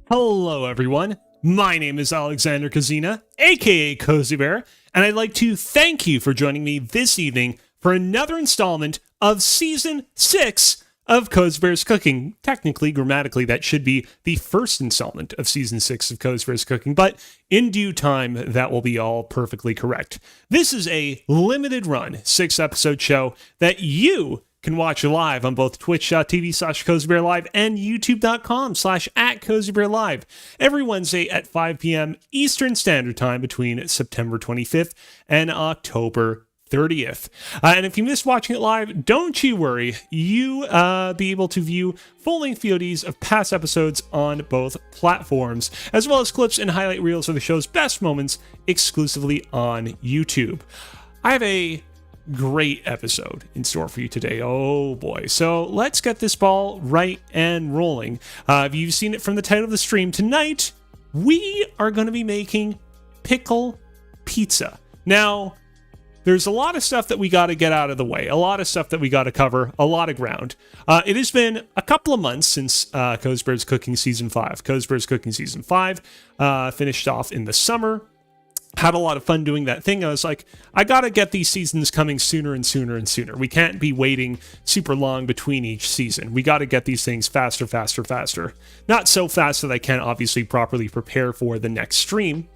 Hello everyone, my name is Alexander Kazina, aka Kozibear, and I'd like to thank you for joining me this evening for another installment of Season 6 of Kozibear's Cooking. Technically, grammatically, that should be the first installment of Season 6 of Kozibear's Cooking, but in due time, that will be all perfectly correct. This is a limited run 6-episode show that you can watch live on both twitch.tv/CozyBearLive and youtube.com/@CozyBearLive every Wednesday at 5 p.m. Eastern Standard Time between September 25th and October 30th. And if you missed watching it live, don't you worry. You be able to view full-length VODs of past episodes on both platforms, as well as clips and highlight reels of the show's best moments exclusively on YouTube. I have a great episode in store for you today. Oh boy. So let's get this ball right and rolling. If you've seen it from the title of the stream, tonight we are going to be making Pickle Pizza. Now, there's a lot of stuff that we got to get out of the way, a lot of stuff that we got to cover, a lot of ground. It has been a couple of months since Kozibear's Cooking Season 5. Kozibear's Cooking Season 5 finished off in the summer. Had a lot of fun doing that thing. I was like, I gotta get these seasons coming sooner and sooner and sooner. We can't be waiting super long between each season. We gotta get these things faster, faster, faster. Not so fast that I can't obviously properly prepare for the next stream.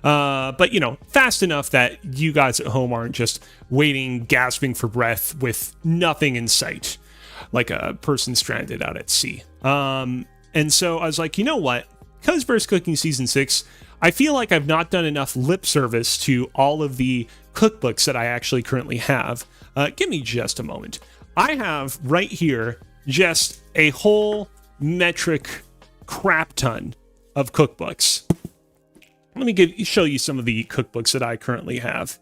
But, you know, fast enough that you guys at home aren't just waiting, gasping for breath with nothing in sight, like a person stranded out at sea. And so I was like, you know what? Kozibear's Cooking Season 6, I feel like I've not done enough lip service to all of the cookbooks that I actually currently have. Give me just a moment. I have right here just a whole metric crap ton of cookbooks. Let me show you some of the cookbooks that I currently have.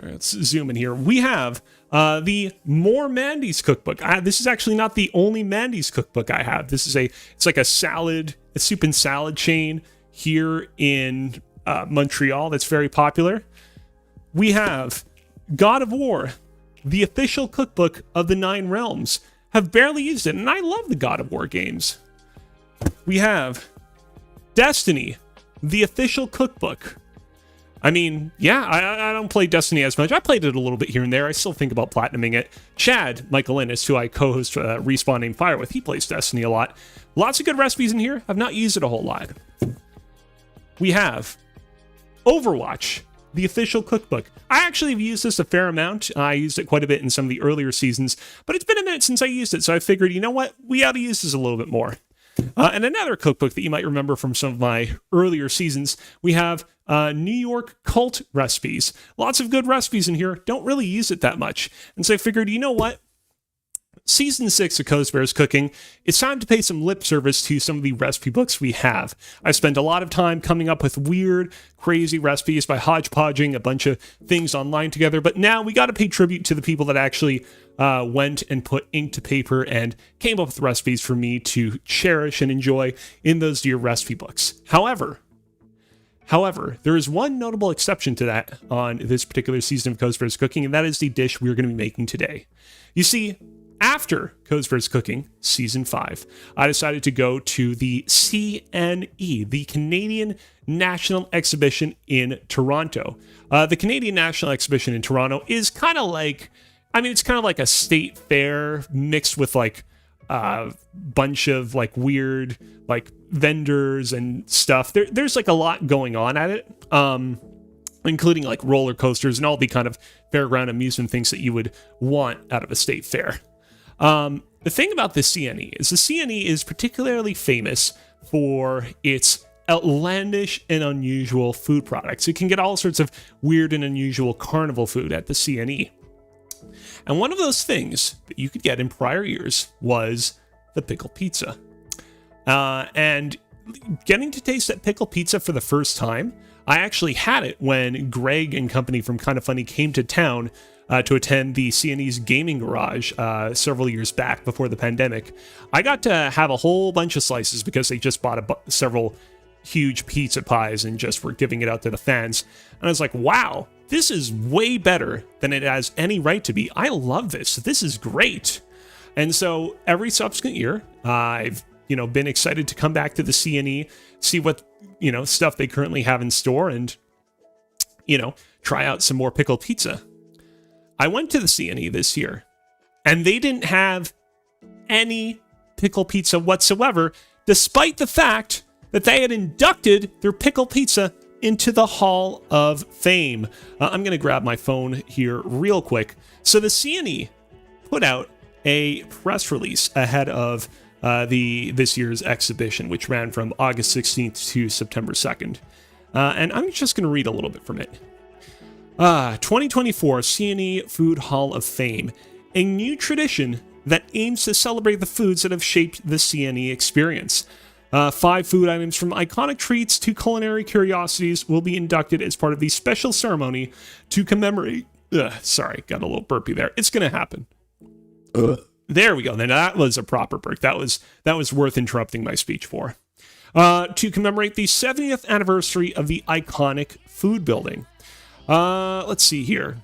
Let's zoom in here. We have the More Mandy's cookbook. This is actually not the only Mandy's cookbook I have. This is it's like a soup and salad chain here in Montreal that's very popular. We have God of War, the official cookbook of the 9 Realms. Have barely used it, and I love the God of War games. We have Destiny, the official cookbook. I mean, yeah, I don't play Destiny as much. I played it a little bit here and there. I still think about platinuming it. Chad, Michael Innes, who I co-host Respawn Name Fire with, he plays Destiny a lot. Lots of good recipes in here. I've not used it a whole lot. We have Overwatch, the official cookbook. I actually have used this a fair amount. I used it quite a bit in some of the earlier seasons, but it's been a minute since I used it, so I figured, you know what? We ought to use this a little bit more. And another cookbook that you might remember from some of my earlier seasons, we have New York cult recipes. Lots of good recipes in here. Don't really use it that much. And so I figured, you know what? Season 6 of Kozibear's Cooking, it's time to pay some lip service to some of the recipe books we have. I've spent a lot of time coming up with weird, crazy recipes by hodgepodging a bunch of things online together, but now we got to pay tribute to the people that actually went and put ink to paper and came up with recipes for me to cherish and enjoy in those dear recipe books. However, there is one notable exception to that on this particular season of Kozibear's Cooking, and that is the dish we're going to be making today. You see, after Kozibear's Cooking Season 5, I decided to go to the CNE, the Canadian National Exhibition in Toronto. The Canadian National Exhibition in Toronto is kind of like, it's kind of like a state fair mixed with like a bunch of like weird like vendors and stuff. There's like a lot going on at it, including like roller coasters and all the kind of fairground amusement things that you would want out of a state fair. The thing about the CNE is the CNE is particularly famous for its outlandish and unusual food products. You can get all sorts of weird and unusual carnival food at the CNE. And one of those things that you could get in prior years was the Pickle Pizza. And getting to taste that Pickle Pizza for the first time, I actually had it when Greg and company from Kinda Funny came to town to attend the CNE's Gaming Garage several years back before the pandemic. I got to have a whole bunch of slices because they just bought several huge pizza pies and just were giving it out to the fans. And I was like, wow, this is way better than it has any right to be. I love this. This is great. And so every subsequent year, I've been excited to come back to the CNE, see what, stuff they currently have in store, and, try out some more Pickle Pizza. I went to the CNE this year, and they didn't have any Pickle Pizza whatsoever, despite the fact that they had inducted their Pickle Pizza into the Hall of Fame. I'm going to grab my phone here real quick. So the CNE put out a press release ahead of this year's exhibition, which ran from August 16th to September 2nd. And I'm just going to read a little bit from it. 2024 CNE Food Hall of Fame, a new tradition that aims to celebrate the foods that have shaped the CNE experience. 5 food items from iconic treats to culinary curiosities will be inducted as part of the special ceremony to commemorate. Sorry, got a little burpy there. It's going to happen. There we go. Then that was a proper burp. That was worth interrupting my speech for. To commemorate the 70th anniversary of the iconic food building. Let's see here.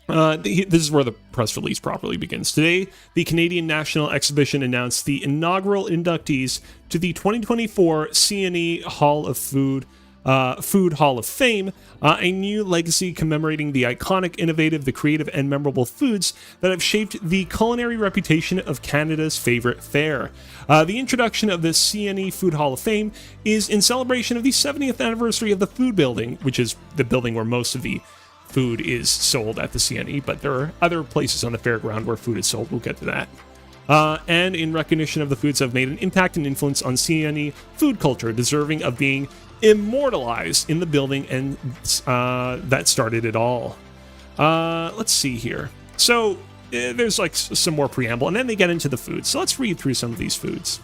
This is where the press release properly begins. Today, the Canadian National Exhibition announced the inaugural inductees to the 2024 CNE Hall of Food Hall of Fame, a new legacy commemorating the iconic, innovative, the creative, and memorable foods that have shaped the culinary reputation of Canada's favorite fair. The introduction of the CNE Food Hall of Fame is in celebration of the 70th anniversary of the food building, which is the building where most of the food is sold at the CNE, but there are other places on the fairground where food is sold. We'll get to that. And in recognition of the foods that have made an impact and influence on CNE food culture, deserving of being immortalized in the building and that started it all. Let's see here. So there's like some more preamble, and then they get into the foods. So let's read through some of these foods.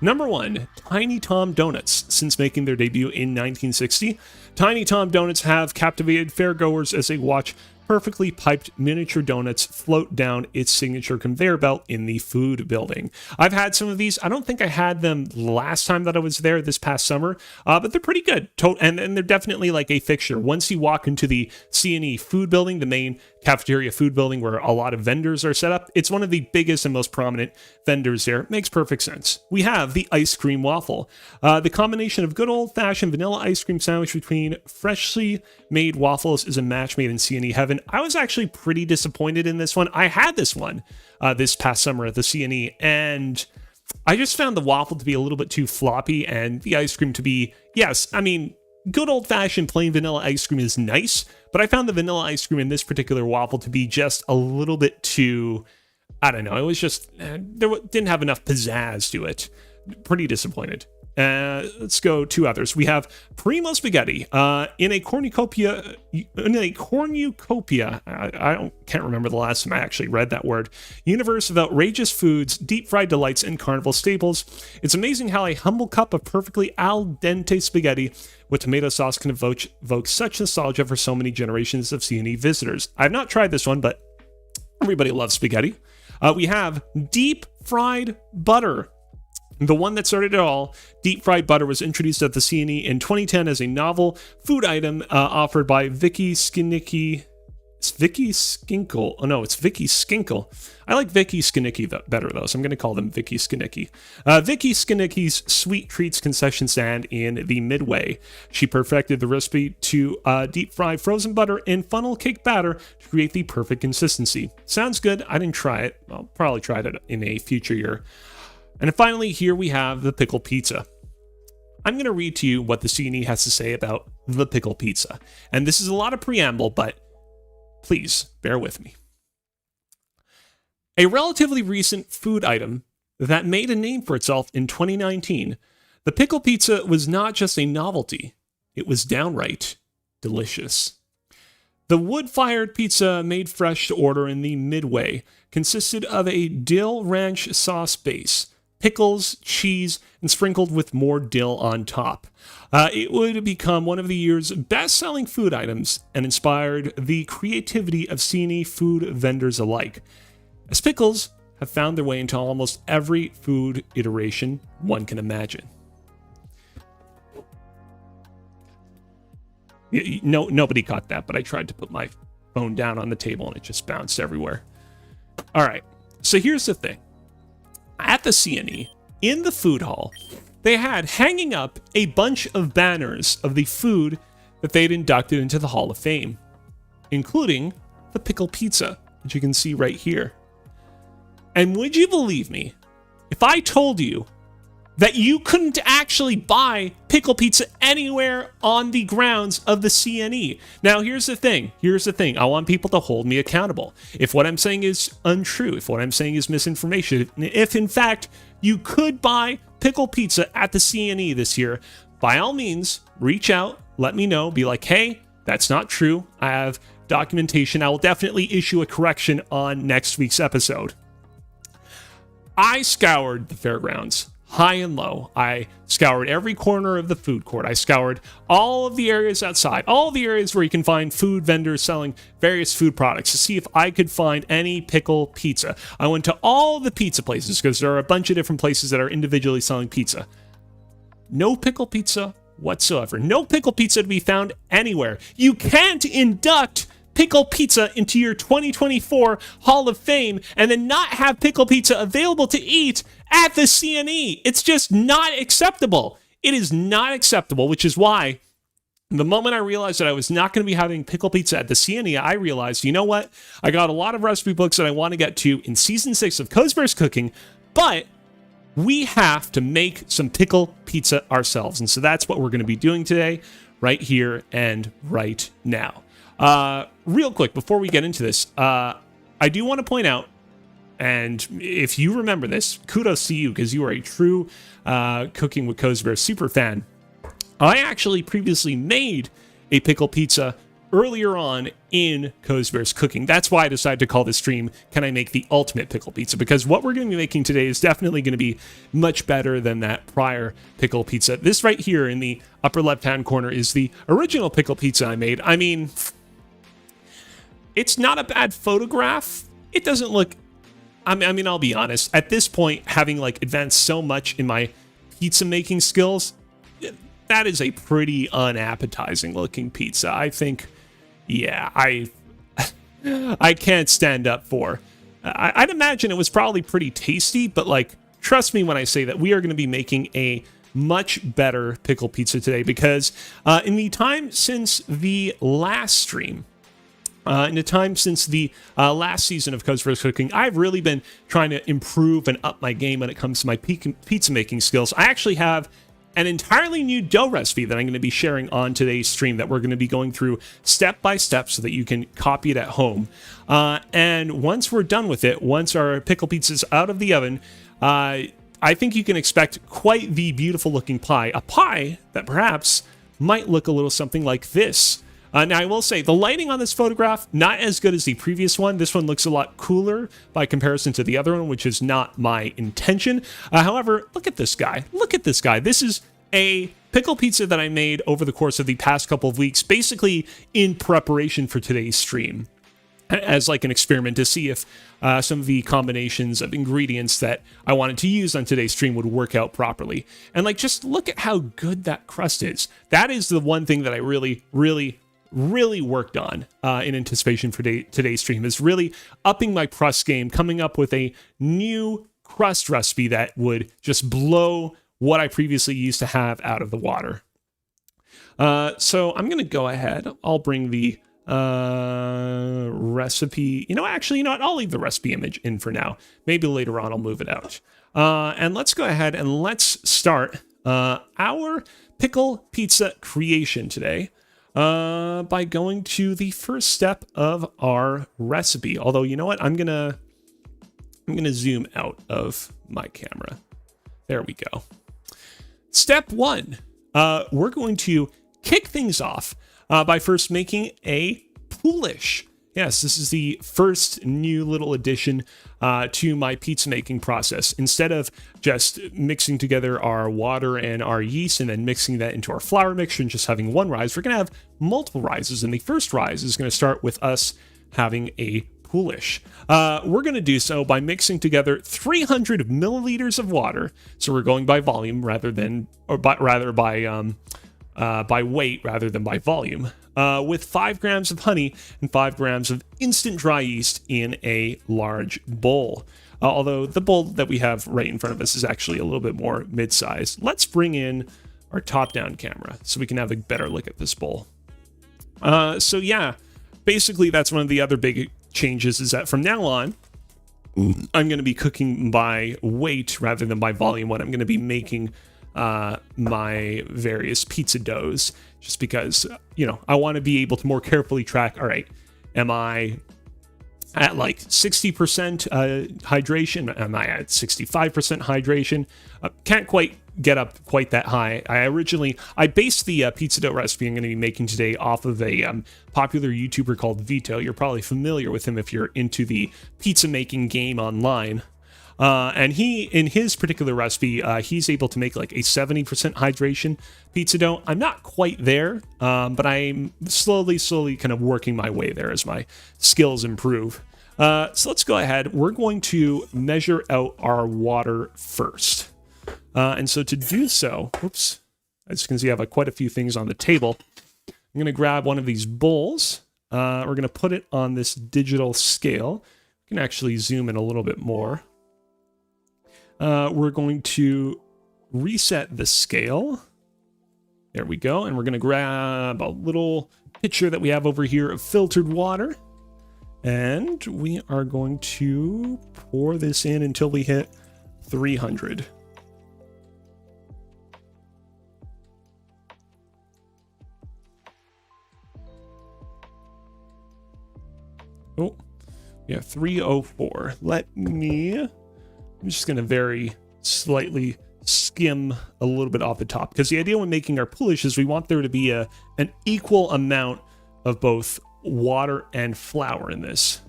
Number 1, Tiny Tom Donuts. Since making their debut in 1960, Tiny Tom Donuts have captivated fairgoers as they watch perfectly piped miniature donuts float down its signature conveyor belt in the food building. I've had some of these. I don't think I had them last time that I was there this past summer, but they're pretty good. And they're definitely like a fixture. Once you walk into the CNE food building, the main cafeteria food building where a lot of vendors are set up, it's one of the biggest and most prominent vendors there. Makes perfect sense. We have the ice cream waffle. The combination of good old-fashioned vanilla ice cream sandwich between freshly made waffles is a match made in CNE heaven. I was actually pretty disappointed in this one. I had this one this past summer at the CNE, and I just found the waffle to be a little bit too floppy and the ice cream to be, yes, I mean, good old-fashioned plain vanilla ice cream is nice, but I found the vanilla ice cream in this particular waffle to be just a little bit too, I don't know, it was just, didn't have enough pizzazz to it. Pretty disappointed. Let's go 2 others. We have Primo Spaghetti in a cornucopia. I can't remember the last time I actually read that word. Universe of outrageous foods, deep fried delights, and carnival staples. It's amazing how a humble cup of perfectly al dente spaghetti with tomato sauce can evoke such nostalgia for so many generations of CNE visitors. I've not tried this one, but everybody loves spaghetti. We have deep fried butter. The one that started it all, deep fried butter, was introduced at the CNE in 2010 as a novel food item offered by Vicky Skinicki. It's Vicky Skinkle. Oh no, it's Vicky Skinkle. I like Vicky Skinicki better though, so I'm going to call them Vicky Skinicki. Vicky Skinicki's Sweet Treats concession stand in the Midway. She perfected the recipe to deep fry frozen butter in funnel cake batter to create the perfect consistency. Sounds good. I didn't try it. I'll probably try it in a future year. And finally, here we have the Pickle Pizza. I'm going to read to you what the CNE has to say about the Pickle Pizza. And this is a lot of preamble, but please bear with me. A relatively recent food item that made a name for itself in 2019, the Pickle Pizza was not just a novelty, it was downright delicious. The wood-fired pizza made fresh to order in the Midway consisted of a dill ranch sauce base, pickles, cheese, and sprinkled with more dill on top. It would become one of the year's best-selling food items and inspired the creativity of CNE food vendors alike, as pickles have found their way into almost every food iteration one can imagine. Nobody caught that, but I tried to put my phone down on the table and it just bounced everywhere. All right, so here's the thing. At the CNE, in the food hall, they had hanging up a bunch of banners of the food that they'd inducted into the Hall of Fame, including the Pickle Pizza, which you can see right here. And would you believe me if I told you that you couldn't actually buy Pickle Pizza anywhere on the grounds of the CNE? Now, here's the thing. I want people to hold me accountable. If what I'm saying is untrue, if what I'm saying is misinformation, if in fact you could buy Pickle Pizza at the CNE this year, by all means, reach out, let me know, be like, hey, that's not true. I have documentation. I will definitely issue a correction on next week's episode. I scoured the fairgrounds, high and low. I scoured every corner of the food court. I scoured all of the areas outside, all of the areas where you can find food vendors selling various food products to see if I could find any pickle pizza. I went to all the pizza places because there are a bunch of different places that are individually selling pizza. No pickle pizza whatsoever. No pickle pizza to be found anywhere. You can't induct Pickle Pizza into your 2024 Hall of Fame and then not have Pickle Pizza available to eat at the CNE. It's just not acceptable. It is not acceptable, which is why the moment I realized that I was not going to be having Pickle Pizza at the CNE, I realized, you know what? I got a lot of recipe books that I want to get to in Season 6 of Kozibear's Cooking, but we have to make some pickle pizza ourselves. And so that's what we're going to be doing today, right here and right now. Real quick, before we get into this, I do want to point out, and if you remember this, kudos to you, because you are a true Cooking with Kozibear super fan. I actually previously made a pickle pizza earlier on in Kozibear's Cooking. That's why I decided to call this stream, Can I Make the Ultimate Pickle Pizza? Because what we're going to be making today is definitely going to be much better than that prior pickle pizza. This right here in the upper left-hand corner is the original pickle pizza I made. I mean, it's not a bad photograph. It doesn't look... I mean, I'll be honest. At this point, having like advanced so much in my pizza making skills, that is a pretty unappetizing looking pizza. I think, yeah, I can't stand up for. I'd imagine it was probably pretty tasty, but like, trust me when I say that we are going to be making a much better pickle pizza today, because in the time since the last stream, in the time since the last season of Kozibear's Cooking, I've really been trying to improve and up my game when it comes to my pizza making skills. I actually have an entirely new dough recipe that I'm going to be sharing on today's stream that we're going to be going through step by step so that you can copy it at home. And once we're done with it, once our pickle pizza's out of the oven, I think you can expect quite the beautiful looking pie. A pie that perhaps might look a little something like this. Now, I will say, the lighting on this photograph, not as good as the previous one. This one looks a lot cooler by comparison to the other one, which is not my intention. However, look at this guy. Look at this guy. This is a pickle pizza that I made over the course of the past couple of weeks, basically in preparation for today's stream, as like an experiment to see if some of the combinations of ingredients that I wanted to use on today's stream would work out properly. And like, just look at how good that crust is. That is the one thing that I really worked on in anticipation for today's stream, is really upping my crust game, coming up with a new crust recipe that would just blow what I previously used to have out of the water. So I'm going to go ahead. I'll bring the recipe. Actually, you know what? I'll leave the recipe image in for now. Maybe later on I'll move it out. And let's go ahead and let's start our pickle pizza creation today. By going to the first step of our recipe. Although, you know what? I'm gonna zoom out of my camera. There we go. Step 1. We're going to kick things off by first making a poolish. Yes, this is the first new little addition to my pizza making process. Instead of just mixing together our water and our yeast and then mixing that into our flour mixture and just having one rise, we're going to have multiple rises. And the first rise is going to start with us having a poolish. We're going to do so by mixing together 300 milliliters of water. So we're going by volume rather than, or rather by weight rather than by volume. With 5 grams of honey and 5 grams of instant dry yeast in a large bowl. although the bowl that we have right in front of us is actually a little bit more mid-sized. Let's bring in our top-down camera so we can have a better look at this bowl. So yeah, basically that's one of the other big changes, is that from now on, I'm going to be cooking by weight rather than by volume when I'm going to be making my various pizza doughs, just because, you know, I want to be able to more carefully track, all right, am I at like 60% hydration? Am I at 65% hydration? Can't quite get up quite that high. I based the pizza dough recipe I'm going to be making today off of a popular YouTuber called Vito. You're probably familiar with him if you're into the pizza making game online. And in his particular recipe, he's able to make like a 70% hydration pizza dough. I'm not quite there, but I'm slowly kind of working my way there as my skills improve. So let's go ahead. We're going to measure out our water first. And so to do so, oops, as you can see, I have quite a few things on the table. I'm going to grab one of these bowls. We're going to put it on this digital scale. You can actually zoom in a little bit more. We're going to reset the scale. There we go. And we're going to grab a little pitcher that we have over here of filtered water. And we are going to pour this in until we hit 300. Oh, yeah, 304. I'm just going to very slightly skim a little bit off the top, because the idea when making our poulish is we want there to be an equal amount of both water and flour in this.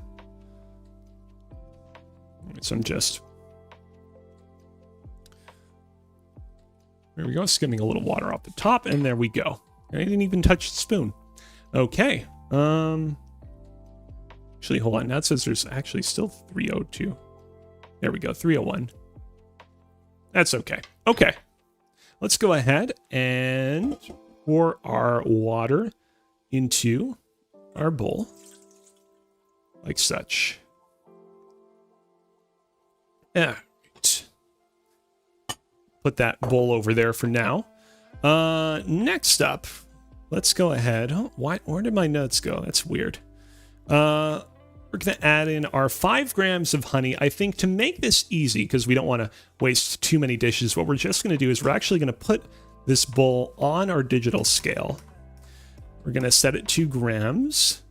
So I'm just, there we go, skimming a little water off the top, and there we go. I didn't even touch the spoon. Okay. Actually, hold on. Now it says there's actually still 302. There we go, 301. That's okay. Okay. Let's go ahead and pour our water into our bowl, like such. Yeah. Put that bowl over there for now. Next up, let's go ahead. Oh, where did my notes go? That's weird. We're going to add in our 5 grams of honey. I think to make this easy, because we don't want to waste too many dishes, what we're just going to do is we're actually going to put this bowl on our digital scale. We're going to set it 2 grams.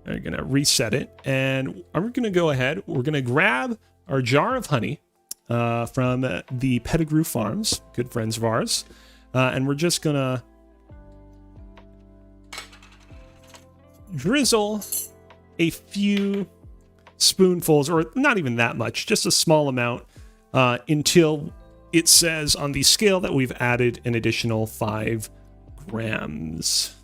We're going to reset it. And we're going to go ahead. We're going to grab our jar of honey from the Pettigrew Farms, good friends of ours. And we're just going to drizzle a few spoonfuls, or not even that much, just a small amount, until it says on the scale that we've added an additional 5 grams.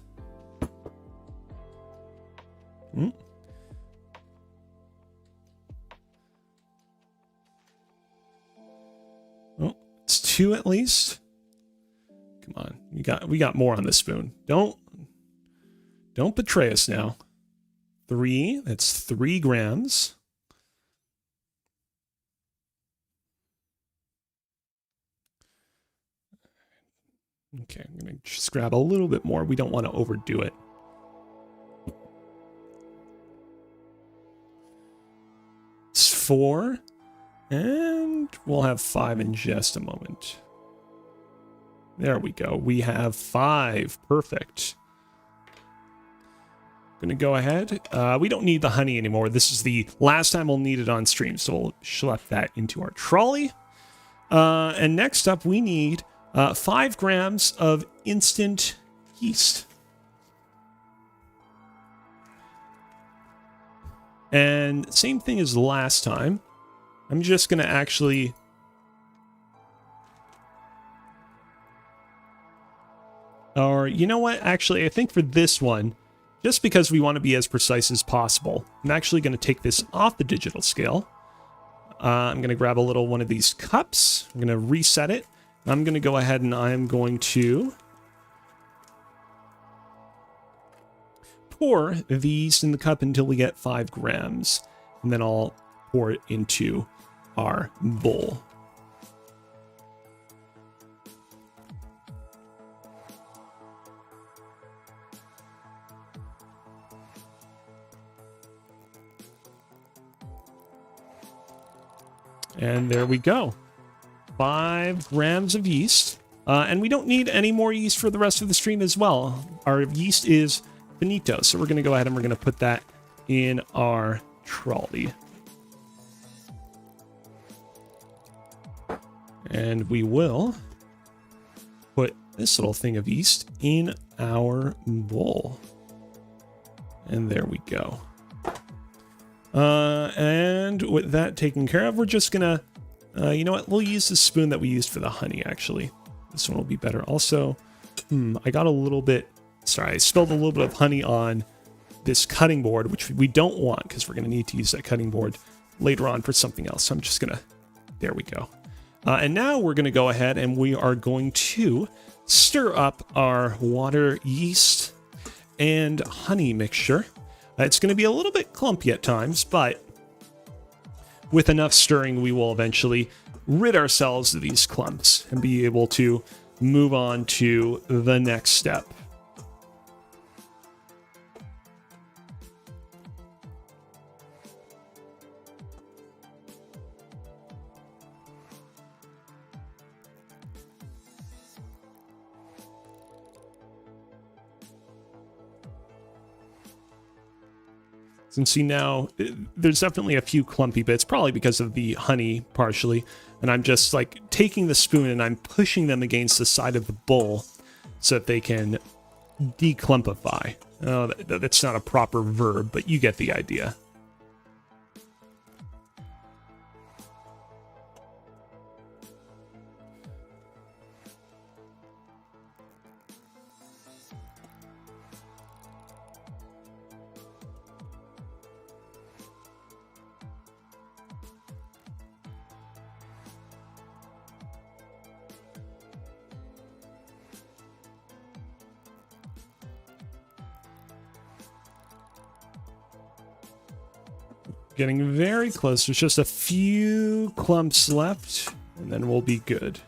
Oh, it's 2 at least. Come on, we got more on this spoon. Don't betray us now. 3, that's 3 grams. Okay, I'm going to just grab a little bit more. We don't want to overdo it. It's 4, and we'll have 5 in just a moment. There we go. We have 5. Perfect. Gonna go ahead. We don't need the honey anymore. This is the last time we'll need it on stream, so we'll schlep that into our trolley. And next up, we need 5 grams of instant yeast. And same thing as last time. I'm just gonna actually or you know what? Actually, I think for this one, just because we want to be as precise as possible, I'm actually going to take this off the digital scale. I'm going to grab a little one of these cups. I'm going to reset it. I'm going to go ahead and I'm going to pour these in the cup until we get 5 grams. And then I'll pour it into our bowl. And there we go. 5 grams of yeast. And we don't need any more yeast for the rest of the stream as well. Our yeast is finito. So we're going to go ahead and we're going to put that in our trolley. And we will put this little thing of yeast in our bowl. And there we go. And with that taken care of, we're just gonna, you know what? We'll use the spoon that we used for the honey, actually. This one will be better. Also, I got a little bit, sorry, I spilled a little bit of honey on this cutting board, which we don't want because we're gonna need to use that cutting board later on for something else. So I'm just gonna, there we go. And now we're gonna go ahead and we are going to stir up our water, yeast, and honey mixture. It's going to be a little bit clumpy at times, but with enough stirring, we will eventually rid ourselves of these clumps and be able to move on to the next step. And see now, there's definitely a few clumpy bits, probably because of the honey partially. And I'm just like taking the spoon and I'm pushing them against the side of the bowl so that they can declumpify. Oh, that's not a proper verb, but you get the idea. Getting very close. There's just a few clumps left, and then we'll be good.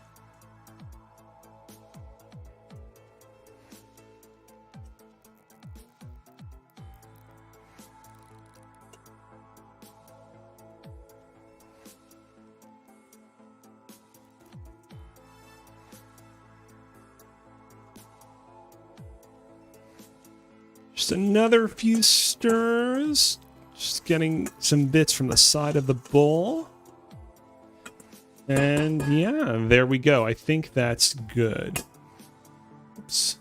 Just another few stirs. Just getting some bits from the side of the bowl. And yeah, there we go. I think that's good. Oops.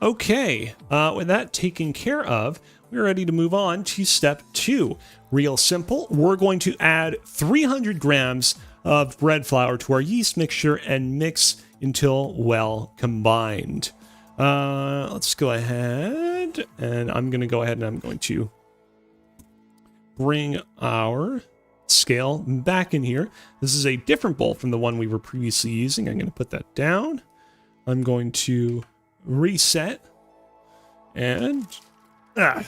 Okay, with that taken care of, we're ready to move on to step 2. Real simple. We're going to add 300 grams of bread flour to our yeast mixture and mix until well combined. Let's go ahead, and I'm going to go ahead and I'm going to bring our scale back in here. This is a different bowl from the one we were previously using. I'm going to put that down. I'm going to reset and have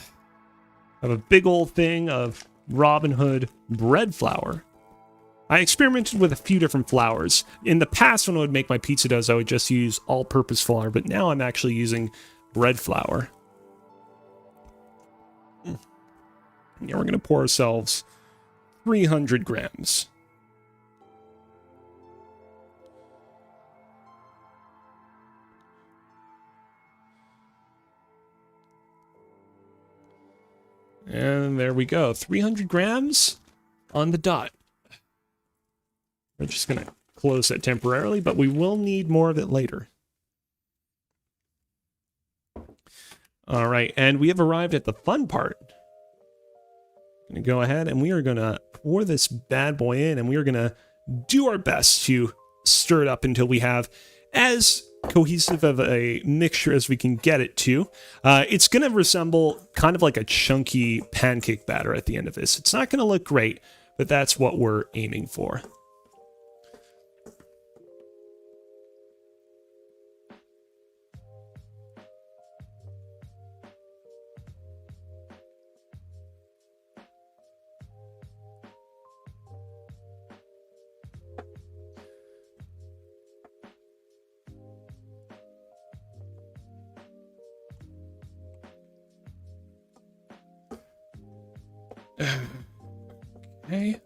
a big old thing of Robin Hood bread flour. I experimented with a few different flours. In the past, when I would make my pizza doughs, I would just use all-purpose flour, but now I'm actually using bread flour. Yeah, we're going to pour ourselves 300 grams. And there we go. 300 grams on the dot. We're just going to close that temporarily, but we will need more of it later. All right, and we have arrived at the fun part. I'm going to go ahead and we are going to pour this bad boy in, and we are going to do our best to stir it up until we have as cohesive of a mixture as we can get it to. It's going to resemble kind of like a chunky pancake batter at the end of this. It's not going to look great, but that's what we're aiming for. Okay.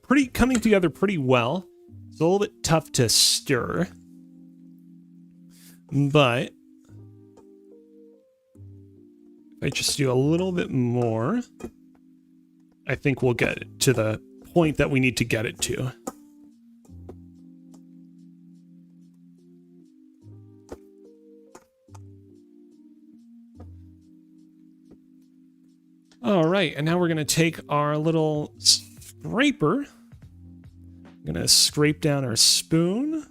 Pretty coming together pretty well. It's a little bit tough to stir, but if I just do a little bit more, I think we'll get it to the point that we need to get it to. All right, and now we're going to take our little scraper. I'm going to scrape down our spoon.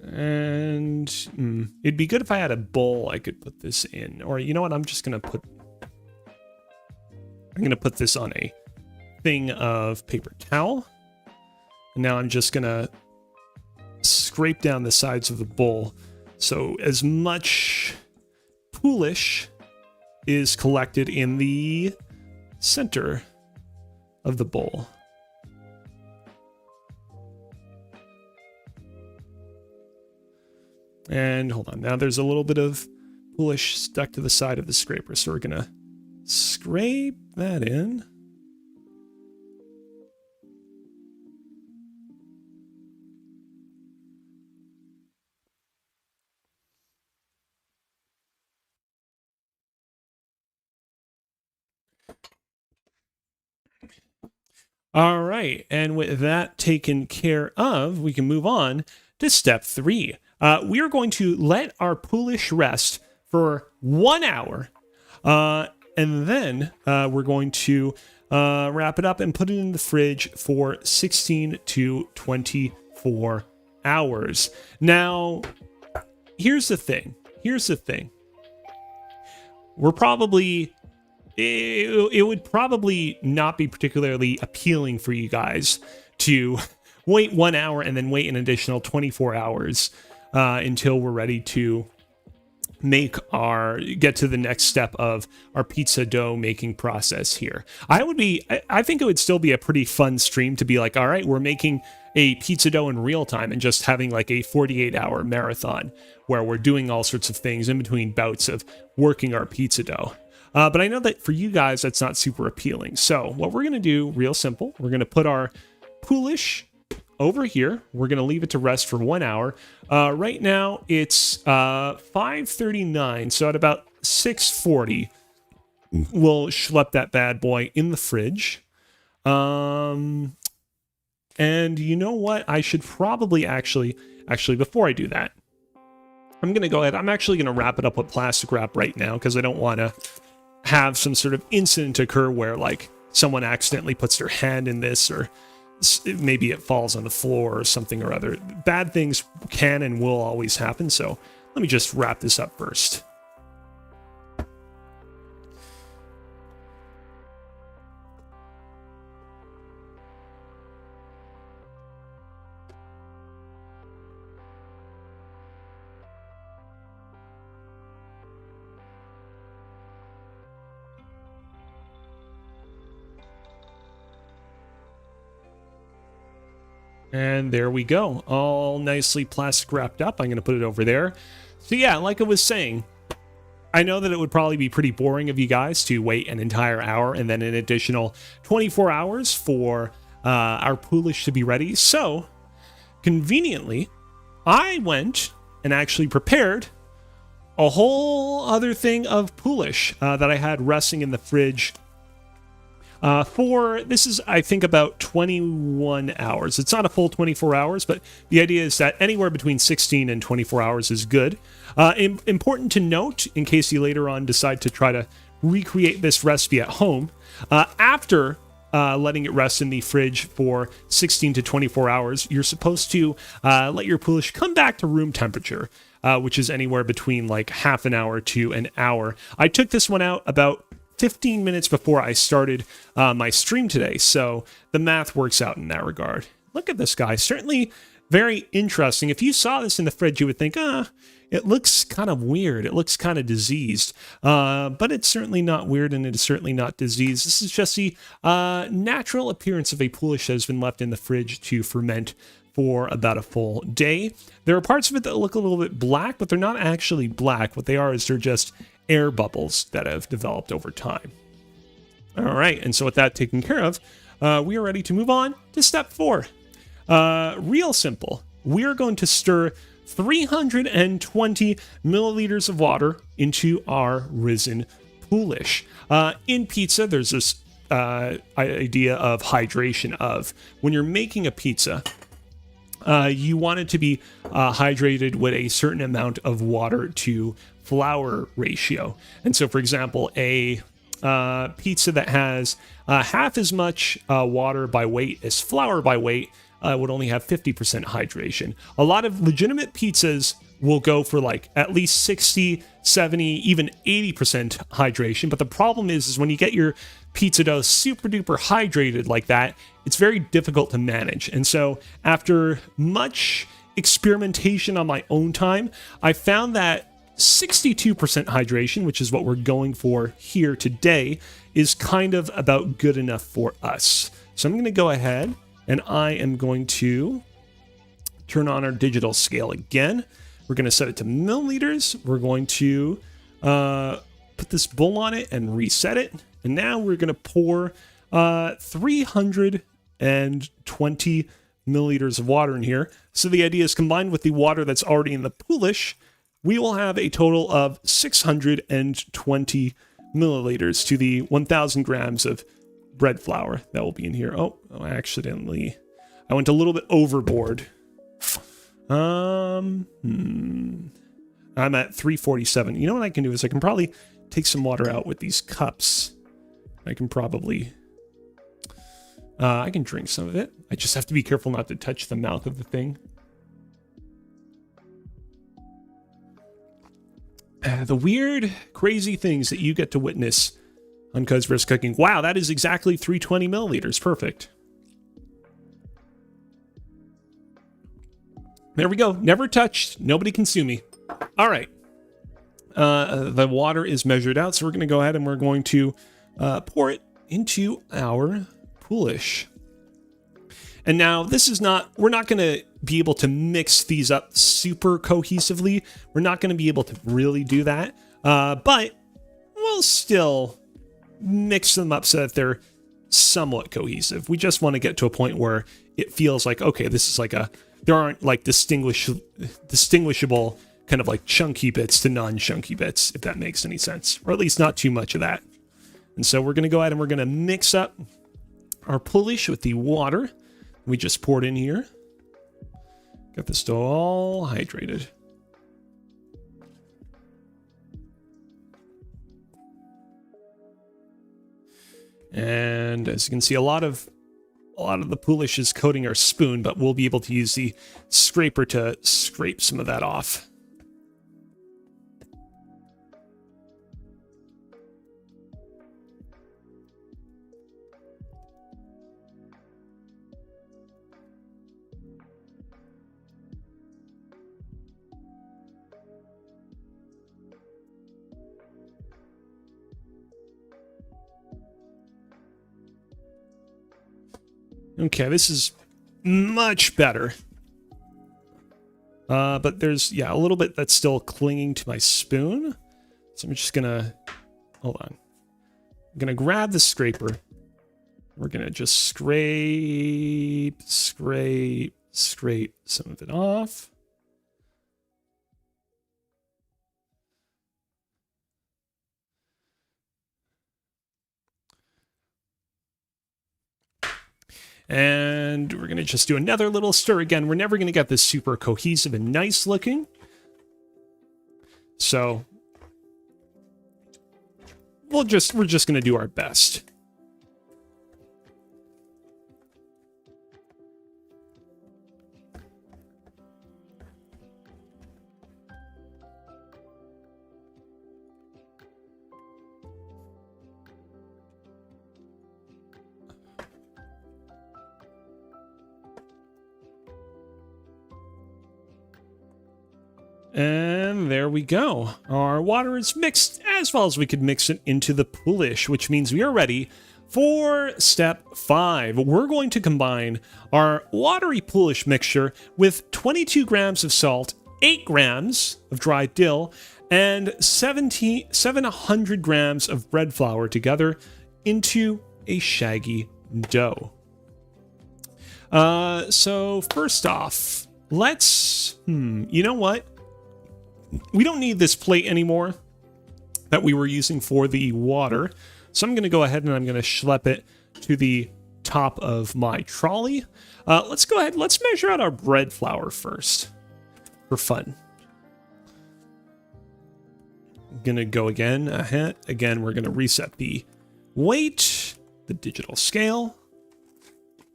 And it'd be good if I had a bowl I could put this in. Or you know what? I'm going to put this on a thing of paper towel. And now I'm just going to scrape down the sides of the bowl. So as much poolish is collected in the center of the bowl. And hold on, now there's a little bit of poolish stuck to the side of the scraper, so we're gonna scrape that in. All right, and with that taken care of, we can move on to step 3. We are going to let our poolish rest for 1 hour, and then we're going to wrap it up and put it in the fridge for 16 to 24 hours. Now, here's the thing. We're probably... It would probably not be particularly appealing for you guys to wait 1 hour and then wait an additional 24 hours until we're ready to get to the next step of our pizza dough making process here. I think it would still be a pretty fun stream to be like, all right, we're making a pizza dough in real time and just having like a 48-hour marathon where we're doing all sorts of things in between bouts of working our pizza dough. But I know that for you guys, that's not super appealing. So what we're going to do, real simple, we're going to put our poolish over here. We're going to leave it to rest for 1 hour. Right now, it's 5:39, so at about 6:40, we'll schlep that bad boy in the fridge. And you know what? I should probably actually, before I do that, I'm going to go ahead. I'm actually going to wrap it up with plastic wrap right now because I don't want to have some sort of incident occur where like someone accidentally puts their hand in this, or maybe it falls on the floor or something or other. Bad things can and will always happen, so let me just wrap this up first. And there we go, all nicely plastic wrapped up. I'm going to put it over there. So yeah, like I was saying, I know that it would probably be pretty boring of you guys to wait an entire hour and then an additional 24 hours for our poolish to be ready. So conveniently, I went and actually prepared a whole other thing of poolish that I had resting in the fridge this is, I think, about 21 hours. It's not a full 24 hours, but the idea is that anywhere between 16 and 24 hours is good. Important to note, in case you later on decide to try to recreate this recipe at home, after letting it rest in the fridge for 16 to 24 hours, you're supposed to let your poulish come back to room temperature, which is anywhere between like half an hour to an hour. I took this one out about 15 minutes before I started my stream today, so the math works out in that regard. Look at this guy. Certainly very interesting. If you saw this in the fridge, you would think, it looks kind of weird. It looks kind of diseased, but it's certainly not weird, and it is certainly not diseased. This is just the natural appearance of a poulish that has been left in the fridge to ferment for about a full day. There are parts of it that look a little bit black, but they're not actually black. What they are is they're just air bubbles that have developed over time. All right, and so with that taken care of, we are ready to move on to step 4. Real simple. We are going to stir 320 milliliters of water into our risen poulish. In pizza, there's this idea of hydration of when you're making a pizza, you want it to be hydrated with a certain amount of water to flour ratio. And so, for example, a pizza that has half as much water by weight as flour by weight would only have 50% hydration. A lot of legitimate pizzas will go for like at least 60, 70, even 80% hydration. But the problem is when you get your pizza dough super duper hydrated like that, it's very difficult to manage. And so after much experimentation on my own time, I found that 62% hydration, which is what we're going for here today, is kind of about good enough for us. So I'm going to go ahead and I am going to turn on our digital scale again. We're going to set it to milliliters. We're going to put this bowl on it and reset it. And now we're going to pour 320 milliliters of water in here. So the idea is combined with the water that's already in the poulish, we will have a total of 620 milliliters to the 1,000 grams of bread flour that will be in here. Oh, I went a little bit overboard. I'm at 347. You know what I can do is I can probably take some water out with these cups. I can probably, I can drink some of it. I just have to be careful not to touch the mouth of the thing. The weird, crazy things that you get to witness on Kozibear's Cooking. Wow, that is exactly 320 milliliters. Perfect. There we go. Never touched. Nobody can sue me. All right. The water is measured out, so we're going to go ahead and we're going to pour it into our poulish. And now this is not, we're not going to be able to mix these up super cohesively. We're not going to be able to really do that. But we'll still mix them up so that they're somewhat cohesive. We just want to get to a point where it feels like, okay, this is like there aren't like distinguishable kind of like chunky bits to non-chunky bits, if that makes any sense, or at least not too much of that. And so we're going to go ahead and we're going to mix up our poulish with the water we just poured in here. Got this dough all hydrated. And as you can see, a lot of the poulish is coating our spoon, but we'll be able to use the scraper to scrape some of that off. Okay, this is much better. But there's, yeah, a little bit that's still clinging to my spoon. So I'm just gonna, hold on. I'm gonna grab the scraper. We're gonna just scrape some of it off. And we're going to just do another little stir. Again, we're never going to get this super cohesive and nice looking. So we're just going to do our best. And there we go. Our water is mixed as well as we could mix it into the poolish, which means we are ready for step 5. We're going to combine our watery poolish mixture with 22 grams of salt, 8 grams of dried dill, and 700 grams of bread flour together into a shaggy dough. So first off, let's, you know what? We don't need this plate anymore that we were using for the water. So I'm going to go ahead and I'm going to schlep it to the top of my trolley. Let's go ahead. Let's measure out our bread flour first for fun. I'm going to go again. Again, we're going to reset the weight, the digital scale.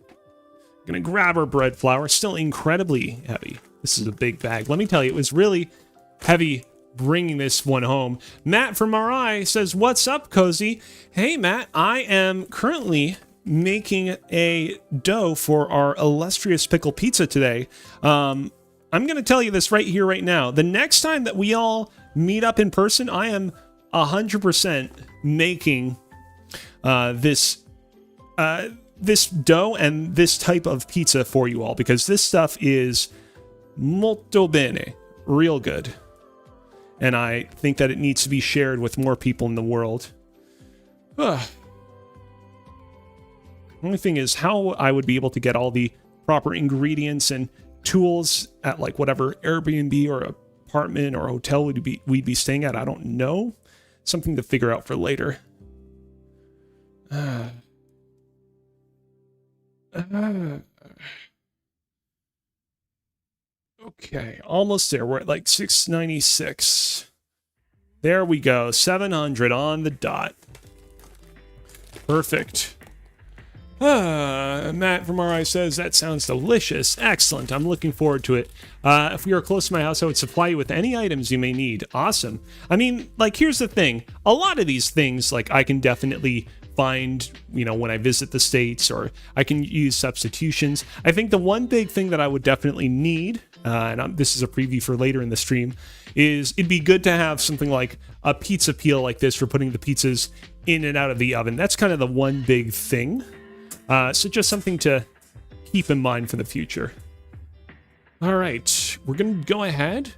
I'm going to grab our bread flour. Still incredibly heavy. This is a big bag. Let me tell you, it was really heavy bringing this one home. Matt from RI says, "What's up, Cozy?" Hey, Matt, I am currently making a dough for our illustrious pickle pizza today. I'm going to tell you this right here, right now. The next time that we all meet up in person, I am 100% making this dough and this type of pizza for you all, because this stuff is molto bene, real good. And I think that it needs to be shared with more people in the world. Ugh. The only thing is how I would be able to get all the proper ingredients and tools at like whatever Airbnb or apartment or hotel we'd be staying at. I don't know. Something to figure out for later. Okay, almost there. We're at like 696. There we go. 700 on the dot. Perfect. Matt from RI says, "That sounds delicious." Excellent. I'm looking forward to it. If we are close to my house, I would supply you with any items you may need. Awesome. I mean, like, here's the thing. A lot of these things, like, I can definitely find, you know, when I visit the States, or I can use substitutions. I think the one big thing that I would definitely need, and this is a preview for later in the stream, is it'd be good to have something like a pizza peel like this for putting the pizzas in and out of the oven. That's kind of the one big thing. So just something to keep in mind for the future. All right, we're going to go ahead.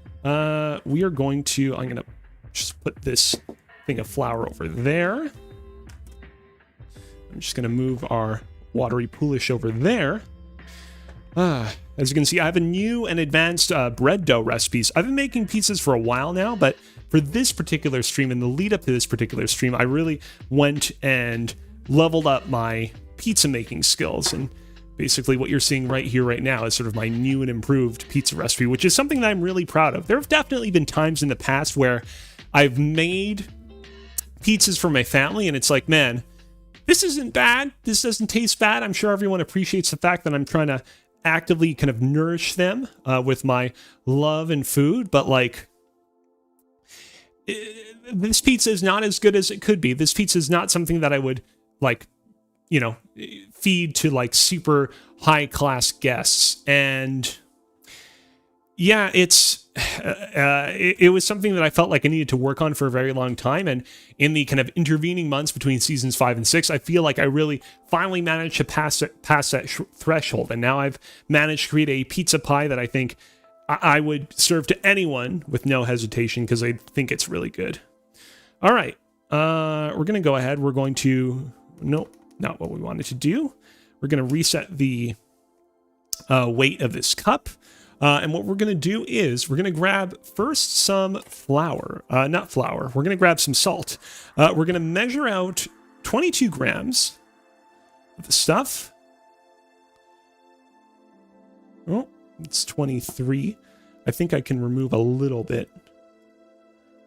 We are going to, I'm going to just put this thing of flour over there. I'm just going to move our watery poolish over there. As you can see, I have a new and advanced bread dough recipes. I've been making pizzas for a while now, but for this particular stream and the lead up to this particular stream, I really went and leveled up my pizza making skills. And basically what you're seeing right here, right now, is sort of my new and improved pizza recipe, which is something that I'm really proud of. There have definitely been times in the past where I've made pizzas for my family, and it's like, man, this isn't bad. This doesn't taste bad. I'm sure everyone appreciates the fact that I'm trying to actively kind of nourish them with my love and food. But like, this pizza is not as good as it could be. This pizza is not something that I would like, you know, feed to like super high class guests. And yeah, it was something that I felt like I needed to work on for a very long time. And in the kind of intervening months between seasons 5 and 6, I feel like I really finally managed to pass that threshold. And now I've managed to create a pizza pie that I think I would serve to anyone with no hesitation, because I think it's really good. All right, we're going to go ahead. We're going to, nope, not what we wanted to do. We're going to reset the weight of this cup. And what we're going to do is we're going to grab first some flour, not flour. We're going to grab some salt. We're going to measure out 22 grams of the stuff. Oh, it's 23. I think I can remove a little bit.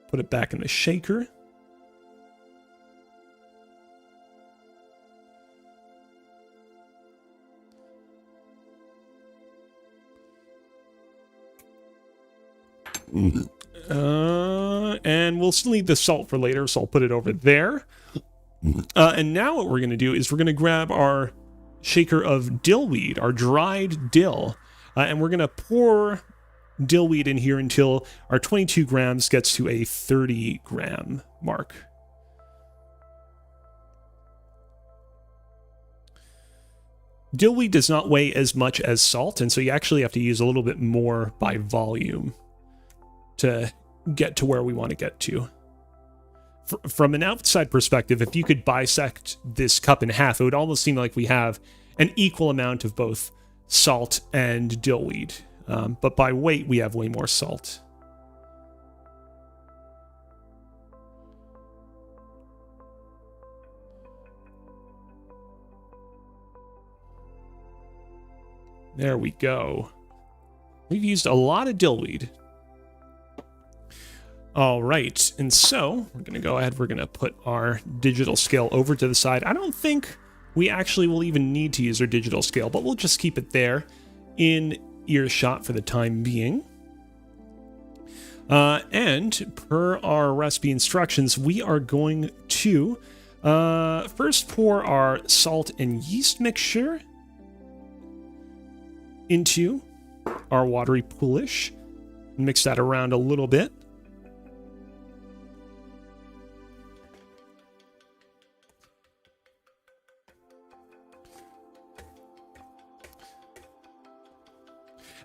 Put it back in the shaker. And we'll still need the salt for later, so I'll put it over there. And now what we're going to do is we're going to grab our shaker of dill weed, our dried dill, and we're going to pour dill wheat in here until our 22 grams gets to a 30 gram mark. Dill wheat does not weigh as much as salt, and so you actually have to use a little bit more by volume to get to where we want to get to. From an outside perspective, if you could bisect this cup in half, it would almost seem like we have an equal amount of both salt and dill wheat. But by weight, we have way more salt. There we go. We've used a lot of dill weed. All right, and so we're going to go ahead. We're going to put our digital scale over to the side. I don't think we actually will even need to use our digital scale, but we'll just keep it there in earshot for the time being. And per our recipe instructions, we are going to first pour our salt and yeast mixture into our watery poolish. Mix that around a little bit.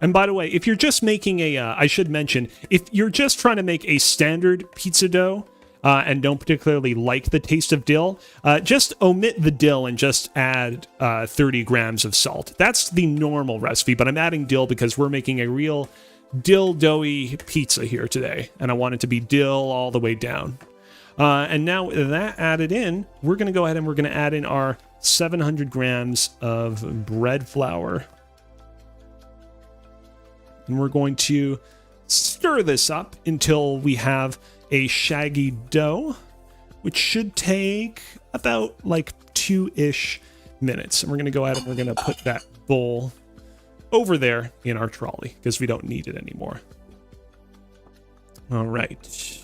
And by the way, if you're just making I should mention, if you're just trying to make a standard pizza dough and don't particularly like the taste of dill, just omit the dill and just add 30 grams of salt. That's the normal recipe, but I'm adding dill because we're making a real dill doughy pizza here today, and I want it to be dill all the way down. And now with that added in, we're going to go ahead and we're going to add in our 700 grams of bread flour. And we're going to stir this up until we have a shaggy dough, which should take about like 2-ish minutes. And we're going to go ahead and we're going to put that bowl over there in our trolley because we don't need it anymore. All right.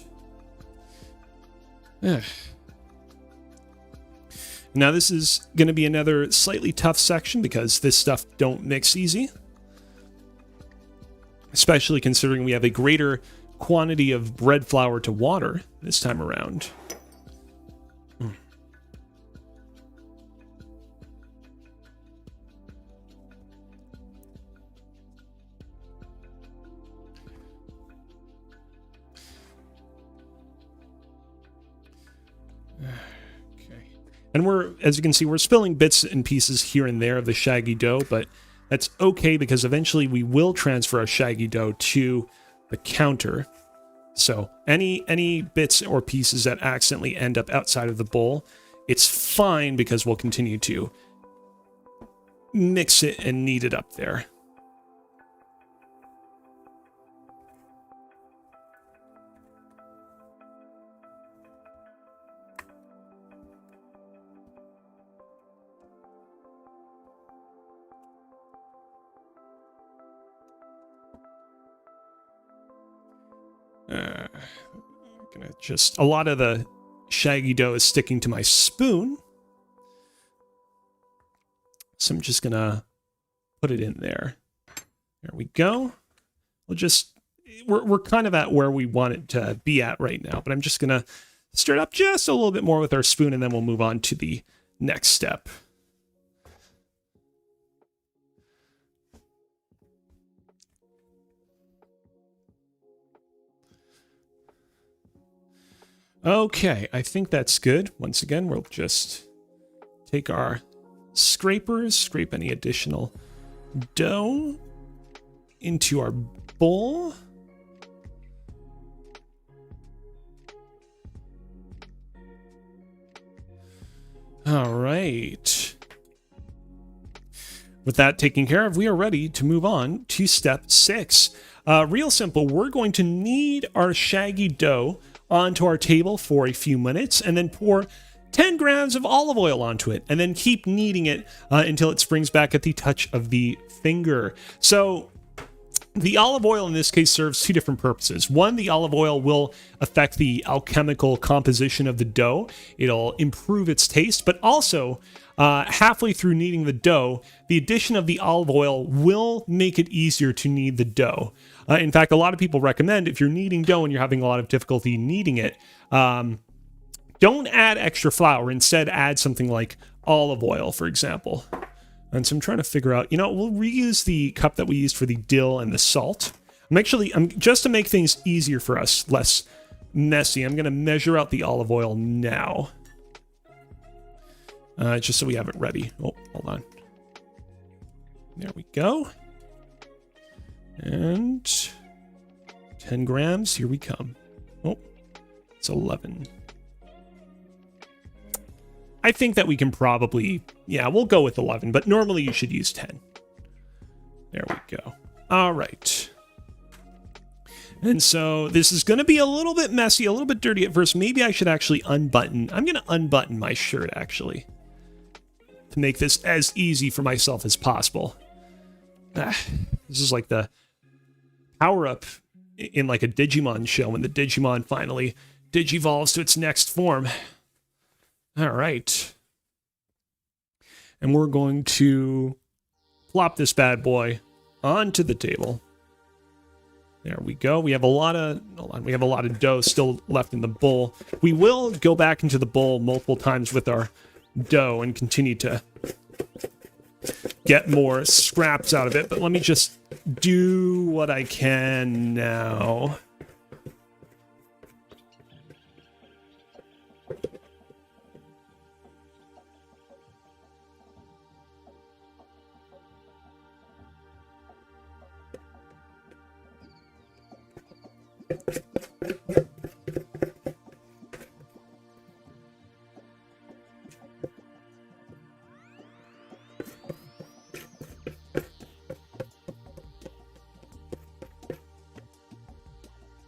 Now this is going to be another slightly tough section because this stuff don't mix easy. Especially considering we have a greater quantity of bread flour to water this time around. Okay. And we're, as you can see, we're spilling bits and pieces here and there of the shaggy dough, but that's okay because eventually we will transfer our shaggy dough to the counter. So any bits or pieces that accidentally end up outside of the bowl, it's fine because we'll continue to mix it and knead it up there. Gonna just, a lot of the shaggy dough is sticking to my spoon, so I'm just gonna put it in there. There we go. We'll just, we're kind of at where we want it to be at right now, but I'm just gonna stir it up just a little bit more with our spoon, and then we'll move on to the next step. Okay, I think that's good. Once again, we'll just take our scrapers, scrape any additional dough into our bowl. All right. With that taken care of, we are ready to move on to step 6. Real simple, we're going to knead our shaggy dough onto our table for a few minutes and then pour 10 grams of olive oil onto it and then keep kneading it until it springs back at the touch of the finger. So The olive oil in this case serves two different purposes. One, the olive oil will affect the alchemical composition of the dough. It'll improve its taste, but also halfway through kneading the dough, the addition of the olive oil will make it easier to knead the dough. In fact, a lot of people recommend if you're kneading dough and you're having a lot of difficulty kneading it, don't add extra flour. Instead, add something like olive oil, for example. And so I'm trying to figure out, we'll reuse the cup that we used for the dill and the salt. I'm just to make things easier for us, less messy, I'm going to measure out the olive oil now. Just so we have it ready. Oh, hold on. There we go. And 10 grams, here we come. Oh, it's 11. I think that we can probably, we'll go with 11, but normally you should use 10. There we go. All right. And so this is going to be a little bit messy, a little bit dirty at first. Maybe I should actually unbutton. I'm going to unbutton my shirt, actually, to make this as easy for myself as possible. This is like the power-up in like a Digimon show when the Digimon finally digivolves to its next form. All right. And we're going to plop this bad boy onto the table. There we go. We have a lot of dough still left in the bowl. We will go back into the bowl multiple times with our dough and continue to get more scraps out of it. But let me just do what I can now.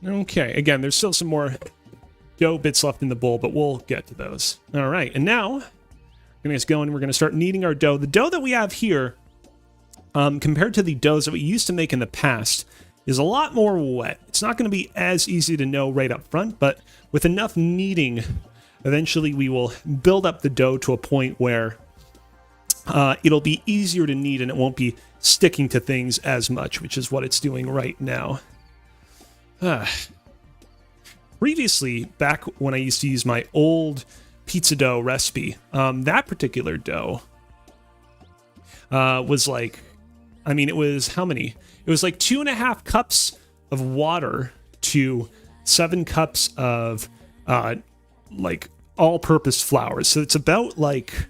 Okay, again, there's still some more dough bits left in the bowl, but we'll get to those. All right, and now we're going to just go and we're going to start kneading our dough. The dough that we have here, compared to the doughs that we used to make in the past, is a lot more wet. It's not going to be as easy to know right up front, but with enough kneading, eventually we will build up the dough to a point where it'll be easier to knead and it won't be sticking to things as much, which is what it's doing right now. Previously, back when I used to use my old pizza dough recipe, that particular dough was like, it was how many? It was like 2.5 cups of water to 7 cups of like all-purpose flour. So it's about like,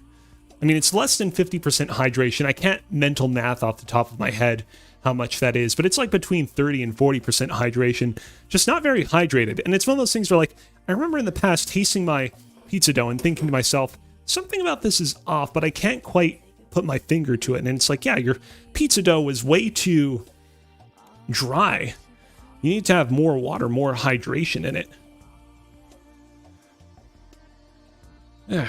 it's less than 50% hydration. I can't mental math off the top of my head how much that is, but it's like between 30 and 40% hydration, just not very hydrated. And it's one of those things where, like, I remember in the past tasting my pizza dough and thinking to myself, something about this is off, but I can't quite put my finger to it. And it's like, yeah, your pizza dough is way too dry. You need to have more water, more hydration in it. Ugh.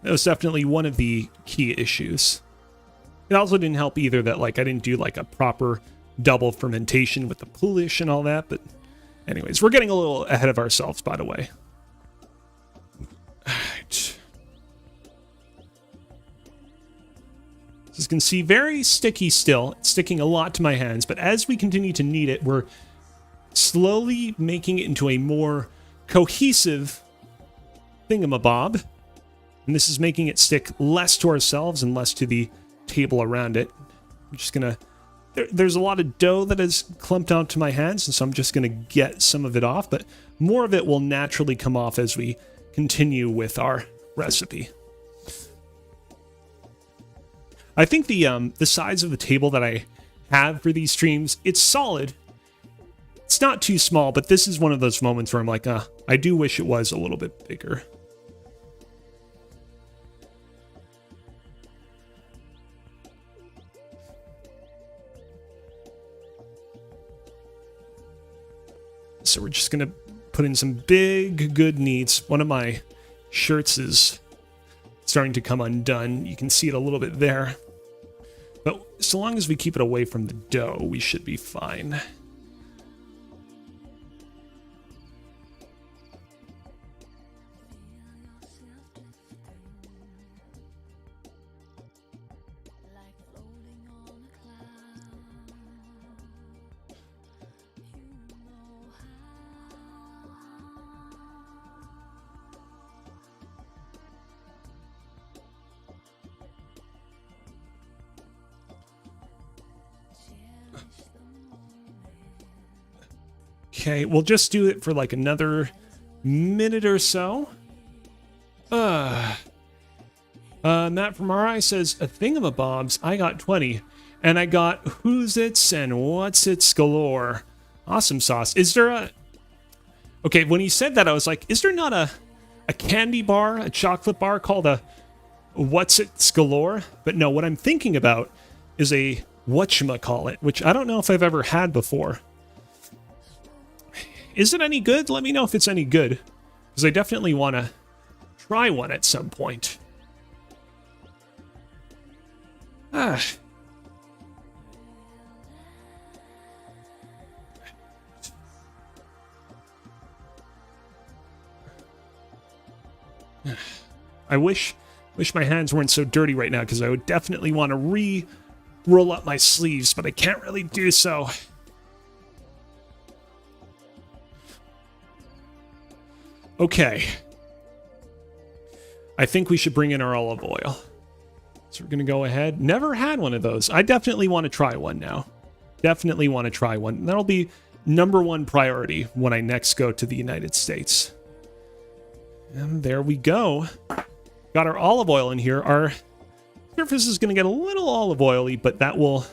That was definitely one of the key issues. It also didn't help either that, like, I didn't do, like, a proper double fermentation with the polish and all that, but anyways, we're getting a little ahead of ourselves, by the way. Alright. As you can see, very sticky still. It's sticking a lot to my hands, but as we continue to knead it, we're slowly making it into a more cohesive thingamabob. And this is making it stick less to ourselves and less to the table around it. I'm just going to... There's a lot of dough that is clumped onto my hands, and so I'm just going to get some of it off, but more of it will naturally come off as we continue with our recipe. I think the size of the table that I have for these streams, it's solid. It's not too small, but this is one of those moments where I'm like, I do wish it was a little bit bigger. So we're just going to put in some big, good kneads. One of my shirts is starting to come undone. You can see it a little bit there. But so long as we keep it away from the dough, we should be fine. Okay, we'll just do it for like another minute or so. Matt from RI says, a thingamabobs, I got 20. And I got who's its and what's its galore. Awesome sauce. Is there a... Okay, when he said that, I was like, is there not a candy bar, a chocolate bar called a what's its galore? But no, what I'm thinking about is a whatchamacallit, which I don't know if I've ever had before. Is it any good? Let me know if it's any good, because I definitely want to try one at some point. I wish my hands weren't so dirty right now, because I would definitely want to roll up my sleeves, but I can't really do so. Okay. I think we should bring in our olive oil. So we're going to go ahead. Never had one of those. I definitely want to try one now. Definitely want to try one. That'll be #1 priority when I next go to the United States. And there we go. Got our olive oil in here. Our surface is going to get a little olive oily, but that will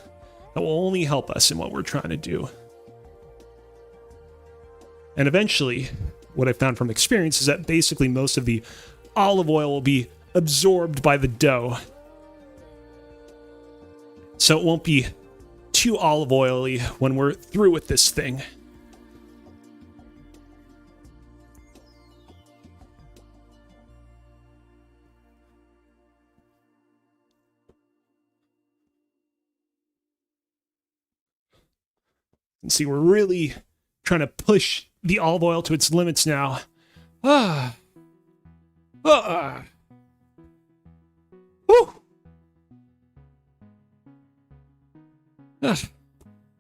only help us in what we're trying to do. And eventually, what I found from experience is that basically most of the olive oil will be absorbed by the dough. So it won't be too olive oily when we're through with this thing. And see, we're really trying to push the olive oil to its limits now. Whew.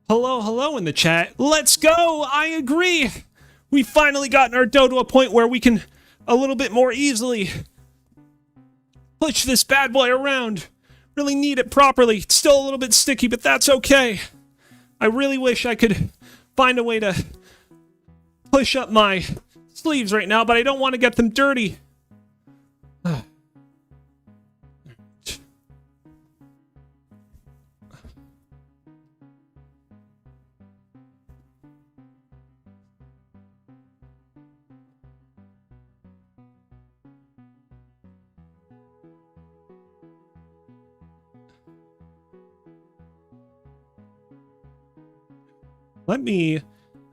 Hello in the chat. Let's go! I agree! We finally gotten our dough to a point where we can a little bit more easily push this bad boy around. Really knead it properly. It's still a little bit sticky, but that's okay. I really wish I could find a way to push up my sleeves right now, but I don't want to get them dirty. Let me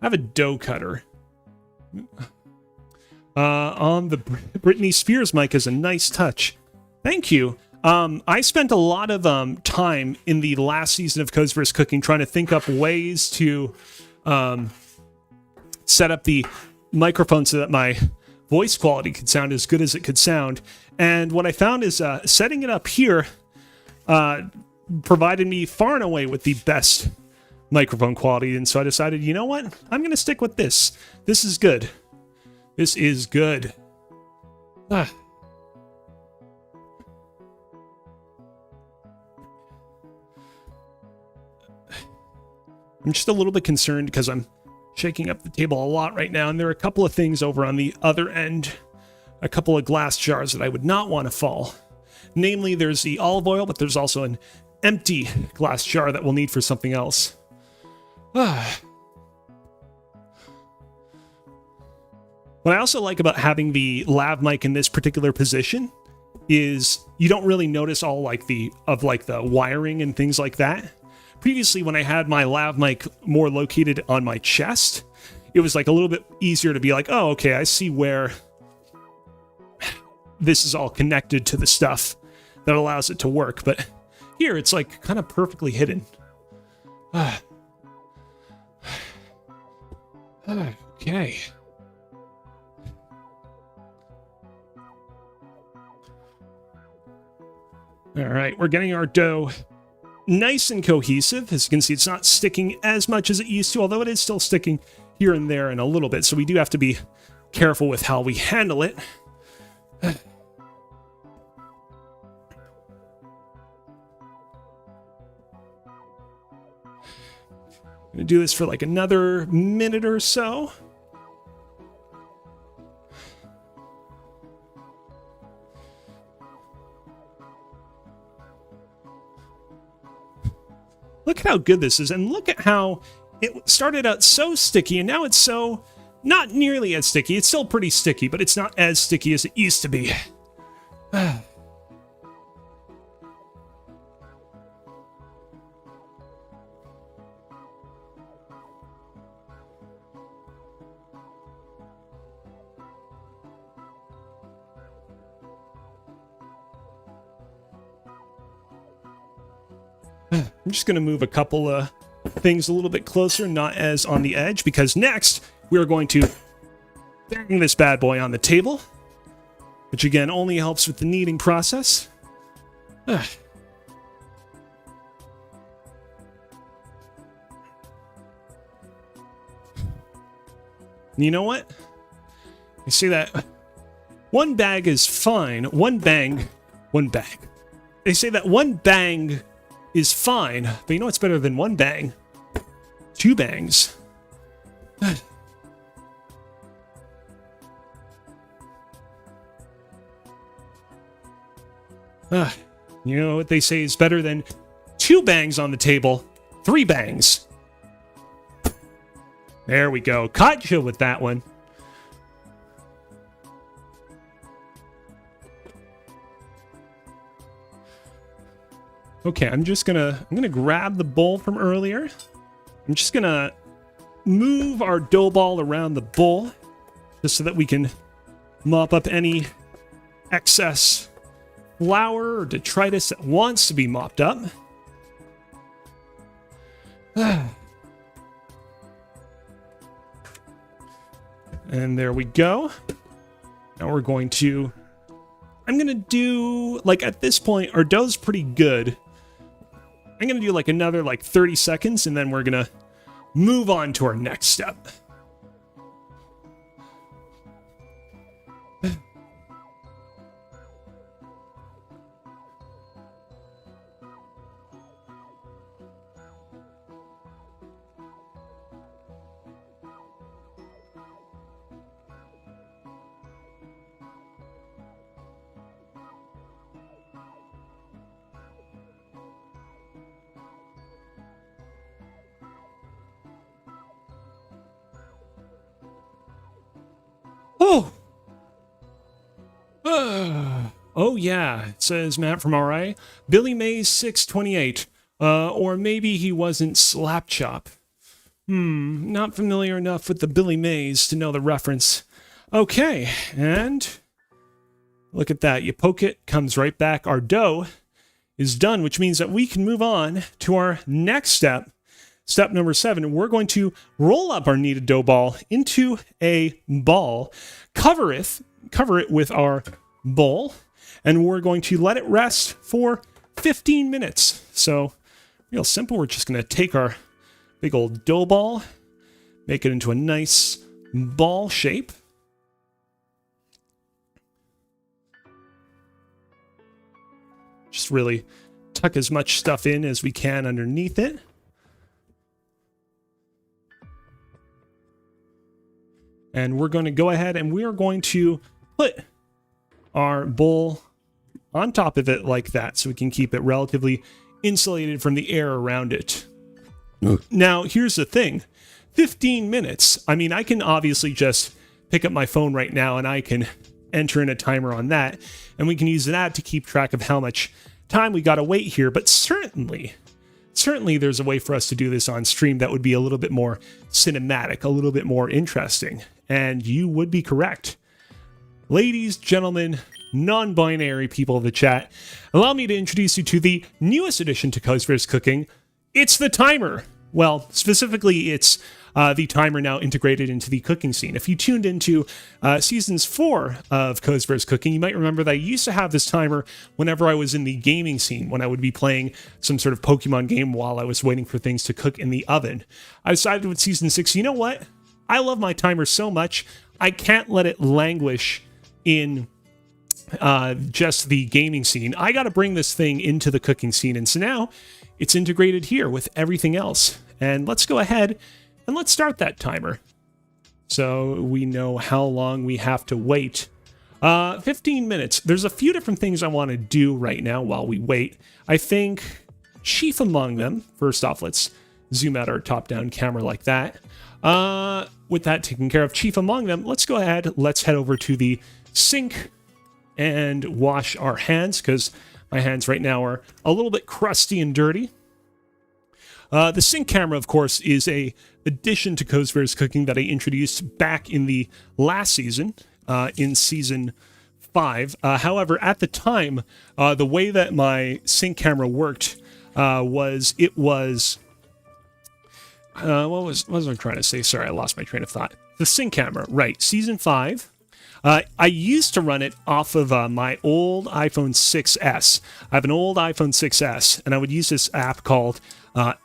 have a dough cutter. On the Britney Spears mic is a nice touch. Thank you. I spent a lot of time in the last season of Kozibear's Cooking trying to think up ways to set up the microphone so that my voice quality could sound as good as it could sound. And what I found is setting it up here provided me far and away with the best microphone quality. And so I decided, you know what? I'm going to stick with this. This is good. This is good. I'm just a little bit concerned because I'm shaking up the table a lot right now, and there are a couple of things over on the other end, a couple of glass jars that I would not want to fall. Namely, there's the olive oil, but there's also an empty glass jar that we'll need for something else. What I also like about having the lav mic in this particular position is you don't really notice all the wiring and things like that. Previously, when I had my lav mic more located on my chest, it was like a little bit easier to be like, oh, okay, I see where this is all connected to the stuff that allows it to work. But here, it's like kind of perfectly hidden. Okay. All right, we're getting our dough nice and cohesive. As you can see, it's not sticking as much as it used to, although it is still sticking here and there and a little bit. So we do have to be careful with how we handle it. I'm going to do this for like another minute or so. Look at how good this is, and look at how it started out so sticky, and now it's so not nearly as sticky. It's still pretty sticky, but it's not as sticky as it used to be. I'm just going to move a couple of things a little bit closer, not as on the edge, because next we are going to bang this bad boy on the table, which again only helps with the kneading process. You know what? I say that one bag is fine. One bag. They say that one bang is fine, but you know what's better than one bang? Two bangs. You know what they say is better than two bangs on the table? Three bangs. There we go. Caught you with that one. Okay, I'm gonna grab the bowl from earlier. I'm just gonna move our dough ball around the bowl just so that we can mop up any excess flour or detritus that wants to be mopped up. And there we go. Now we're going to... I'm going to do... Like, at this point, our dough's pretty good. I'm going to do, like, another, 30 seconds, and then we're going to move on to our next step. Oh yeah, it says Matt from RI. Billy Mays 628. Or maybe he wasn't Slap Chop. Not familiar enough with the Billy Mays to know the reference. Okay, and look at that. You poke it, comes right back. Our dough is done, which means that we can move on to our next step. Step number 7, we're going to roll up our kneaded dough ball into a ball, cover it with our bowl, and we're going to let it rest for 15 minutes. So, real simple. We're just going to take our big old dough ball, make it into a nice ball shape. Just really tuck as much stuff in as we can underneath it. And we're going to go ahead and we are going to put our bowl on top of it like that so we can keep it relatively insulated from the air around it. Now, here's the thing. 15 minutes. I mean, I can obviously just pick up my phone right now and I can enter in a timer on that, and we can use that to keep track of how much time we got to wait here. But certainly there's a way for us to do this on stream that would be a little bit more cinematic, a little bit more interesting. And you would be correct. Ladies, gentlemen, non-binary people of the chat, allow me to introduce you to the newest addition to Kozibear's Cooking. It's the timer. Well, specifically, it's the timer now integrated into the cooking scene. If you tuned into Seasons 4 of Kozibear's Cooking, you might remember that I used to have this timer whenever I was in the gaming scene, when I would be playing some sort of Pokemon game while I was waiting for things to cook in the oven. I decided with Season 6, you know what? I love my timer so much, I can't let it languish in just the gaming scene. I got to bring this thing into the cooking scene, and so now it's integrated here with everything else. And let's go ahead and let's start that timer so we know how long we have to wait. 15 minutes. There's a few different things I want to do right now while we wait. I think chief among them, first off, let's zoom out our top-down camera like that. With that taken care of, chief among them, let's go ahead, let's head over to the sink and wash our hands, because my hands right now are a little bit crusty and dirty. The sync camera, of course, is a addition to Kozibear's Cooking that I introduced back in the last season, in Season 5. However, at the time, the way that my sync camera worked was what was I trying to say? Sorry, I lost my train of thought. The sync camera, right, Season 5. I used to run it off of my old iPhone 6S. I have an old iPhone 6S, and I would use this app called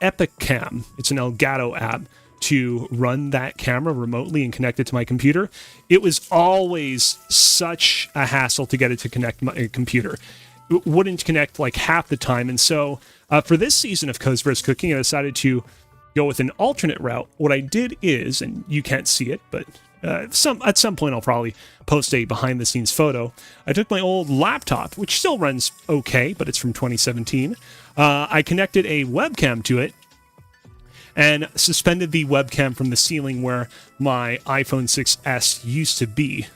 Epic Cam. It's an Elgato app to run that camera remotely and connect it to my computer. It was always such a hassle to get it to connect my computer. It wouldn't connect like half the time, and so for this season of Kozibear's Cooking, I decided to go with an alternate route. What I did is, and you can't see it, but at some point I'll probably post a behind-the-scenes photo. I took my old laptop, which still runs okay, but it's from 2017. I connected a webcam to it and suspended the webcam from the ceiling where my iPhone 6S used to be.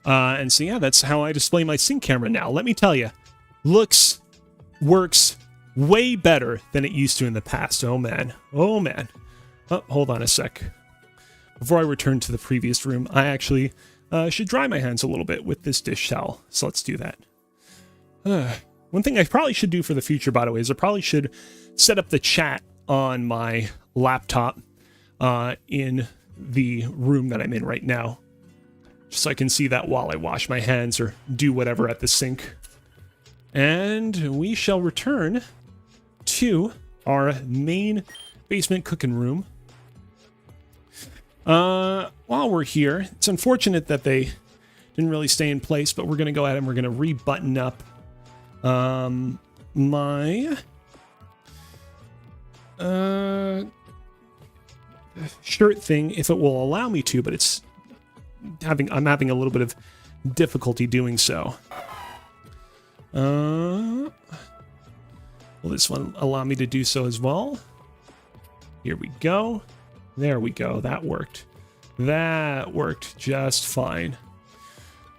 And so yeah, that's how I display my sync camera now. Let me tell you, works way better than it used to in the past. Oh man. Oh man. Oh, hold on a sec. Before I return to the previous room, I actually should dry my hands a little bit with this dish towel. So let's do that. One thing I probably should do for the future, by the way, is I probably should set up the chat on my laptop in the room that I'm in right now, just so I can see that while I wash my hands or do whatever at the sink. And we shall return to our main basement cooking room. While we're here, it's unfortunate that they didn't really stay in place, but we're going to go ahead and we're going to re-button up my shirt thing if it will allow me to, but I'm having a little bit of difficulty doing so. Will this one allow me to do so as well? Here we go. There we go. That worked. That worked just fine.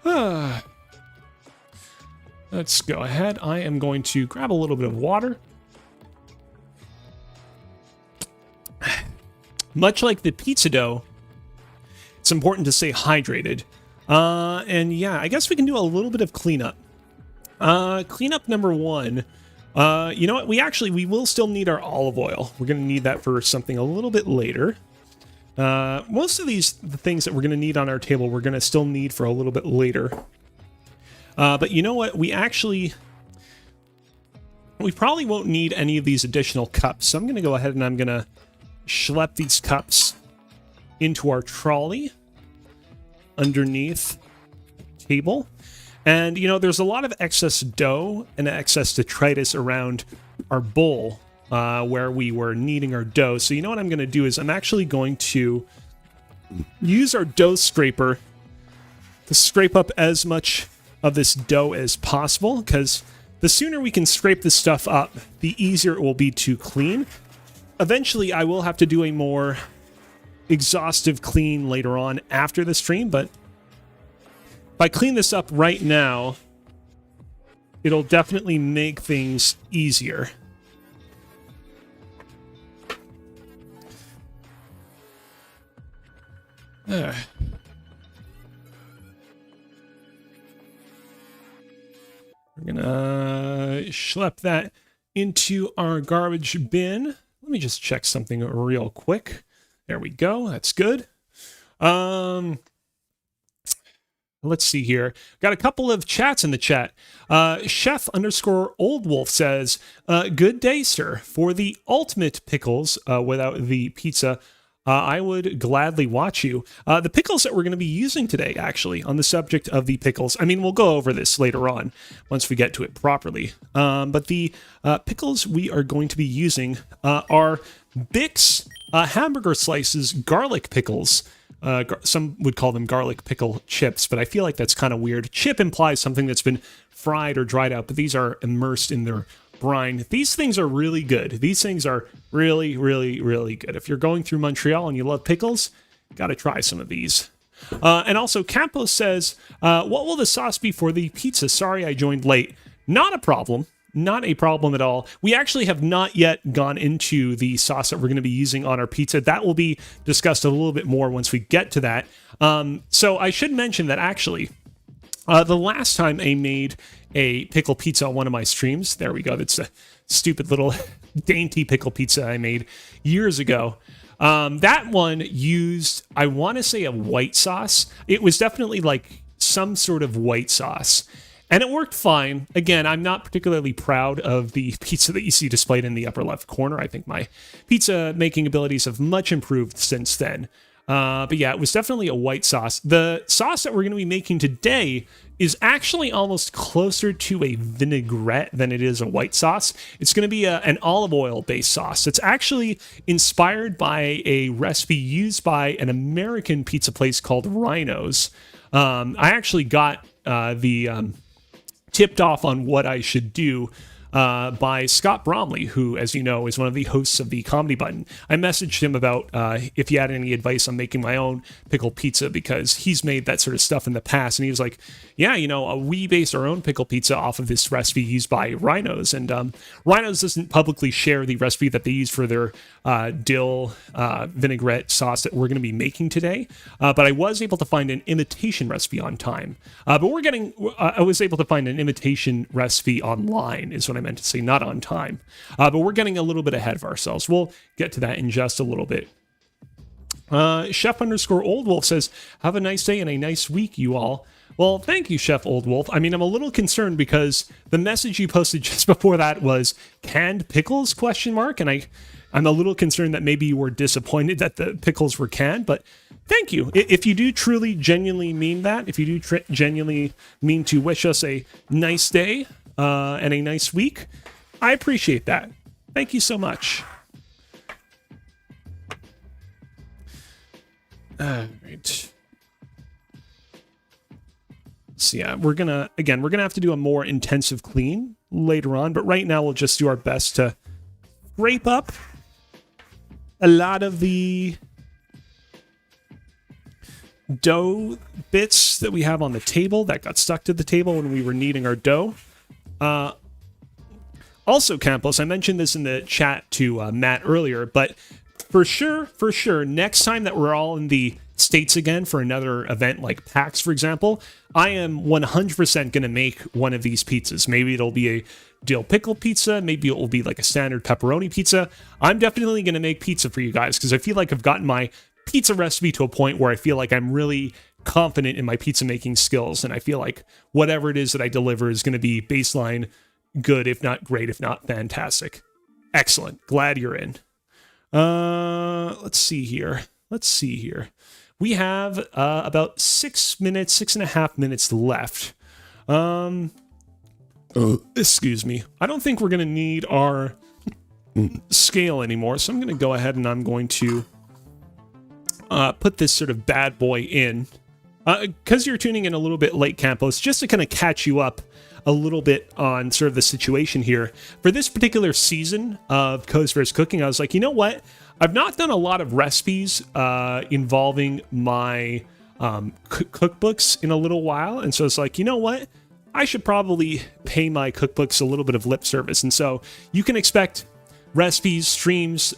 Let's go ahead. I am going to grab a little bit of water. Much like the pizza dough, it's important to stay hydrated. And yeah, I guess we can do a little bit of cleanup. Cleanup number one. You know what? We will still need our olive oil. We're going to need that for something a little bit later. Most of the things that we're going to need on our table, we're going to still need for a little bit later. But you know what? We probably won't need any of these additional cups. So I'm going to go ahead and I'm going to schlep these cups into our trolley underneath the table. And, you know, there's a lot of excess dough and excess detritus around our bowl where we were kneading our dough. So you know what I'm going to do is I'm actually going to use our dough scraper to scrape up as much of this dough as possible, because the sooner we can scrape this stuff up, the easier it will be to clean. Eventually, I will have to do a more exhaustive clean later on after the stream, but if I clean this up right now, it'll definitely make things easier. We're gonna schlep that into our garbage bin. Let me just check something real quick. There we go. That's good. Let's see here. Got a couple of chats in the chat. Chef_Old Wolf says, good day, sir. For the ultimate pickles without the pizza, I would gladly watch you. The pickles that we're going to be using today, actually, on the subject of the pickles. I mean, we'll go over this later on once we get to it properly. But the pickles we are going to be using are Bick's hamburger slices garlic pickles. Some would call them garlic pickle chips, but I feel like that's kind of weird. Chip implies something that's been fried or dried out, but these are immersed in their brine. These things are really good. These things are really, really, really good. If you're going through Montreal and you love pickles, gotta try some of these. And also, Campos says, what will the sauce be for the pizza? Sorry, I joined late. Not a problem. Not a problem at all. We actually have not yet gone into the sauce that we're going to be using on our pizza. That will be discussed a little bit more once we get to that. So I should mention that actually, the last time I made a pickle pizza on one of my streams, there we go, that's a stupid little dainty pickle pizza I made years ago. That one used, I want to say, a white sauce. It was definitely like some sort of white sauce. And it worked fine. Again, I'm not particularly proud of the pizza that you see displayed in the upper left corner. I think my pizza making abilities have much improved since then. But yeah, it was definitely a white sauce. The sauce that we're going to be making today is actually almost closer to a vinaigrette than it is a white sauce. It's going to be an olive oil based sauce. It's actually inspired by a recipe used by an American pizza place called Rhino's. I actually got tipped off on what I should do by Scott Bromley, who, as you know, is one of the hosts of the Comedy Button. I messaged him about if he had any advice on making my own pickle pizza, because he's made that sort of stuff in the past. And he was like, yeah, you know, we based our own pickle pizza off of this recipe used by Rhino's. And Rhino's doesn't publicly share the recipe that they use for their dill vinaigrette sauce that we're going to be making today. But I was able to find an imitation recipe on time. But I was able to find an imitation recipe online, is what I meant to say, not on time. But we're getting a little bit ahead of ourselves. We'll get to that in just a little bit. Chef_Old Wolf says, have a nice day and a nice week, you all. Well, thank you, Chef Old Wolf. I mean, I'm a little concerned because the message you posted just before that was canned pickles, ? And I'm a little concerned that maybe you were disappointed that the pickles were canned, but thank you. If you do truly, genuinely mean that, if you do genuinely mean to wish us a nice day and a nice week, I appreciate that. Thank you so much. All right. So yeah, we're gonna have to do a more intensive clean later on, but right now we'll just do our best to scrape up a lot of the dough bits that we have on the table that got stuck to the table when we were kneading our dough. Also, Campos, I mentioned this in the chat to Matt earlier, but for sure, next time that we're all in the States again for another event like PAX, for example, I am 100% going to make one of these pizzas. Maybe it'll be a dill pickle pizza. Maybe it will be like a standard pepperoni pizza. I'm definitely going to make pizza for you guys because I feel like I've gotten my pizza recipe to a point where I feel like I'm really confident in my pizza making skills. And I feel like whatever it is that I deliver is going to be baseline good, if not great, if not fantastic. Excellent. Glad you're in. Let's see here. We have about 6 minutes, 6.5 minutes left. Excuse me. I don't think we're going to need our scale anymore, so I'm going to go ahead and I'm going to put this sort of bad boy in. Because you're tuning in a little bit late, Campos, just to kind of catch you up a little bit on sort of the situation here. For this particular season of Kozibear's Cooking, I was like, you know what? I've not done a lot of recipes involving my cookbooks in a little while. And so it's like, you know what? I should probably pay my cookbooks a little bit of lip service. And so you can expect recipes, streams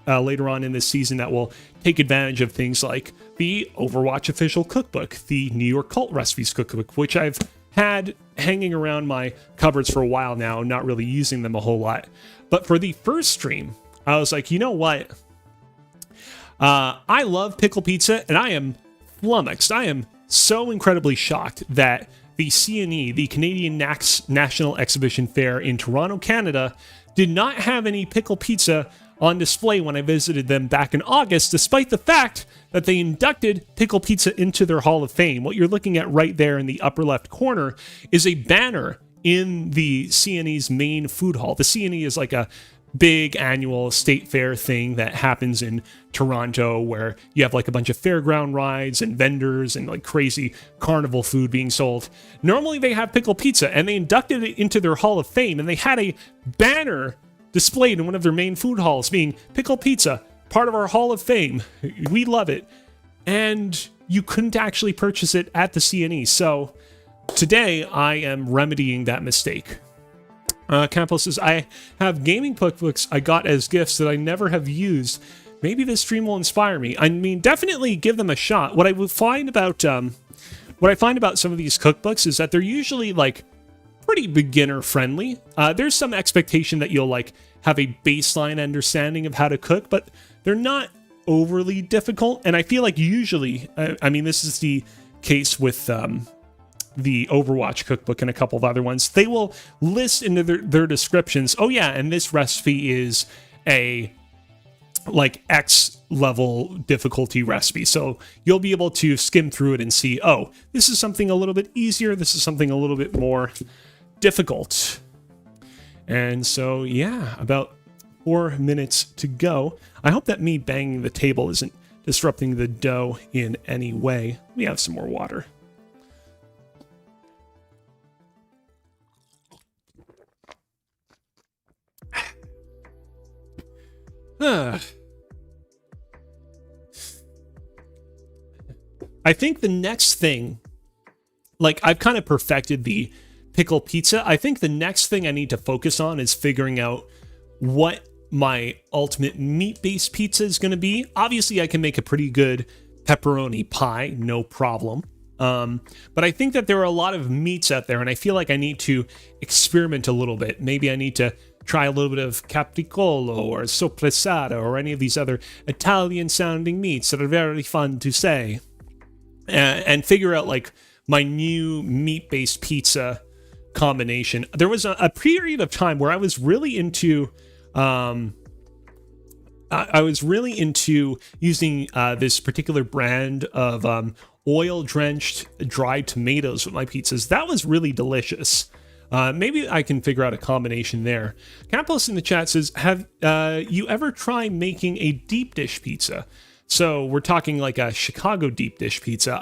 later on in this season that will take advantage of things like the Overwatch official cookbook, the New York Cult Recipes cookbook, which I've had hanging around my cupboards for a while now, not really using them a whole lot. But for the first stream, I was like, you know what? I love Pickle Pizza, and I am flummoxed. I am so incredibly shocked that the CNE, the Canadian National Exhibition Fair in Toronto, Canada, did not have any Pickle Pizza on display when I visited them back in August, despite the fact that they inducted Pickle Pizza into their Hall of Fame. What you're looking at right there in the upper left corner is a banner in the CNE's main food hall. The CNE is like a big annual state fair thing that happens in Toronto, where you have like a bunch of fairground rides and vendors and like crazy carnival food being sold. Normally they have Pickle Pizza, and they inducted it into their Hall of Fame, and they had a banner displayed in one of their main food halls being Pickle Pizza, part of our Hall of Fame. We love it. And you couldn't actually purchase it at the CNE. So today I am remedying that mistake. Campos says, I have gaming cookbooks I got as gifts that I never have used. Maybe this stream will inspire me. I mean, definitely give them a shot. What I would find about some of these cookbooks is that they're usually like pretty beginner friendly. There's some expectation that you'll like have a baseline understanding of how to cook, but they're not overly difficult. And I feel like usually, I mean, this is the case with the Overwatch cookbook and a couple of other ones. They will list into their descriptions, oh yeah, and this recipe is a like X level difficulty recipe. So you'll be able to skim through it and see, oh, this is something a little bit easier, this is something a little bit more difficult. And so, yeah, about 4 minutes to go. I hope that me banging the table isn't disrupting the dough in any way. We have some more water. I think the next thing, like I've kind of perfected the pickle pizza. I think the next thing I need to focus on is figuring out what my ultimate meat-based pizza is going to be. Obviously, I can make a pretty good pepperoni pie, no problem. But I think that there are a lot of meats out there, and I feel like I need to experiment a little bit. Maybe I need to try a little bit of capricolo or soppressata or any of these other Italian-sounding meats that are very fun to say, and figure out like my new meat-based pizza combination. There was a period of time where I was really into using this particular brand of oil-drenched dried tomatoes with my pizzas. That was really delicious. Maybe I can figure out a combination there. Campos in the chat says, have you ever tried making a deep dish pizza? So we're talking like a Chicago deep dish pizza.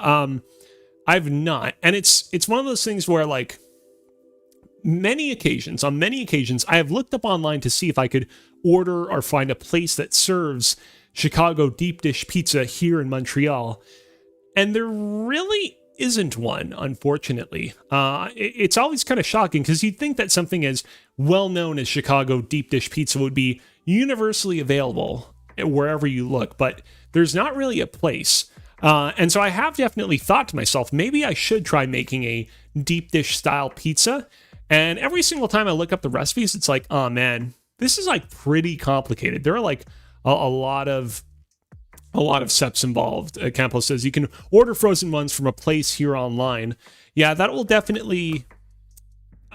I've not. And it's one of those things where like on many occasions, I have looked up online to see if I could order or find a place that serves Chicago deep dish pizza here in Montreal. And there really isn't one, unfortunately. It's always kind of shocking because you'd think that something as well known as Chicago deep dish pizza would be universally available wherever you look, but there's not really a place. And so I have definitely thought to myself, maybe I should try making a deep dish style pizza. And every single time I look up the recipes, it's like, oh man, this is like pretty complicated. There are like a lot of steps involved. Campos says you can order frozen ones from a place here online. Yeah, that will definitely.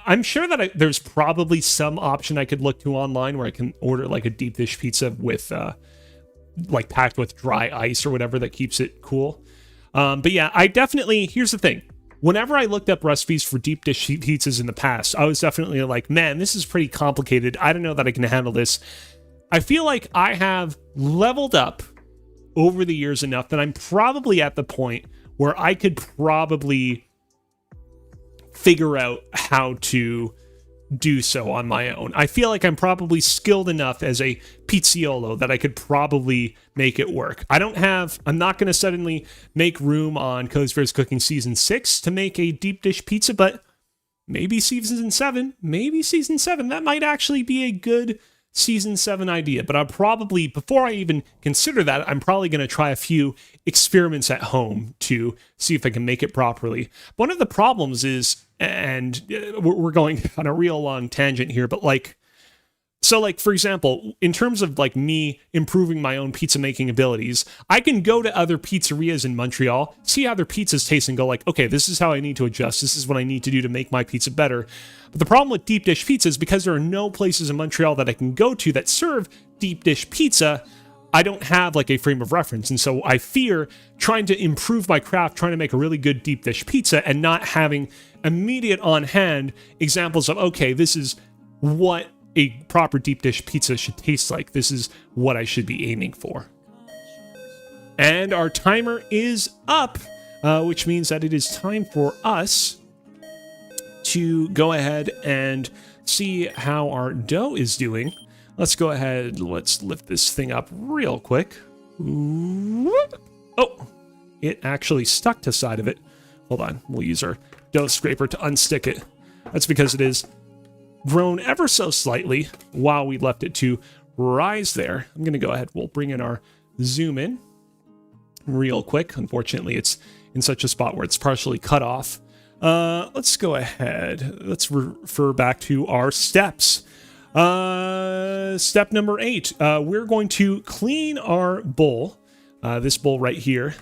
I'm sure that there's probably some option I could look to online where I can order like a deep dish pizza with like packed with dry ice or whatever that keeps it cool. But yeah, I definitely. Here's the thing. Whenever I looked up recipes for deep dish pizzas in the past, I was definitely like, man, this is pretty complicated. I don't know that I can handle this. I feel like I have leveled up over the years enough that I'm probably at the point where I could probably figure out how to do so on my own. I feel like I'm probably skilled enough as a pizziolo that I could probably make it work. I'm not going to suddenly make room on Kozibear's Cooking Season 6 to make a deep dish pizza, but maybe Season 7, that might actually be a good season 7 idea, but I'll probably, before I even consider that, I'm probably going to try a few experiments at home to see if I can make it properly. One of the problems is, and we're going on a real long tangent here, but like, so like, for example, in terms of like me improving my own pizza making abilities, I can go to other pizzerias in Montreal, see how their pizzas taste and go like, okay, this is how I need to adjust. This is what I need to do to make my pizza better. But the problem with deep dish pizza is because there are no places in Montreal that I can go to that serve deep dish pizza, I don't have like a frame of reference. And so I fear trying to improve my craft, trying to make a really good deep dish pizza and not having immediate on hand examples of, okay, this is what a proper deep dish pizza should taste like. This is what I should be aiming for. And our timer is up, which means that it is time for us to go ahead and see how our dough is doing. Let's go ahead, let's lift this thing up real quick. Oh, it actually stuck to the side of it. Hold on, we'll use our dough scraper to unstick it. That's because it is grown ever so slightly while we left it to rise there. I'm going to go ahead. We'll bring in our zoom in real quick. Unfortunately, it's in such a spot where it's partially cut off. Let's go ahead. Let's refer back to our steps. Step number 8. We're going to clean our bowl, this bowl right here.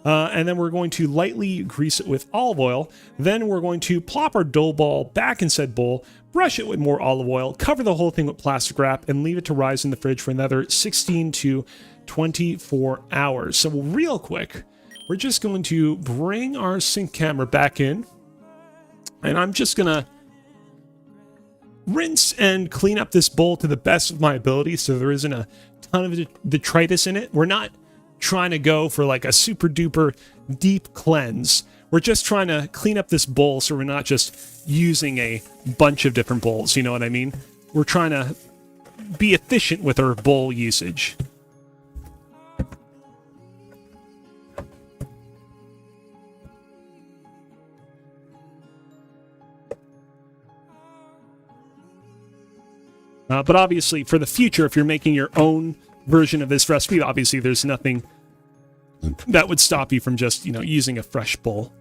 And then we're going to lightly grease it with olive oil. Then we're going to plop our dough ball back in said bowl, brush it with more olive oil, cover the whole thing with plastic wrap, and leave it to rise in the fridge for another 16 to 24 hours. So real quick, we're just going to bring our sync camera back in. And I'm just going to rinse and clean up this bowl to the best of my ability so there isn't a ton of detritus in it. We're not trying to go for like a super duper deep cleanse. We're just trying to clean up this bowl so we're not just using a bunch of different bowls, you know what I mean? We're trying to be efficient with our bowl usage. But obviously, for the future, if you're making your own version of this recipe, obviously there's nothing that would stop you from just, you know, using a fresh bowl.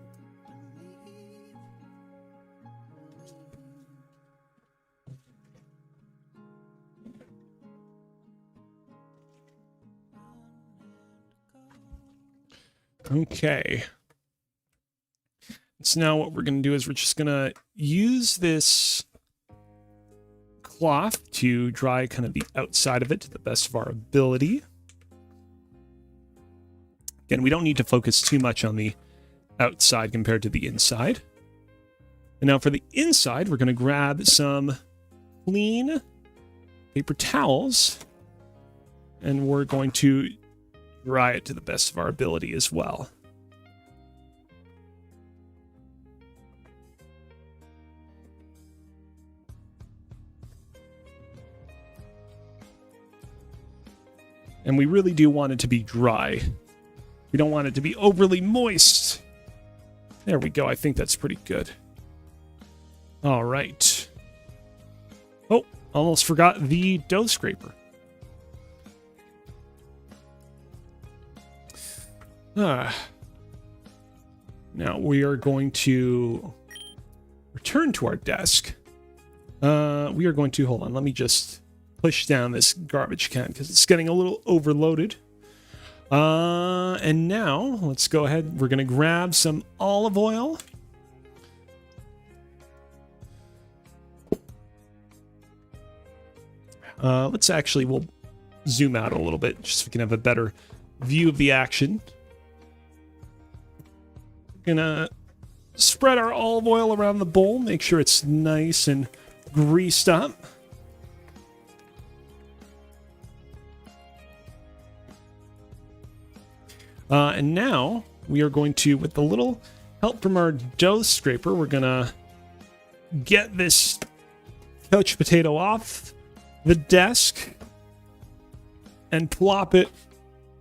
Okay. So now what we're going to do is we're just going to use this cloth to dry kind of the outside of it to the best of our ability. Again, we don't need to focus too much on the outside compared to the inside. And now for the inside, we're going to grab some clean paper towels and we're going to dry it to the best of our ability as well. And we really do want it to be dry. We don't want it to be overly moist. There we go. I think that's pretty good. All right. Oh, almost forgot the dough scraper. Now we are going to return to our desk. We are going to, hold on, let me just push down this garbage can because it's getting a little overloaded. And now let's go ahead. We're going to grab some olive oil. We'll zoom out a little bit just so we can have a better view of the action. We're gonna spread our olive oil around the bowl, make sure it's nice and greased up. And now we are going to, with a little help from our dough scraper, we're gonna get this couch potato off the desk and plop it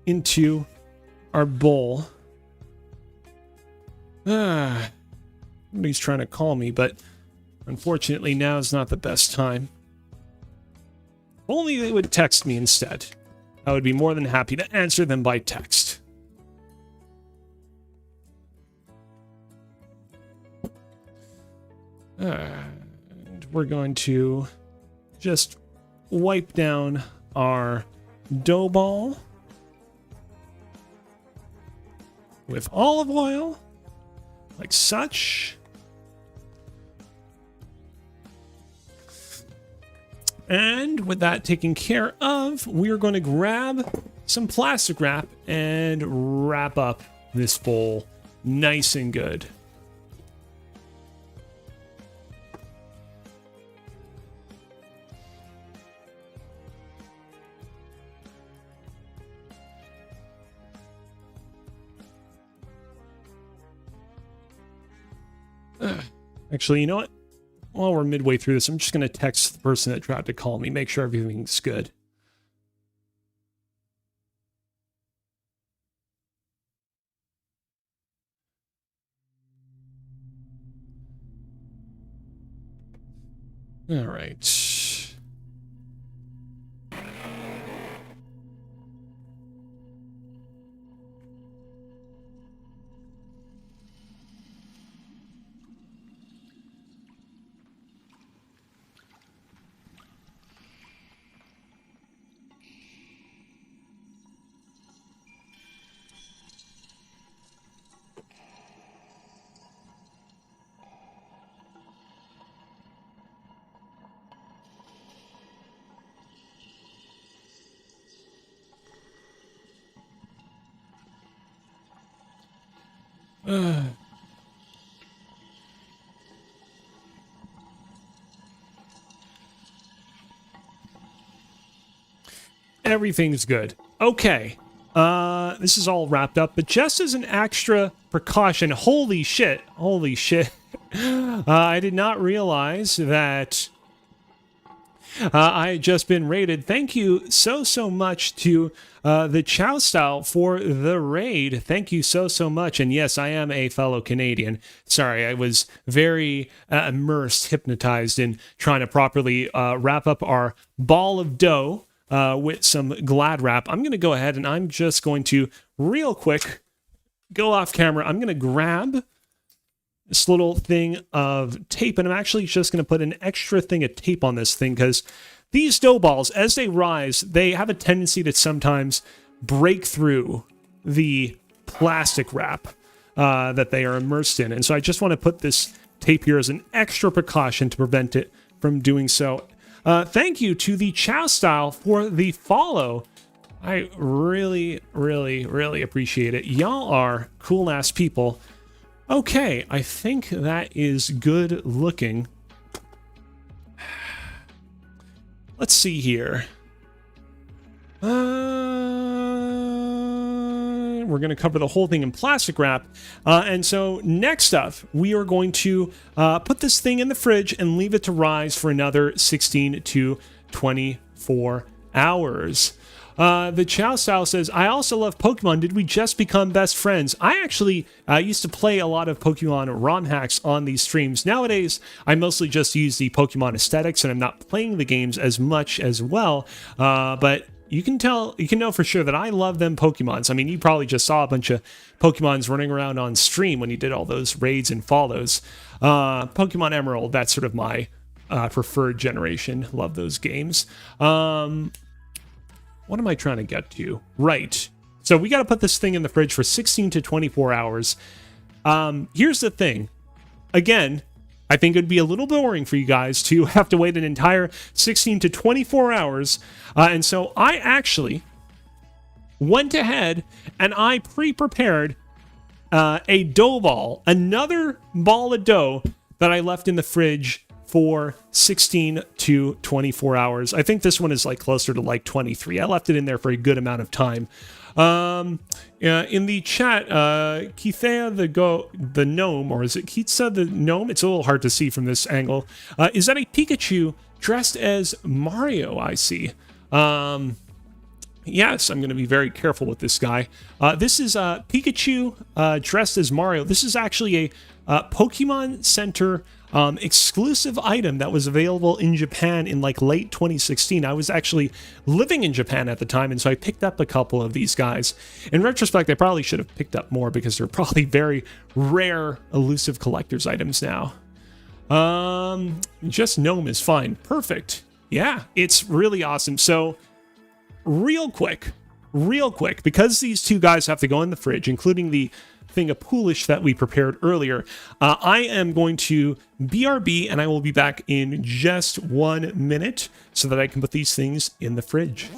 into our bowl. Somebody's trying to call me, but unfortunately now is not the best time. Only they would text me instead. I would be more than happy to answer them by text. And we're going to just wipe down our dough ball with olive oil, like such. And with that taken care of, we're going to grab some plastic wrap and wrap up this bowl nice and good. Actually, you know what? While we're midway through this, I'm just going to text the person that tried to call me, make sure everything's good. All right. Everything's good. Okay. This is all wrapped up, but just as an extra precaution, holy shit, I did not realize that I had just been raided. Thank you so much to the Chow Style for the raid. Thank you so much. And yes, I am a fellow Canadian. Sorry, I was very immersed, hypnotized in trying to properly wrap up our ball of dough with some Glad wrap. I'm going to go ahead and I'm just going to real quick go off camera. I'm going to grab this little thing of tape, and I'm actually just going to put an extra thing of tape on this thing because these dough balls, as they rise, they have a tendency to sometimes break through the plastic wrap that they are immersed in. And so I just want to put this tape here as an extra precaution to prevent it from doing so. Thank you to the Chow Style for the follow. I really appreciate it. Y'all are cool-ass people. Okay, I think that is good looking. Let's see here. We're going to cover the whole thing in plastic wrap. And so next up, we are going to put this thing in the fridge and leave it to rise for another 16 to 24 hours. The Chow Style says, I also love Pokemon. Did we just become best friends? I actually used to play a lot of Pokemon ROM hacks on these streams. Nowadays, I mostly just use the Pokemon aesthetics, and I'm not playing the games as much as well. But you can know for sure that I love them Pokemons. I mean, you probably just saw a bunch of Pokemons running around on stream when you did all those raids and follows. Pokemon Emerald, that's sort of my preferred generation. Love those games. What am I trying to get to? Right. So we got to put this thing in the fridge for 16 to 24 hours. Here's the thing. Again, I think it'd be a little boring for you guys to have to wait an entire 16 to 24 hours. And so I actually went ahead and I pre-prepared a dough ball, another ball of dough that I left in the fridge for 16 to 24 hours. I think this one is like closer to like 23. I left it in there for a good amount of time. In the chat, Kithea the gnome, or is it Kitsa the gnome? It's a little hard to see from this angle. Is that a Pikachu dressed as Mario? I see. Yes, I'm going to be very careful with this guy. This is Pikachu dressed as Mario. This is actually a Pokemon Center exclusive item that was available in Japan in like late 2016. I was actually living in Japan at the time, and so I picked up a couple of these guys. In retrospect, I probably should have picked up more because they're probably very rare, elusive collector's items now. Just gnome is fine. Perfect. Yeah, it's really awesome. So real quick, because these two guys have to go in the fridge, including the thing of Poolish that we prepared earlier, I am going to BRB, and I will be back in just 1 minute so that I can put these things in the fridge.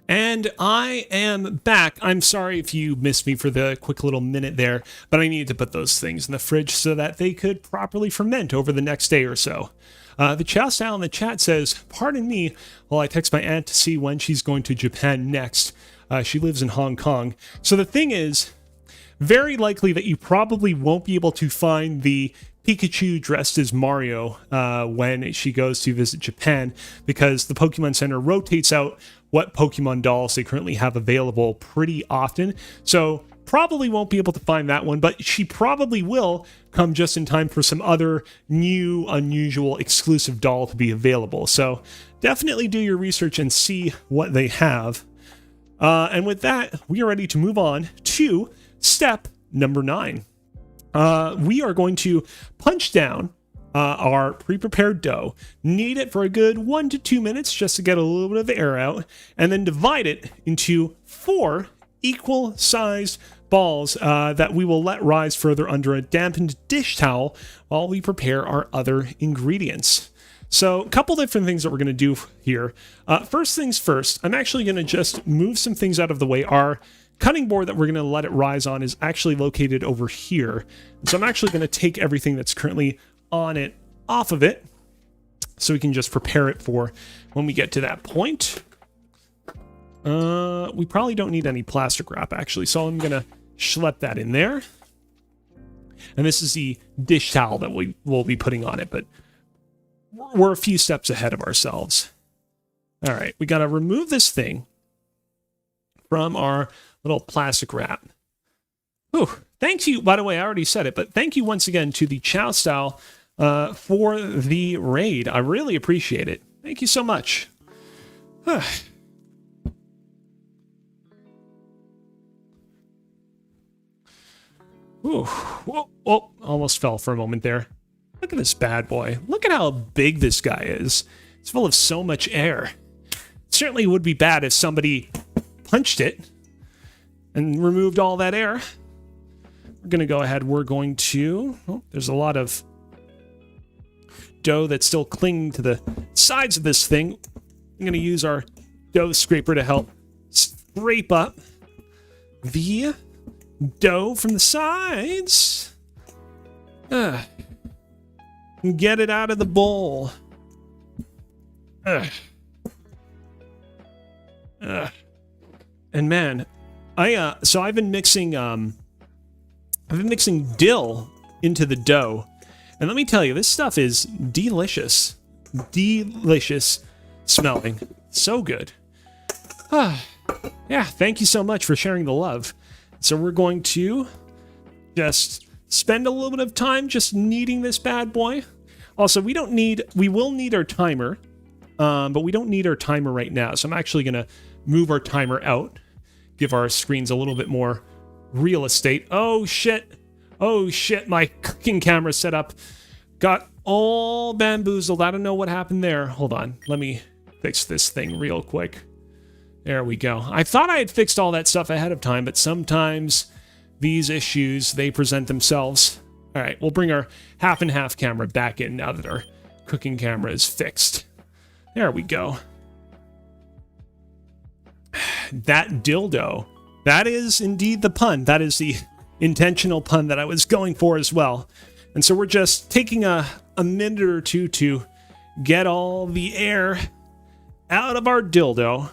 And I am back. I'm sorry if you missed me for the quick little minute there, but I needed to put those things in the fridge so that they could properly ferment over the next day or so. The chow style in the chat says, pardon me while I text my aunt to see when she's going to Japan next. She lives in Hong Kong. So the thing is, very likely that you probably won't be able to find the Pikachu dressed as Mario when she goes to visit Japan, because the Pokemon Center rotates out what Pokemon dolls they currently have available pretty often. So probably won't be able to find that one, but she probably will come just in time for some other new, unusual, exclusive doll to be available. So definitely do your research and see what they have. And with that, we are ready to move on to step number 9. We are going to punch down our pre-prepared dough, knead it for a good 1 to 2 minutes just to get a little bit of air out, and then divide it into 4 equal-sized balls that we will let rise further under a dampened dish towel while we prepare our other ingredients. So a couple different things that we're going to do here. First things first, I'm actually going to just move some things out of the way. Our cutting board that we're going to let it rise on is actually located over here. So I'm actually going to take everything that's currently on it off of it so we can just prepare it for when we get to that point. We probably don't need any plastic wrap actually, so I'm going to schlep that in there. And this is the dish towel that we will be putting on it, but we're a few steps ahead of ourselves. All right, we got to remove this thing from our little plastic wrap. Ooh, thank you, by the way, I already said it, but thank you once again to the Chow Style for the raid. I really appreciate it. Thank you so much. Ooh, whoa, oh, almost fell for a moment there. Look at this bad boy. Look at how big this guy is. It's full of so much air. It certainly would be bad if somebody punched it and removed all that air. We're going to go ahead. We're going to... Oh, there's a lot of dough that's still clinging to the sides of this thing. I'm going to use our dough scraper to help scrape up the dough from the sides. Get it out of the bowl. And man, I've been mixing dill into the dough, and let me tell you, this stuff is delicious, delicious smelling, so good. Yeah, thank you so much for sharing the love. So we're going to just spend a little bit of time just kneading this bad boy. Also, we will need our timer, but we don't need our timer right now. So I'm actually going to move our timer out, give our screens a little bit more real estate. Oh shit, my cooking camera setup got all bamboozled. I don't know what happened there. Hold on, let me fix this thing real quick. There we go. I thought I had fixed all that stuff ahead of time, but sometimes these issues, they present themselves. All right, we'll bring our half and half camera back in now that our cooking camera is fixed. There we go. That dildo, that is indeed the pun. That is the intentional pun that I was going for as well. And so we're just taking a minute or two to get all the air out of our dildo.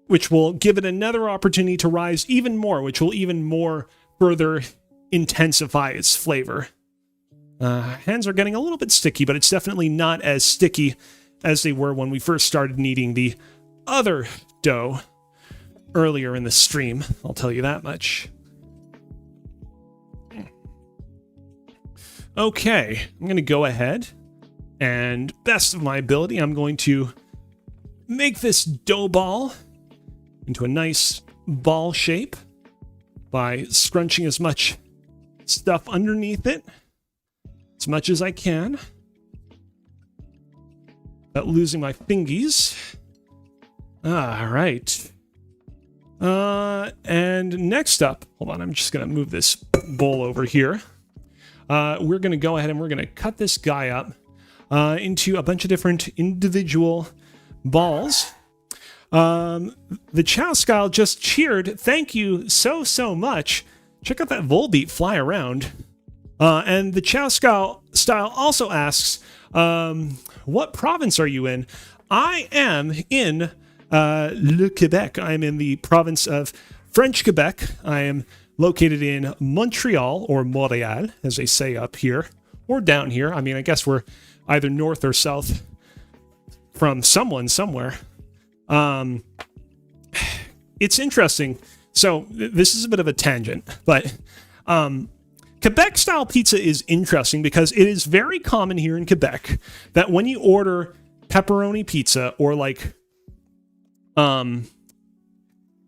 Which will give it another opportunity to rise even more, which will even more further intensify its flavor. Hands are getting a little bit sticky, but it's definitely not as sticky as they were when we first started kneading the other dough earlier in the stream. I'll tell you that much. Okay, I'm going to go ahead and, best of my ability, I'm going to make this dough ball into a nice ball shape by scrunching as much stuff underneath it as much as I can without losing my fingies. All right. And next up, hold on, I'm just going to move this bowl over here. We're going to go ahead and we're going to cut this guy up into a bunch of different individual balls. The Chow Style just cheered. Thank you so much. Check out that Volbeat fly around. And the Chow Style also asks, what province are you in? I am in Le Quebec. I am in the province of French Quebec. I am located in Montreal, or Montreal, as they say up here, or down here. I mean, I guess we're either north or south from someone somewhere. It's interesting. So this is a bit of a tangent, but Quebec style pizza is interesting because it is very common here in Quebec that when you order pepperoni pizza or like a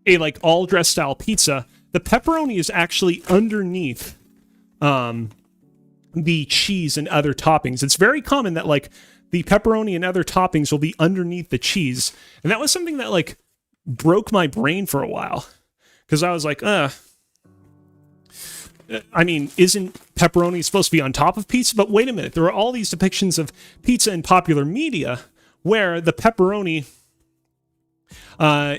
like all dressed style pizza, the pepperoni is actually underneath the cheese and other toppings. It's very common that like the pepperoni and other toppings will be underneath the cheese. And that was something that like broke my brain for a while. Because I was like, I mean, isn't pepperoni supposed to be on top of pizza? But wait a minute, there are all these depictions of pizza in popular media where the pepperoni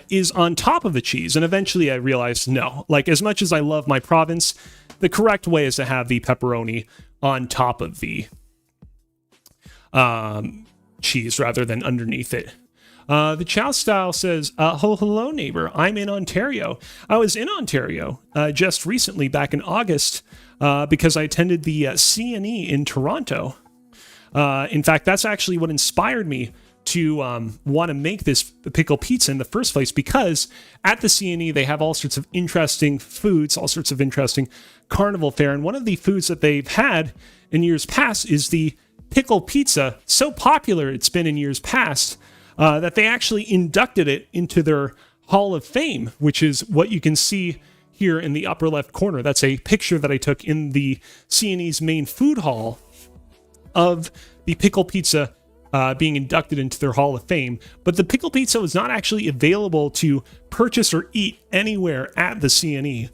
is on top of the cheese. And eventually I realized, no, like as much as I love my province, the correct way is to have the pepperoni on top of the cheese rather than underneath it. The Chow Style says, hello neighbor, I'm in Ontario. I was in Ontario just recently back in August because I attended the CNE in Toronto. In fact, that's actually what inspired me to want to make this pickle pizza in the first place, because at the CNE they have all sorts of interesting foods, all sorts of interesting carnival fare, and one of the foods that they've had in years past is the pickle pizza. So popular it's been in years past that they actually inducted it into their Hall of Fame, which is what you can see here in the upper left corner. That's a picture that I took in the CNE's main food hall of the pickle pizza being inducted into their Hall of Fame. But the pickle pizza was not actually available to purchase or eat anywhere at the CNE.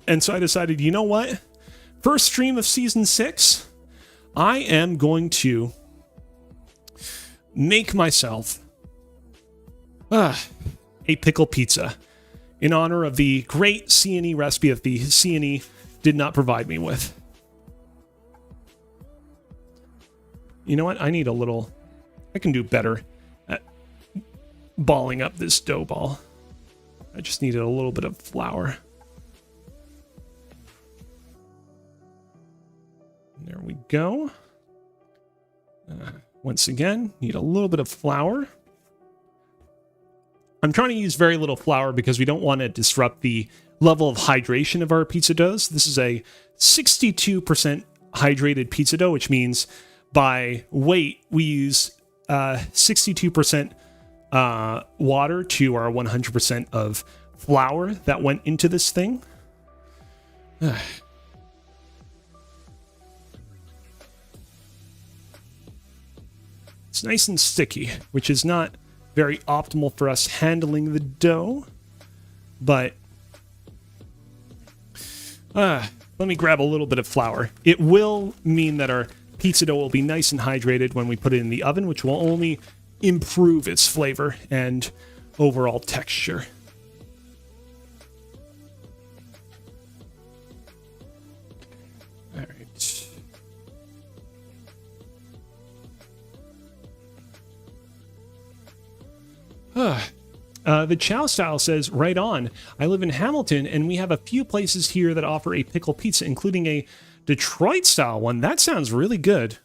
And so I decided, you know what? First stream of season 6, I am going to make myself a pickle pizza in honor of the great CNE recipe that the CNE did not provide me with. You know what? I need a little... I can do better at balling up this dough ball. I just needed a little bit of flour. There we go. Once again, need a little bit of flour. I'm trying to use very little flour because we don't want to disrupt the level of hydration of our pizza doughs. This is a 62% hydrated pizza dough, which means by weight, we use 62% water to our 100% of flour that went into this thing. It's nice and sticky, which is not very optimal for us handling the dough, but let me grab a little bit of flour. It will mean that our pizza dough will be nice and hydrated when we put it in the oven, which will only improve its flavor and overall texture. All right. The Chow Style says, right on. I live in Hamilton, and we have a few places here that offer a pickle pizza, including a Detroit-style one. That sounds really good.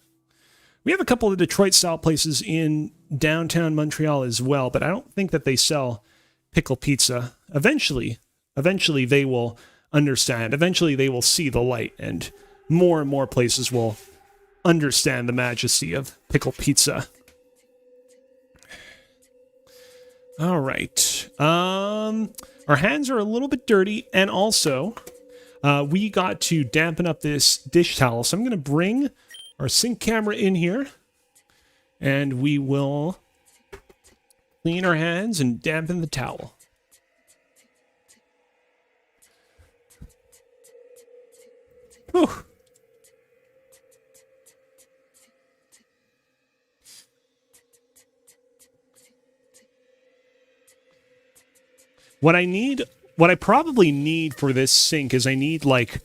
We have a couple of Detroit-style places in downtown Montreal as well, but I don't think that they sell pickle pizza. Eventually they will understand. Eventually they will see the light, and more places will understand the majesty of pickle pizza. All right. Our hands are a little bit dirty, and also we got to dampen up this dish towel. So I'm going to bring our sync camera in here, and we will clean our hands and dampen the towel. Whew. What I probably need for this sink is I need like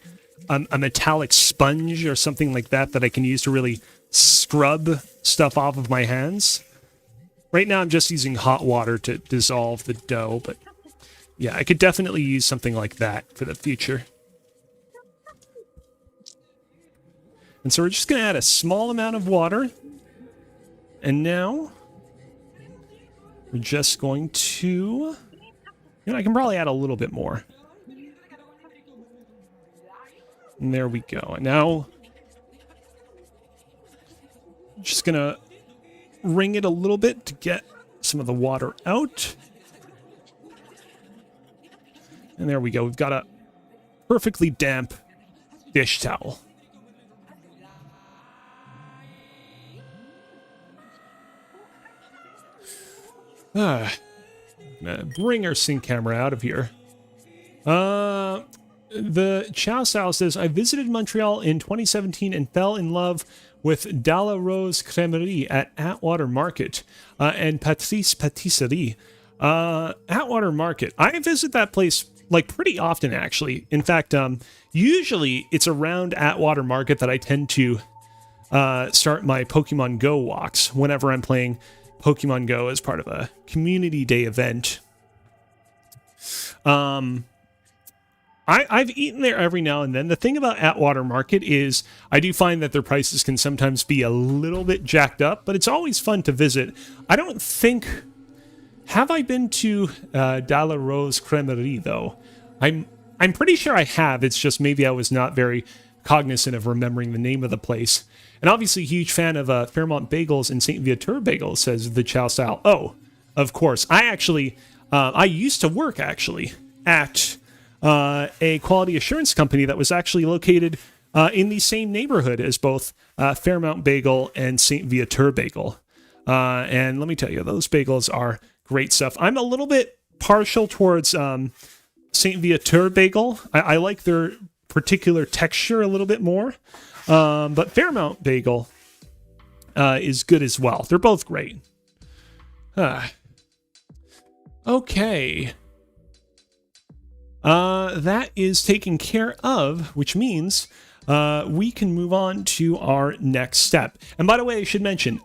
a metallic sponge or something like that I can use to really scrub stuff off of my hands. Right now I'm just using hot water to dissolve the dough, but yeah, I could definitely use something like that for the future. And so we're just going to add a small amount of water. And now we're just going to... I can probably add a little bit more. And there we go. And now, I'm just going to wring it a little bit to get some of the water out. And there we go. We've got a perfectly damp dish towel. Bring our sync camera out of here. The Chow Style says, I visited Montreal in 2017 and fell in love with Dalla Rose Crèmerie at Atwater Market and Patrice Patisserie. Atwater Market. I visit that place like pretty often, actually. In fact, usually it's around Atwater Market that I tend to start my Pokemon Go walks whenever I'm playing Pokemon Go as part of a community day event. I've eaten there every now and then. The thing about Atwater Market is I do find that their prices can sometimes be a little bit jacked up, but it's always fun to visit. I don't think... Have I been to Dalla Rose Crèmerie, though? I'm pretty sure I have. It's just maybe I was not very cognizant of remembering the name of the place. And obviously, huge fan of Fairmont Bagels and St. Viateur Bagels, says the Chow Style. Oh, of course. I used to work, actually, at a quality assurance company that was actually located in the same neighborhood as both Fairmont Bagel and St. Viateur Bagel. And let me tell you, those bagels are great stuff. I'm a little bit partial towards St. Viateur Bagel. I like their particular texture a little bit more. But Fairmont Bagel is good as well. They're both great. Okay. That is taken care of, which means we can move on to our next step. And by the way, I should mention,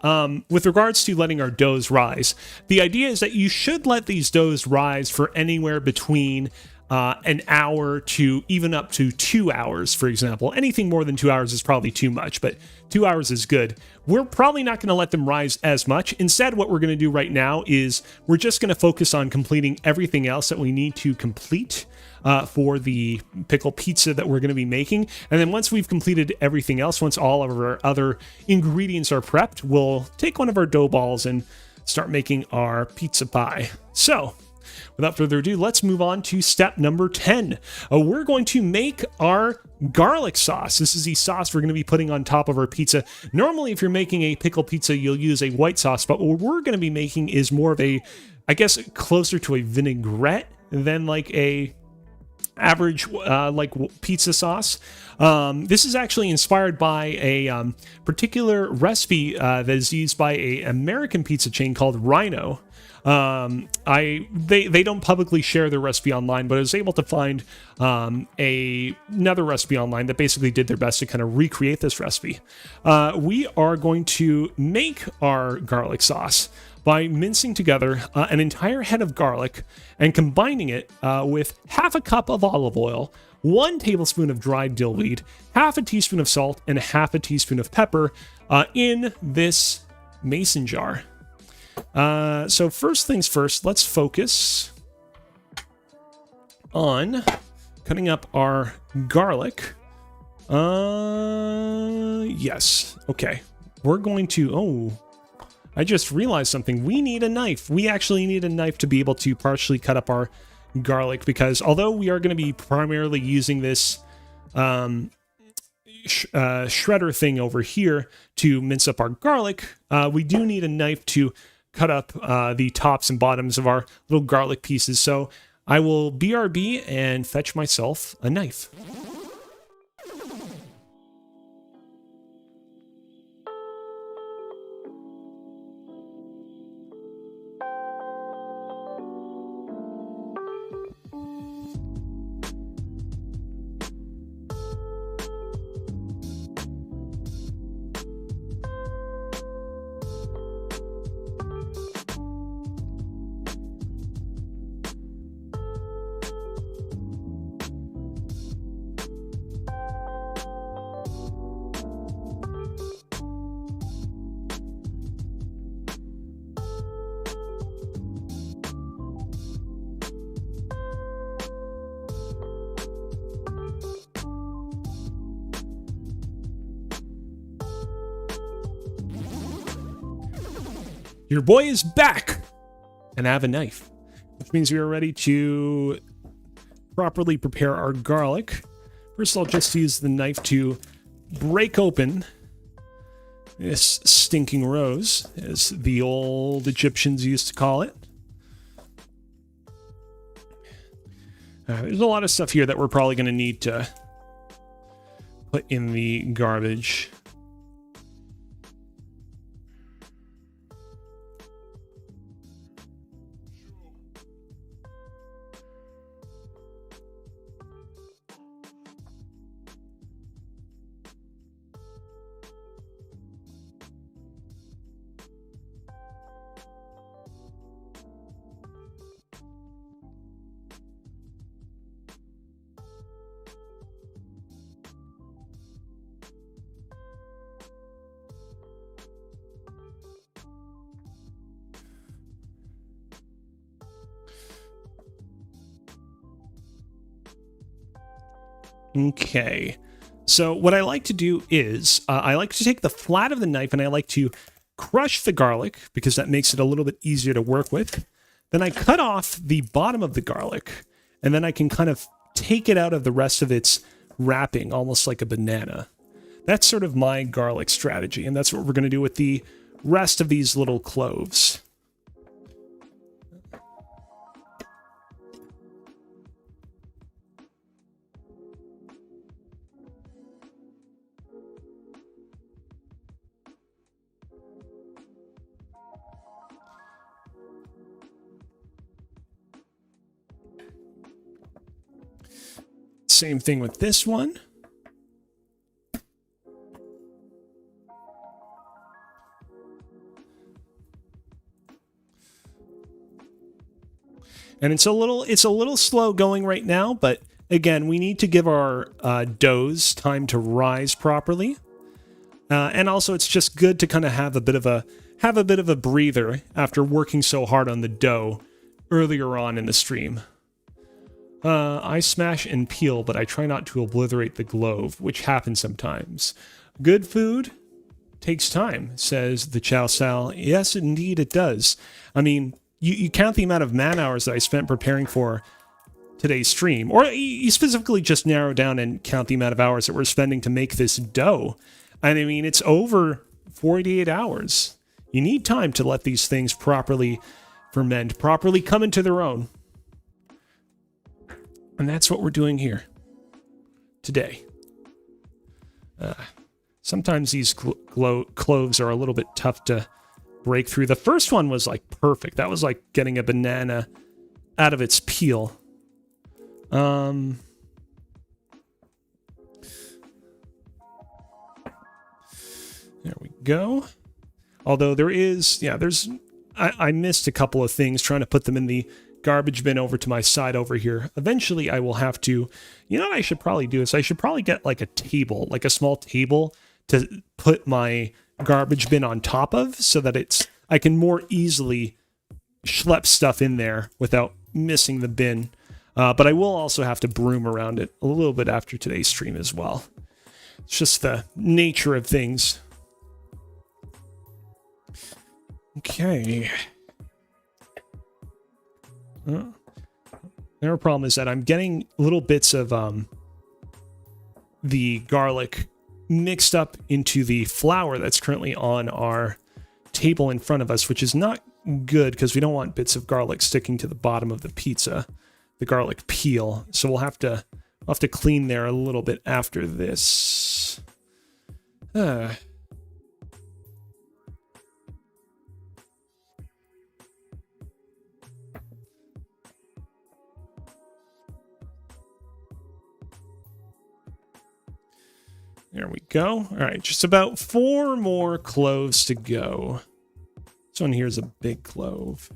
with regards to letting our doughs rise, the idea is that you should let these doughs rise for anywhere between an hour to even up to 2 hours, for example. Anything more than 2 hours is probably too much, but 2 hours is good. We're probably not going to let them rise as much. Instead, what we're going to do right now is we're just going to focus on completing everything else that we need to complete for the pickle pizza that we're going to be making. And then once we've completed everything else, once all of our other ingredients are prepped, we'll take one of our dough balls and start making our pizza pie. So, without further ado, let's move on to step number 10. We're going to make our garlic sauce. This is the sauce we're going to be putting on top of our pizza. Normally, if you're making a pickle pizza, you'll use a white sauce, but what we're going to be making is more of a, I guess, closer to a vinaigrette than like a average like pizza sauce. This is actually inspired by a particular recipe that is used by a American pizza chain called Rhino. They don't publicly share their recipe online, but I was able to find another recipe online that basically did their best to kind of recreate this recipe. We are going to make our garlic sauce by mincing together an entire head of garlic and combining it with half a cup of olive oil, 1 tablespoon of dried dill weed, half a teaspoon of salt, and half a teaspoon of pepper in this mason jar. So first things first, let's focus on cutting up our garlic. Yes. Okay. We're going to... I just realized something. We need a knife. We actually need a knife to be able to partially cut up our garlic, because although we are going to be primarily using this shredder thing over here to mince up our garlic, we do need a knife to cut up the tops and bottoms of our little garlic pieces. So I will BRB and fetch myself a knife. Your boy is back, and I have a knife, which means we are ready to properly prepare our garlic. First, I'll just use the knife to break open this stinking rose, as the old Egyptians used to call it. There's a lot of stuff here that we're probably going to need to put in the garbage. Okay, so what I like to do is I like to take the flat of the knife and I like to crush the garlic, because that makes it a little bit easier to work with. Then I cut off the bottom of the garlic, and then I can kind of take it out of the rest of its wrapping, almost like a banana. That's sort of my garlic strategy, and that's what we're going to do with the rest of these little cloves. Same thing with this one. And it's a little slow going right now, but again, we need to give our doughs time to rise properly. And also, it's just good to kind of have a bit of a breather after working so hard on the dough earlier on in the stream. I smash and peel, but I try not to obliterate the glove, which happens sometimes. Good food takes time, says the Chow Sal. Yes, indeed it does. I mean, you count the amount of man hours that I spent preparing for today's stream, or you specifically just narrow down and count the amount of hours that we're spending to make this dough. And I mean, it's over 48 hours. You need time to let these things properly ferment, properly come into their own. And that's what we're doing here today. Sometimes these cloves are a little bit tough to break through. The first one was like perfect. That was like getting a banana out of its peel. There we go. Although there is, I missed a couple of things trying to put them in the garbage bin over to my side over here. Eventually I will have to, you know what I should probably do is I should probably get like a table, like a small table to put my garbage bin on top of so that I can more easily schlep stuff in there without missing the bin. But I will also have to broom around it a little bit after today's stream as well. It's just the nature of things. Okay. Their problem is that I'm getting little bits of the garlic mixed up into the flour that's currently on our table in front of us, which is not good because we don't want bits of garlic sticking to the bottom of the pizza, the garlic peel. So we'll have to clean there a little bit after this. There we go. All right, just about 4 more cloves to go. This one here is a big clove.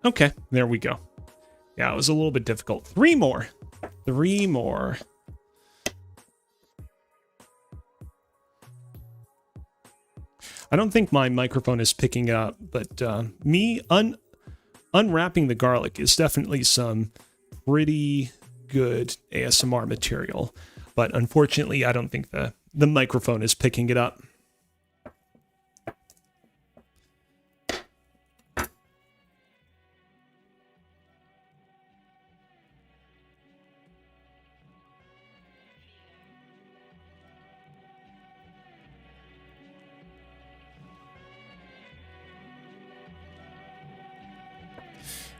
Okay, there we go. Yeah, it was a little bit difficult. 3 more. 3 more. I don't think my microphone is picking up, but me unwrapping the garlic is definitely some pretty good ASMR material. But unfortunately, I don't think the microphone is picking it up.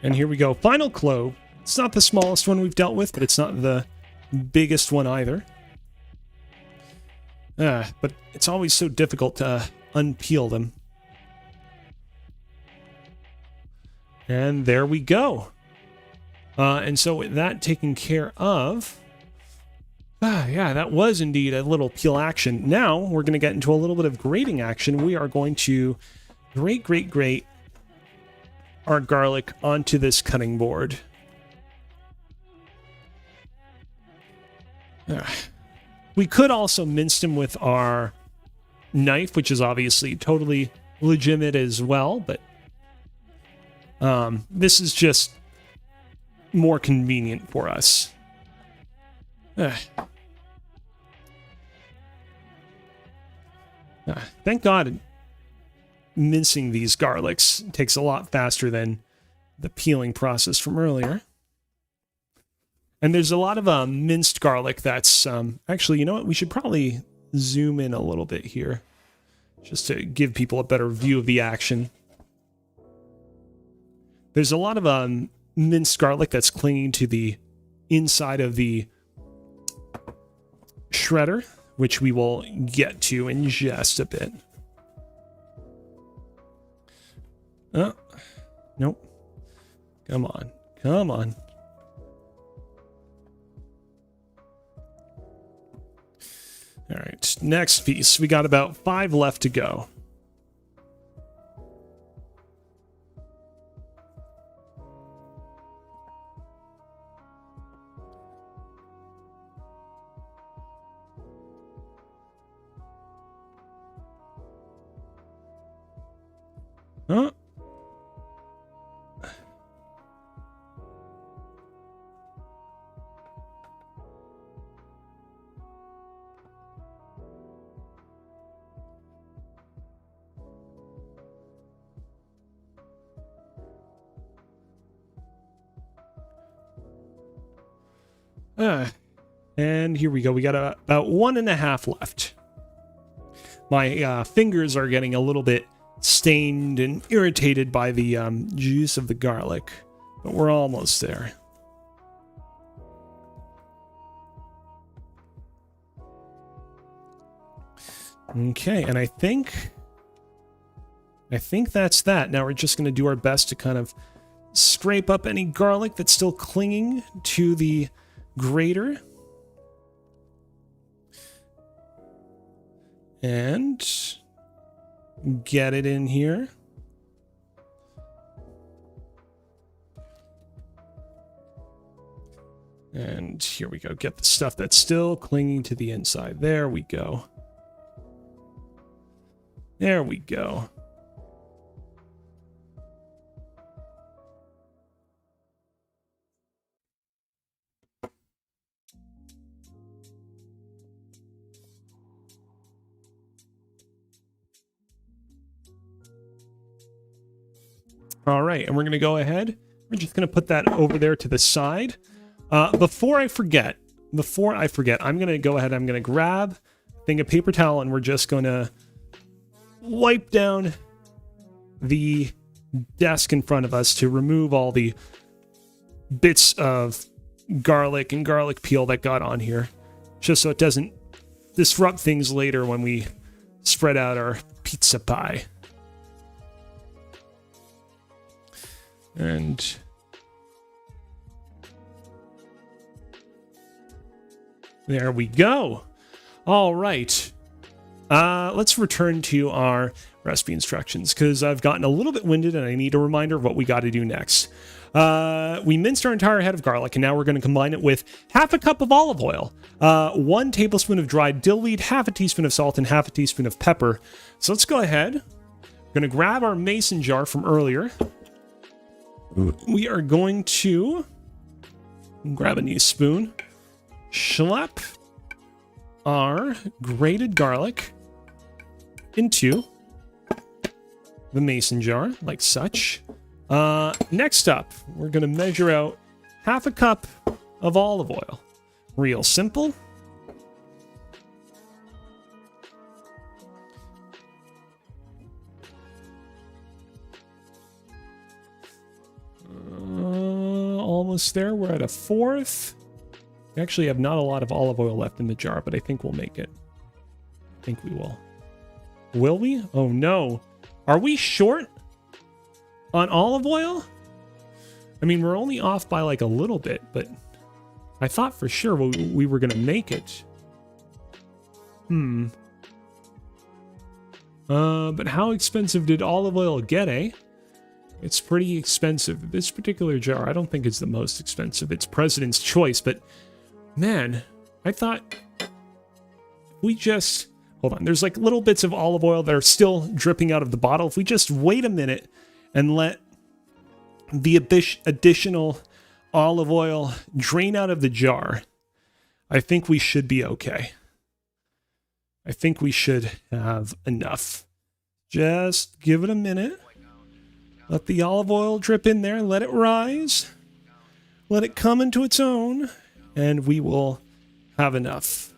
And here we go. Final clove. It's not the smallest one we've dealt with, but it's not the biggest one either. But it's always so difficult to unpeel them. And there we go. And so with that taken care of, yeah, that was indeed a little peel action. Now we're going to get into a little bit of grating action. We are going to grate our garlic onto this cutting board. We could also mince them with our knife, which is obviously totally legitimate as well, but this is just more convenient for us. Thank God mincing these garlics takes a lot faster than the peeling process from earlier. And there's a lot of minced garlic that's... actually, you know what? We should probably zoom in a little bit here, just to give people a better view of the action. There's a lot of minced garlic that's clinging to the inside of the shredder, which we will get to in just a bit. Nope. Come on. Come on. All right, next piece. We got about 5 left to go. And here we go. We got about 1.5 left. My fingers are getting a little bit stained and irritated by the juice of the garlic, but we're almost there. Okay, and I think that's that. Now we're just going to do our best to kind of scrape up any garlic that's still clinging to the grater. And get it in here. And here we go. Get the stuff that's still clinging to the inside. There we go. There we go. All right, and we're going to go ahead. We're just going to put that over there to the side. Before I forget, I'm going to go ahead. I'm going to grab a thing of paper towel, and we're just going to wipe down the desk in front of us to remove all the bits of garlic and garlic peel that got on here, just so it doesn't disrupt things later when we spread out our pizza pie. And there we go. All right. Let's return to our recipe instructions because I've gotten a little bit winded and I need a reminder of what we got to do next. We minced our entire head of garlic, and now we're going to combine it with half a cup of olive oil, 1 tablespoon of dried dill weed, half a teaspoon of salt, and half a teaspoon of pepper. So let's go ahead. We're going to grab our mason jar from earlier. We are going to grab a new spoon, schlep our grated garlic into the mason jar, like such. Next up, we're going to measure out half a cup of olive oil. Real simple. Almost there. We're at a fourth. We actually have not a lot of olive oil left in the jar, but I think we'll make it. I think we will. Will we? Oh no. Are we short on olive oil? I mean, we're only off by like a little bit, but I thought for sure we were going to make it. But how expensive did olive oil get, eh? It's pretty expensive. This particular jar, I don't think it's the most expensive. It's President's Choice, but man, I thought we just... Hold on, there's like little bits of olive oil that are still dripping out of the bottle. If we just wait a minute and let the additional olive oil drain out of the jar, I think we should be okay. I think we should have enough. Just give it a minute. Let the olive oil drip in there. Let it rise. Let it come into its own. And we will have enough.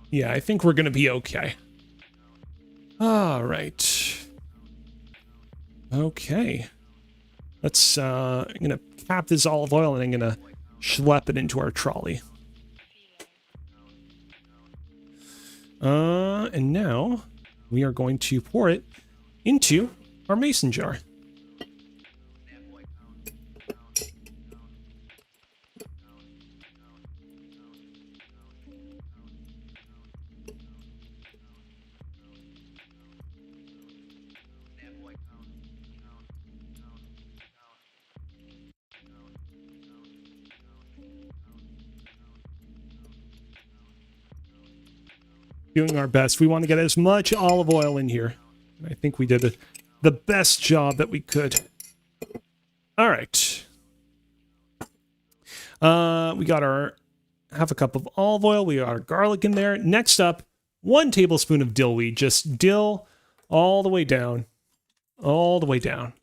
Yeah, I think we're going to be okay. All right. Okay. Let's, I'm going to cap this olive oil and I'm going to schlep it into our trolley. And now we are going to pour it into our mason jar. Doing our best. We want to get as much olive oil in here. I think we did the best job that we could. All right. We got our half a cup of olive oil. We got our garlic in there. Next up, 1 tablespoon of dill weed. Just dill all the way down. All the way down.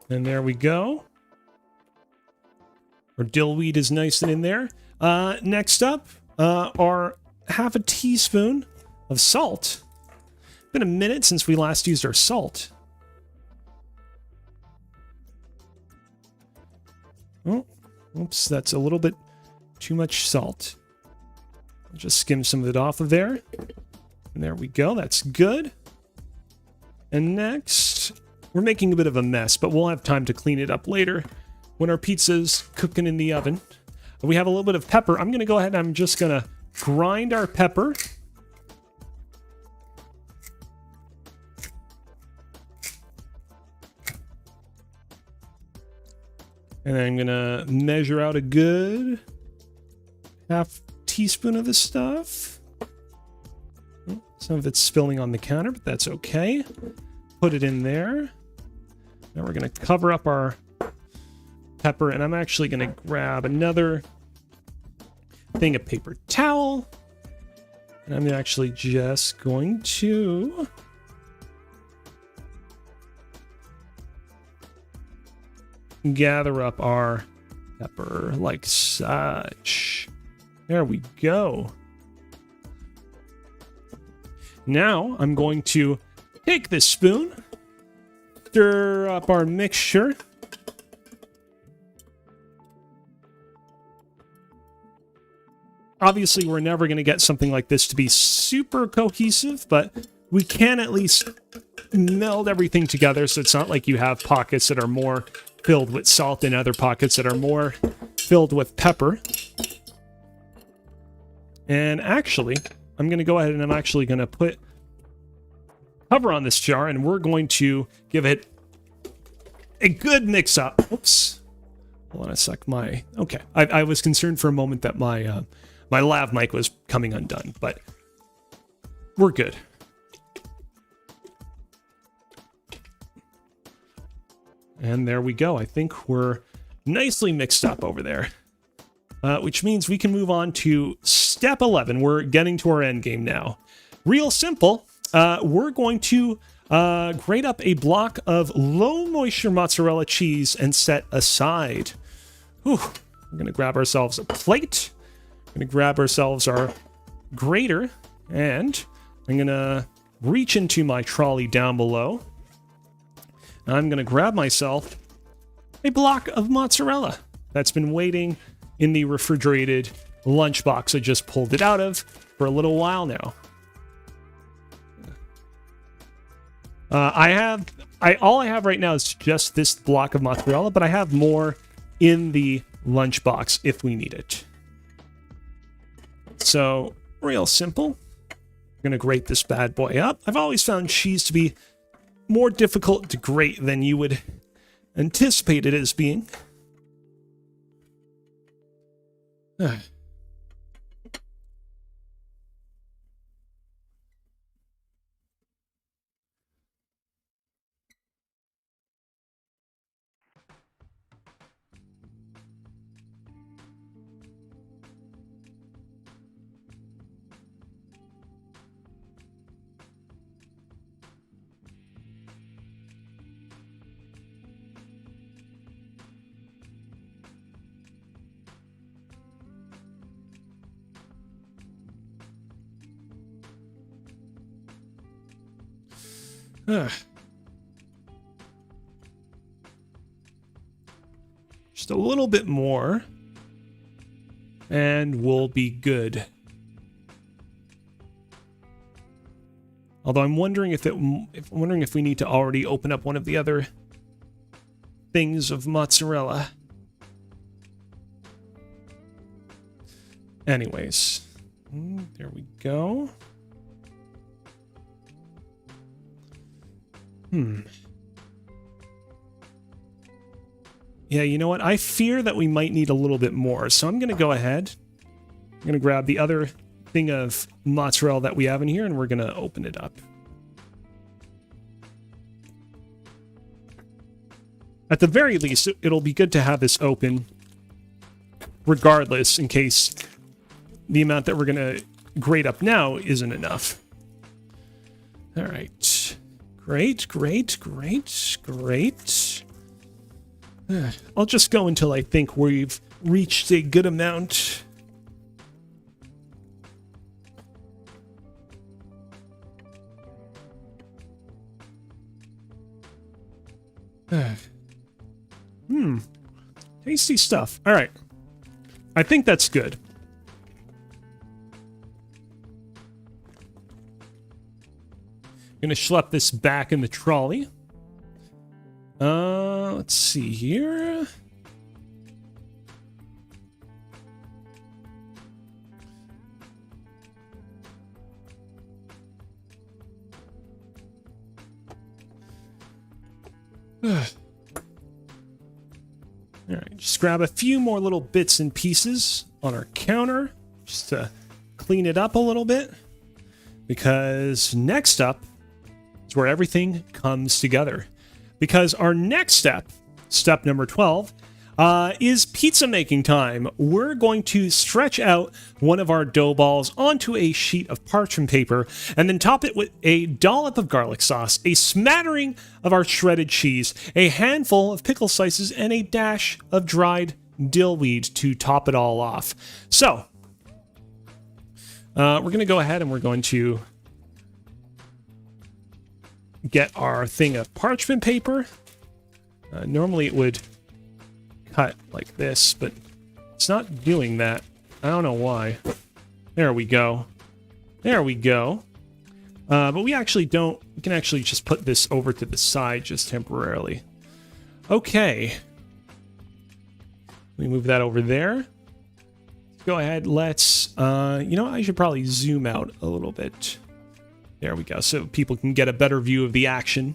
And there we go. Our dill weed is nice and in there. Next up, our half a teaspoon of salt. Been a minute since we last used our salt. Oh, oops, that's a little bit too much salt. I'll just skim some of it off of there. And there we go, that's good. And next, we're making a bit of a mess, but we'll have time to clean it up later when our pizza's cooking in the oven. We have a little bit of pepper. I'm gonna go ahead and I'm just gonna grind our pepper. And I'm gonna measure out a good half teaspoon of this stuff. Some of it's spilling on the counter, but that's okay. Put it in there. Now we're gonna cover up our pepper, and I'm actually gonna grab another thing of paper towel. And I'm actually just going to gather up our pepper like such. There we go. Now I'm going to take this spoon, stir up our mixture. Obviously, we're never going to get something like this to be super cohesive, but we can at least meld everything together so it's not like you have pockets that are more filled with salt and other pockets that are more filled with pepper. And actually, I'm going to go ahead and I'm actually going to put cover on this jar, and we're going to give it a good mix up. Oops. Hold on a sec. Okay. I was concerned for a moment that my lav mic was coming undone, but we're good. And there we go. I think we're nicely mixed up over there. Which means we can move on to step 11. We're getting to our end game now. Real simple. We're going to grate up a block of low moisture mozzarella cheese and set aside. Whew. We're going to grab ourselves a plate. We're going to grab ourselves our grater, and I'm going to reach into my trolley down below. And I'm going to grab myself a block of mozzarella that's been waiting in the refrigerated lunchbox I just pulled it out of for a little while now. All I have right now is just this block of mozzarella, but I have more in the lunchbox if we need it. So, real simple. I'm gonna grate this bad boy up. I've always found cheese to be more difficult to grate than you would anticipate it as being. Just a little bit more, and we'll be good. Although I'm wondering if we need to already open up one of the other things of mozzarella. Anyways, there we go. Yeah, you know what? I fear that we might need a little bit more, so I'm going to go ahead. I'm going to grab the other thing of mozzarella that we have in here, and we're going to open it up. At the very least, it'll be good to have this open, regardless, in case the amount that we're going to grate up now isn't enough. All right. Great, great, great, great. I'll just go until I think we've reached a good amount. Tasty stuff. All right. I think that's good. I'm going to schlep this back in the trolley. Let's see here. All right, just grab a few more little bits and pieces on our counter just to clean it up a little bit, because next up is where everything comes together. Because our next step, step number 12, is pizza making time. We're going to stretch out one of our dough balls onto a sheet of parchment paper and then top it with a dollop of garlic sauce, a smattering of our shredded cheese, a handful of pickle slices, and a dash of dried dill weed to top it all off. So, we're going to go ahead and we're going to get our thing of parchment paper. Normally it would cut like this, but it's not doing that. I don't know why. There we go. There we go. But we actually don't. We can actually just put this over to the side just temporarily. Okay. Let me move that over there. Go ahead. Let's, you know, I should probably zoom out a little bit. There we go. So people can get a better view of the action.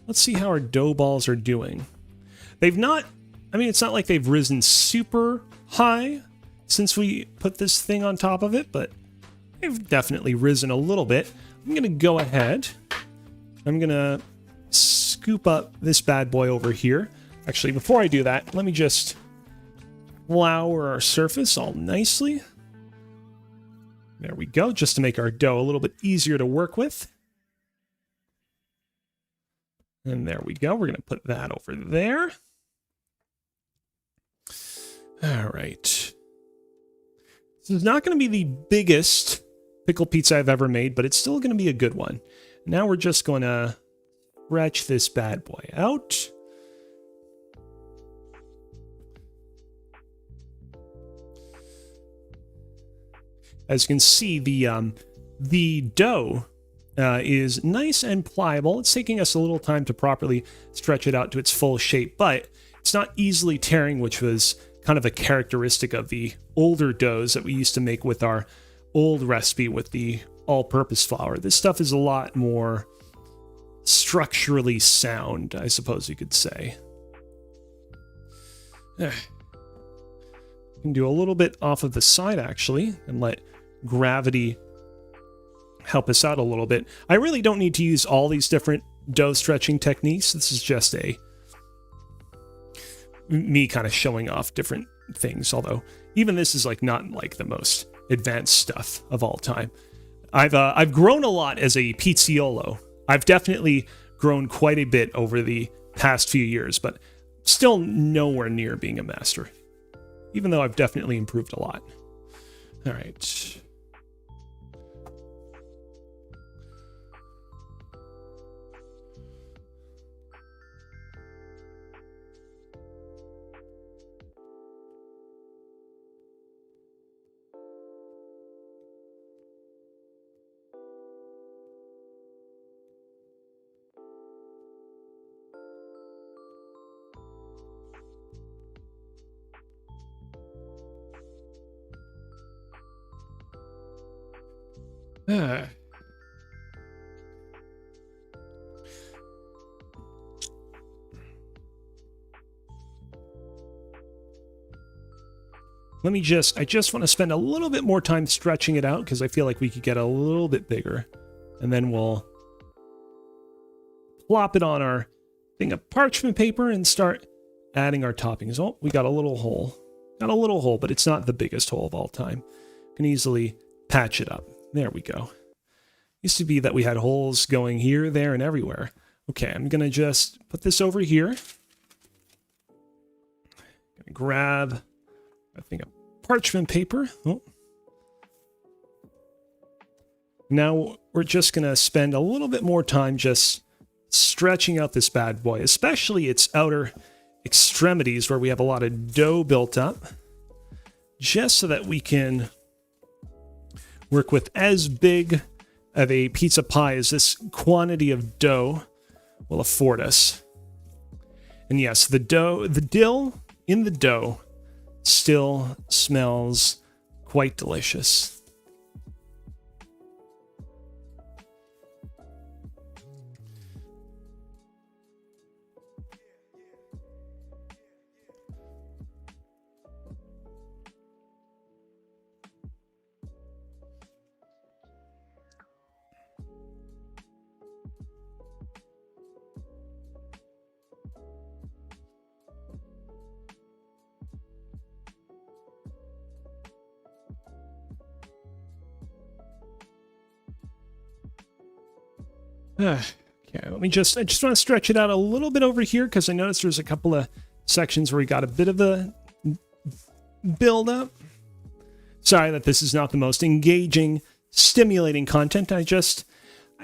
Let's see how our dough balls are doing. They've not, I mean, it's not like they've risen super high since we put this thing on top of it, but they've definitely risen a little bit. I'm going to go ahead. I'm going to scoop up this bad boy over here. Actually, before I do that, let me just flour our surface all nicely. There we go, just to make our dough a little bit easier to work with. And there we go. We're going to put that over there. All right. This is not going to be the biggest pickle pizza I've ever made, but it's still going to be a good one. Now we're just going to stretch this bad boy out. As you can see, the dough is nice and pliable. It's taking us a little time to properly stretch it out to its full shape, but it's not easily tearing, which was kind of a characteristic of the older doughs that we used to make with our old recipe with the all-purpose flour. This stuff is a lot more structurally sound, I suppose you could say. You can do a little bit off of the side, actually, and let gravity help us out a little bit. I really don't need to use all these different dough stretching techniques. This is just me kind of showing off different things, although even this is like not like the most advanced stuff of all time. I've grown a lot as a pizziolo. I've definitely grown quite a bit over the past few years, but still nowhere near being a master, even though I've definitely improved a lot. All right. I just want to spend a little bit more time stretching it out because I feel like we could get a little bit bigger. And then we'll plop it on our thing of parchment paper and start adding our toppings. Oh, we got a little hole. Got a little hole, but it's not the biggest hole of all time. Can easily patch it up. There we go. Used to be that we had holes going here, there, and everywhere. Okay, I'm going to just put this over here. Grab, I think, a parchment paper. Oh. Now we're just going to spend a little bit more time just stretching out this bad boy, especially its outer extremities where we have a lot of dough built up, just so that we can work with as big of a pizza pie as this quantity of dough will afford us. And yes, the dill in the dough still smells quite delicious. Okay, I just want to stretch it out a little bit over here because I noticed there's a couple of sections where we got a bit of a build up. Sorry that this is not the most engaging, stimulating content. I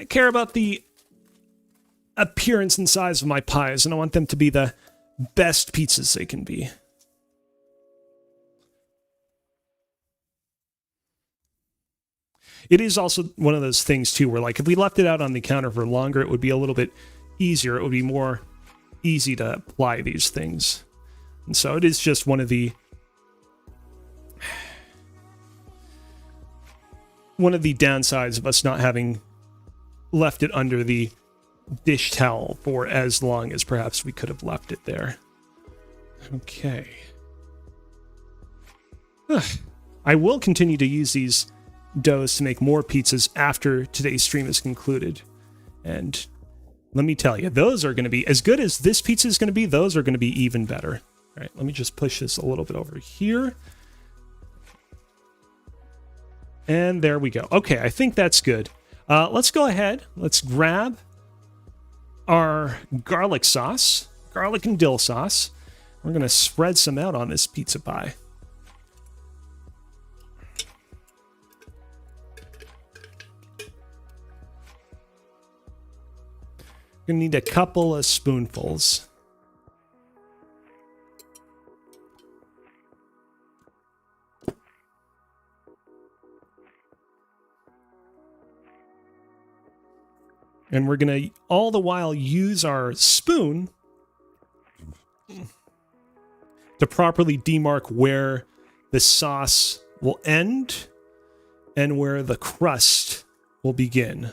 care about the appearance and size of my pies, and I want them to be the best pizzas they can be. It is also one of those things, too, where, like, if we left it out on the counter for longer, it would be a little bit easier. It would be more easy to apply these things. And so it is just one of the downsides of us not having left it under the dish towel for as long as perhaps we could have left it there. Okay. I will continue to use these doughs to make more pizzas after today's stream is concluded. And let me tell you, those are going to be as good as this pizza is going to be. Those are going to be even better. All right, let me just push this a little bit over here. And there we go. Okay, I think that's good. Let's go ahead. Let's grab our garlic sauce, garlic and dill sauce. We're going to spread some out on this pizza pie. Gonna need a couple of spoonfuls. And we're gonna all the while use our spoon to properly demark where the sauce will end and where the crust will begin,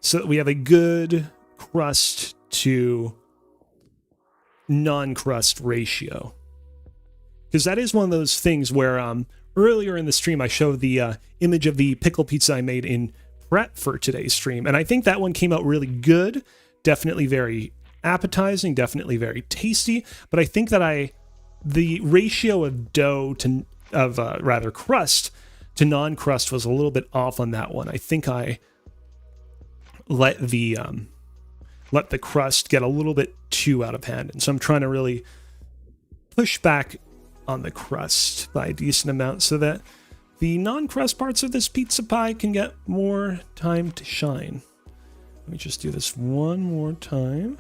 so that we have a good crust to non-crust ratio. Because that is one of those things where earlier in the stream I showed the image of the pickle pizza I made in prep for today's stream, and I think that one came out really good. Definitely very appetizing, definitely very tasty, but I think that the ratio of crust to non-crust was a little bit off on that one. I think I let the crust get a little bit too out of hand, and so I'm trying to really push back on the crust by a decent amount so that the non-crust parts of this pizza pie can get more time to shine. Let me just do this one more time.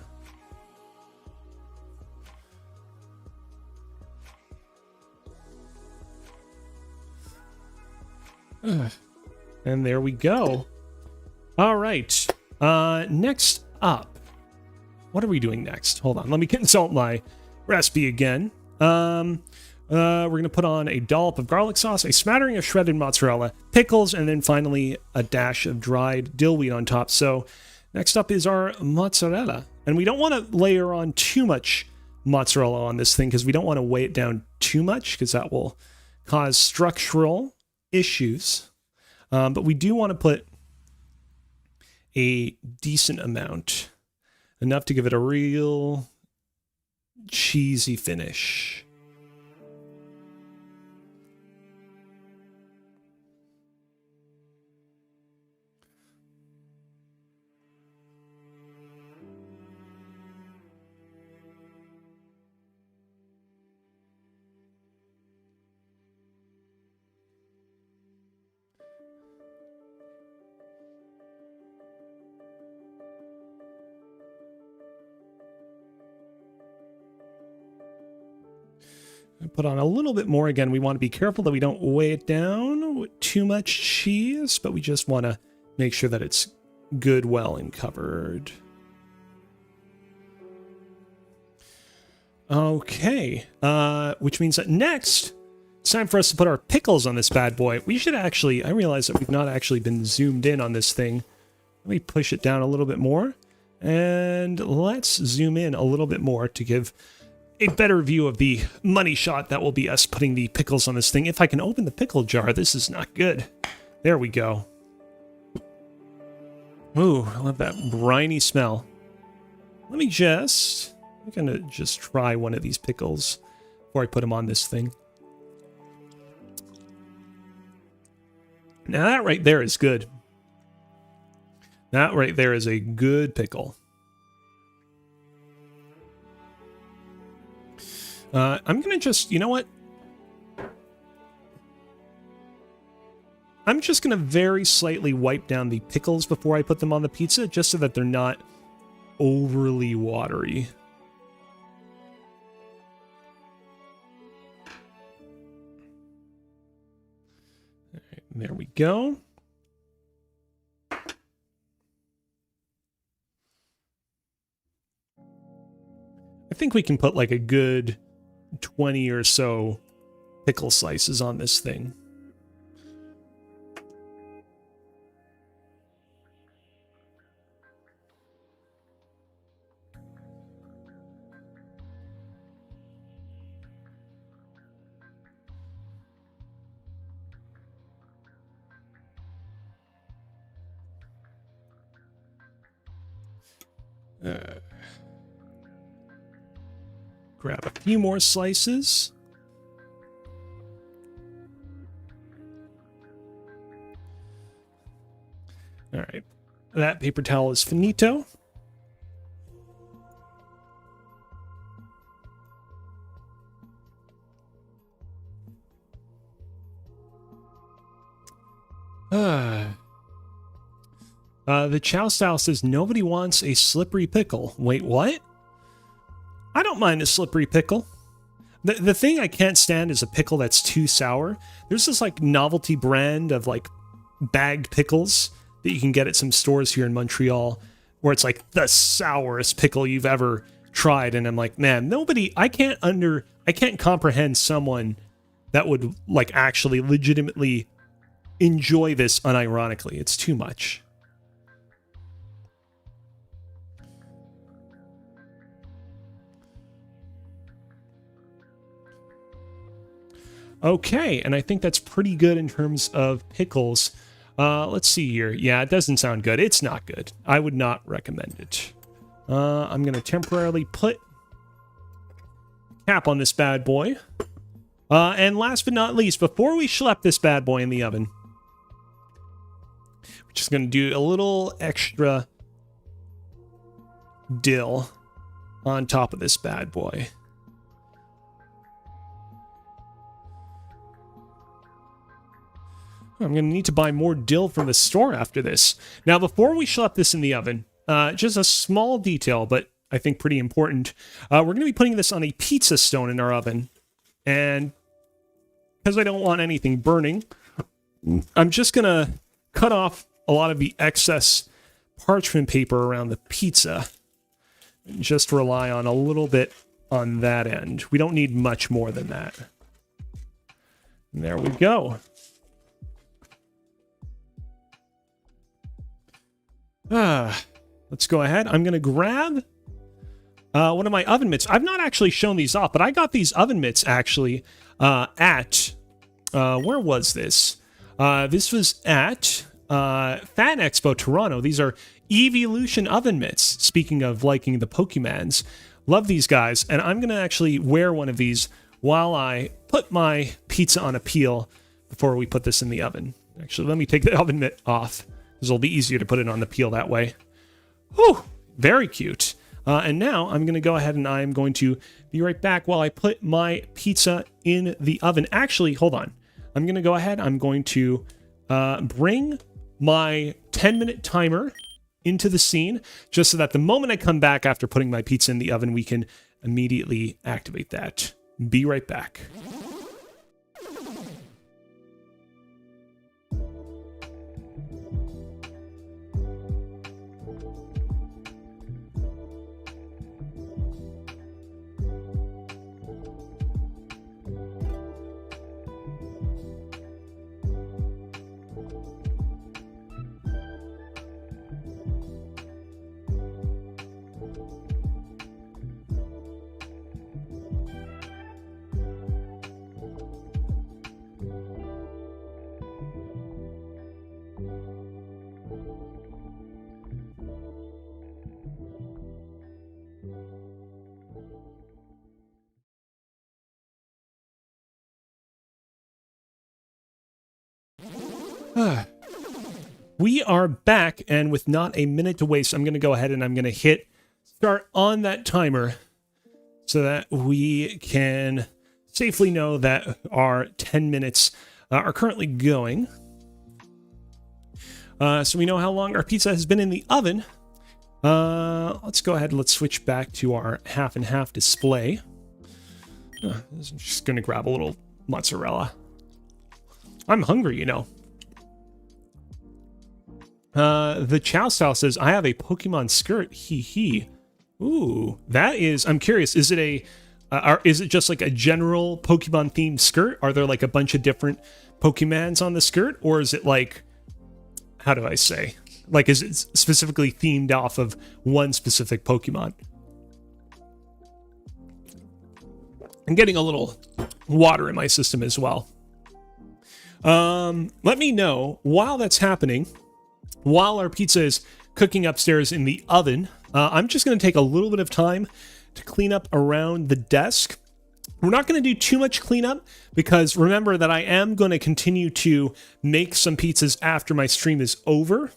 And there we go. All right. Next up, what are we doing next? Hold on, let me consult my recipe again. We're going to put on a dollop of garlic sauce, a smattering of shredded mozzarella, pickles, and then finally a dash of dried dill weed on top. So next up is our mozzarella. And we don't want to layer on too much mozzarella on this thing because we don't want to weigh it down too much because that will cause structural issues. But we do want to put a decent amount, enough to give it a real cheesy finish. Put on a little bit more. Again, we want to be careful that we don't weigh it down with too much cheese, but we just want to make sure that it's good, well, and covered. Okay, which means that next, it's time for us to put our pickles on this bad boy. We should actually, I realize that we've not actually been zoomed in on this thing. Let me push it down a little bit more, and let's zoom in a little bit more to give a better view of the money shot that will be us putting the pickles on this thing. If I can open the pickle jar, this is not good. There we go. Ooh, I love that briny smell. I'm gonna just try one of these pickles before I put them on this thing. Now that right there is good. That right there is a good pickle. I'm gonna just, you know what? I'm just gonna very slightly wipe down the pickles before I put them on the pizza, just so that they're not overly watery. All right, there we go. I think we can put like a good 20 or so pickle slices on this thing. Grab a few more slices. All right, that paper towel is finito. The Chow Style says nobody wants a slippery pickle. Wait, what? I don't mind a slippery pickle. The thing I can't stand is a pickle that's too sour. There's this like novelty brand of like bagged pickles that you can get at some stores here in Montreal where it's like the sourest pickle you've ever tried. And I'm like, man, I can't comprehend someone that would like actually legitimately enjoy this unironically. It's too much. Okay, and I think that's pretty good in terms of pickles. Let's see here. Yeah, it doesn't sound good. It's not good. I would not recommend it. I'm going to temporarily put a cap on this bad boy. And last but not least, before we schlep this bad boy in the oven, we're just going to do a little extra dill on top of this bad boy. I'm going to need to buy more dill from the store after this. Now, before we schlep this in the oven, just a small detail, but I think pretty important. We're going to be putting this on a pizza stone in our oven. And because I don't want anything burning, I'm just going to cut off a lot of the excess parchment paper around the pizza. And just rely on a little bit on that end. We don't need much more than that. And there we go. Let's go ahead. I'm going to grab one of my oven mitts. I've not actually shown these off, but I got these oven mitts actually at, where was this? This was at Fan Expo Toronto. These are Evolution oven mitts. Speaking of liking the Pokemans, love these guys. And I'm going to actually wear one of these while I put my pizza on a peel before we put this in the oven. Actually, let me take the oven mitt off, because it'll be easier to put it on the peel that way. Whew, very cute. And now I'm going to go ahead and I'm going to be right back while I put my pizza in the oven. Actually, hold on. I'm going to go ahead. I'm going to bring my 10-minute timer into the scene, just so that the moment I come back after putting my pizza in the oven, we can immediately activate that. Be right back. We are back, and with not a minute to waste, I'm going to go ahead and I'm going to hit start on that timer so that we can safely know that our 10 minutes are currently going. So we know how long our pizza has been in the oven. Let's go ahead and let's switch back to our half and half display. I'm just going to grab a little mozzarella. I'm hungry, you know. The Chow Style says, I have a Pokemon skirt, hee hee. Ooh, that is, I'm curious, is it is it just like a general Pokemon themed skirt? Are there like a bunch of different Pokemons on the skirt? Or is it like, how do I say? Like, is it specifically themed off of one specific Pokemon? I'm getting a little water in my system as well. Let me know while that's happening. While our pizza is cooking upstairs in the oven, I'm just going to take a little bit of time to clean up around the desk. We're not going to do too much cleanup because remember that I am going to continue to make some pizzas after my stream is over,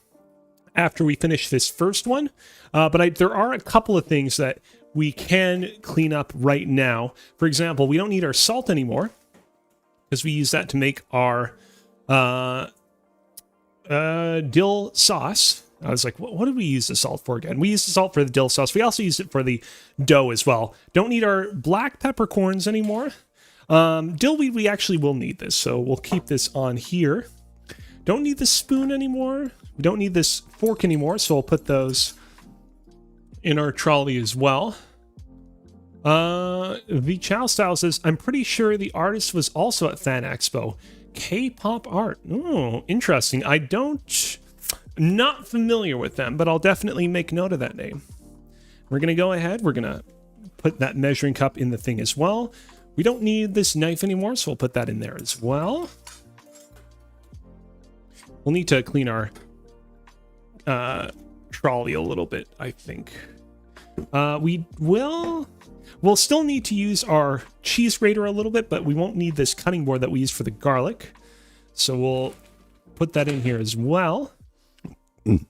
after we finish this first one. But there are a couple of things that we can clean up right now. For example, we don't need our salt anymore because we use that to make our dill sauce. I was like, what did we use the salt for again? We used the salt for the dill sauce. We also used it for the dough as well. Don't need our black peppercorns anymore. Dillweed, we actually will need this, so we'll keep this on here. Don't need the spoon anymore. We don't need this fork anymore, so I'll put those in our trolley as well. The Chow Style says, I'm pretty sure the artist was also at Fan Expo. K-pop art. Oh, interesting. Not familiar with them, but I'll definitely make note of that name. We're going to go ahead. We're going to put that measuring cup in the thing as well. We don't need this knife anymore, so we'll put that in there as well. We'll need to clean our trolley a little bit, I think. We'll still need to use our cheese grater a little bit, but we won't need this cutting board that we use for the garlic. So we'll put that in here as well.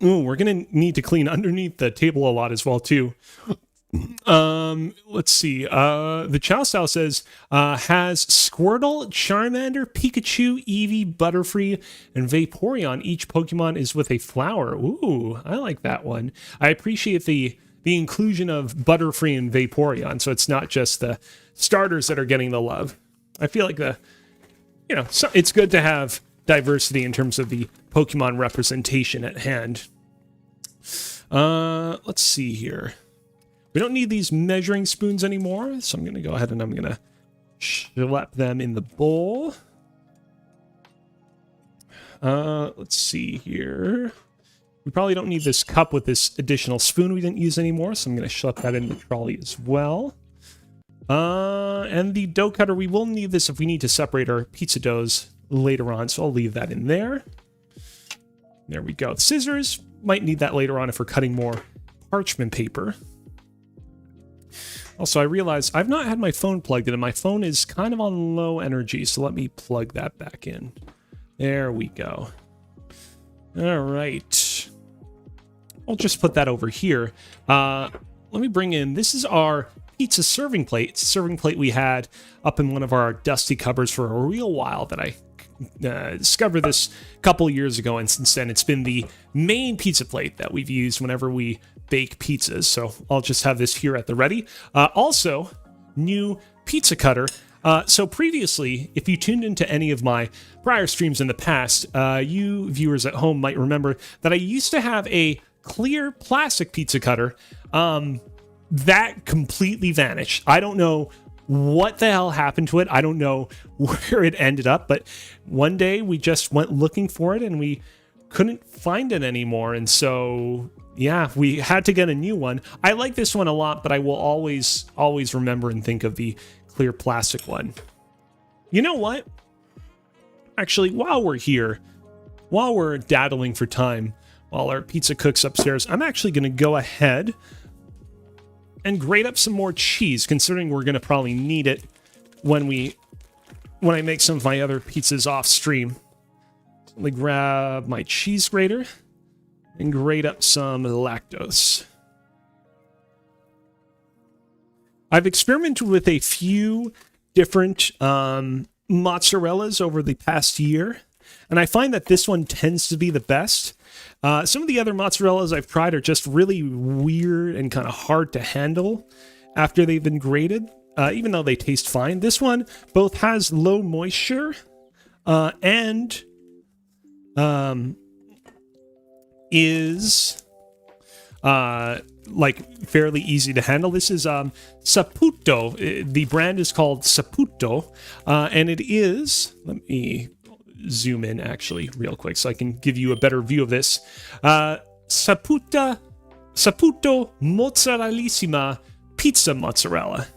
Ooh, we're going to need to clean underneath the table a lot as well, too. Let's see. The Chow Style says, has Squirtle, Charmander, Pikachu, Eevee, Butterfree, and Vaporeon. Each Pokemon is with a flower. Ooh, I like that one. I appreciate the inclusion of Butterfree and Vaporeon, so it's not just the starters that are getting the love. I feel like it's good to have diversity in terms of the Pokemon representation at hand. Let's see here. We don't need these measuring spoons anymore, so I'm going to go ahead and I'm going to schlep them in the bowl. Let's see here. We probably don't need this cup with this additional spoon we didn't use anymore, so I'm going to schlep that in the trolley as well. And the dough cutter, we will need this if we need to separate our pizza doughs later on, so I'll leave that in there. There we go. Scissors, might need that later on if we're cutting more parchment paper. Also, I realized I've not had my phone plugged in, and my phone is kind of on low energy, so let me plug that back in. There we go. All right. I'll just put that over here. Let me bring in, this is our pizza serving plate. It's a serving plate we had up in one of our dusty cupboards for a real while that I discovered this a couple years ago, and since then it's been the main pizza plate that we've used whenever we bake pizzas. So I'll just have this here at the ready. Also, new pizza cutter. So previously, if you tuned into any of my prior streams in the past, you viewers at home might remember that I used to have a clear plastic pizza cutter that completely vanished. I don't know what the hell happened to it. I don't know where it ended up, but one day we just went looking for it and we couldn't find it anymore. And so, yeah, we had to get a new one. I like this one a lot, but I will always remember and think of the clear plastic one. You know what? Actually, while we're here, while we're daddling for time, while our pizza cooks upstairs, I'm actually going to go ahead and grate up some more cheese, considering we're going to probably need it when I make some of my other pizzas off stream. Let me grab my cheese grater and grate up some lactose. I've experimented with a few different mozzarellas over the past year, and I find that this one tends to be the best. Some of the other mozzarellas I've tried are just really weird and kind of hard to handle after they've been grated, even though they taste fine. This one both has low moisture and is like fairly easy to handle. This is Saputo. The brand is called Saputo, and it is, let me zoom in actually real quick so I can give you a better view of this. Saputo Mozzarellissima Pizza Mozzarella.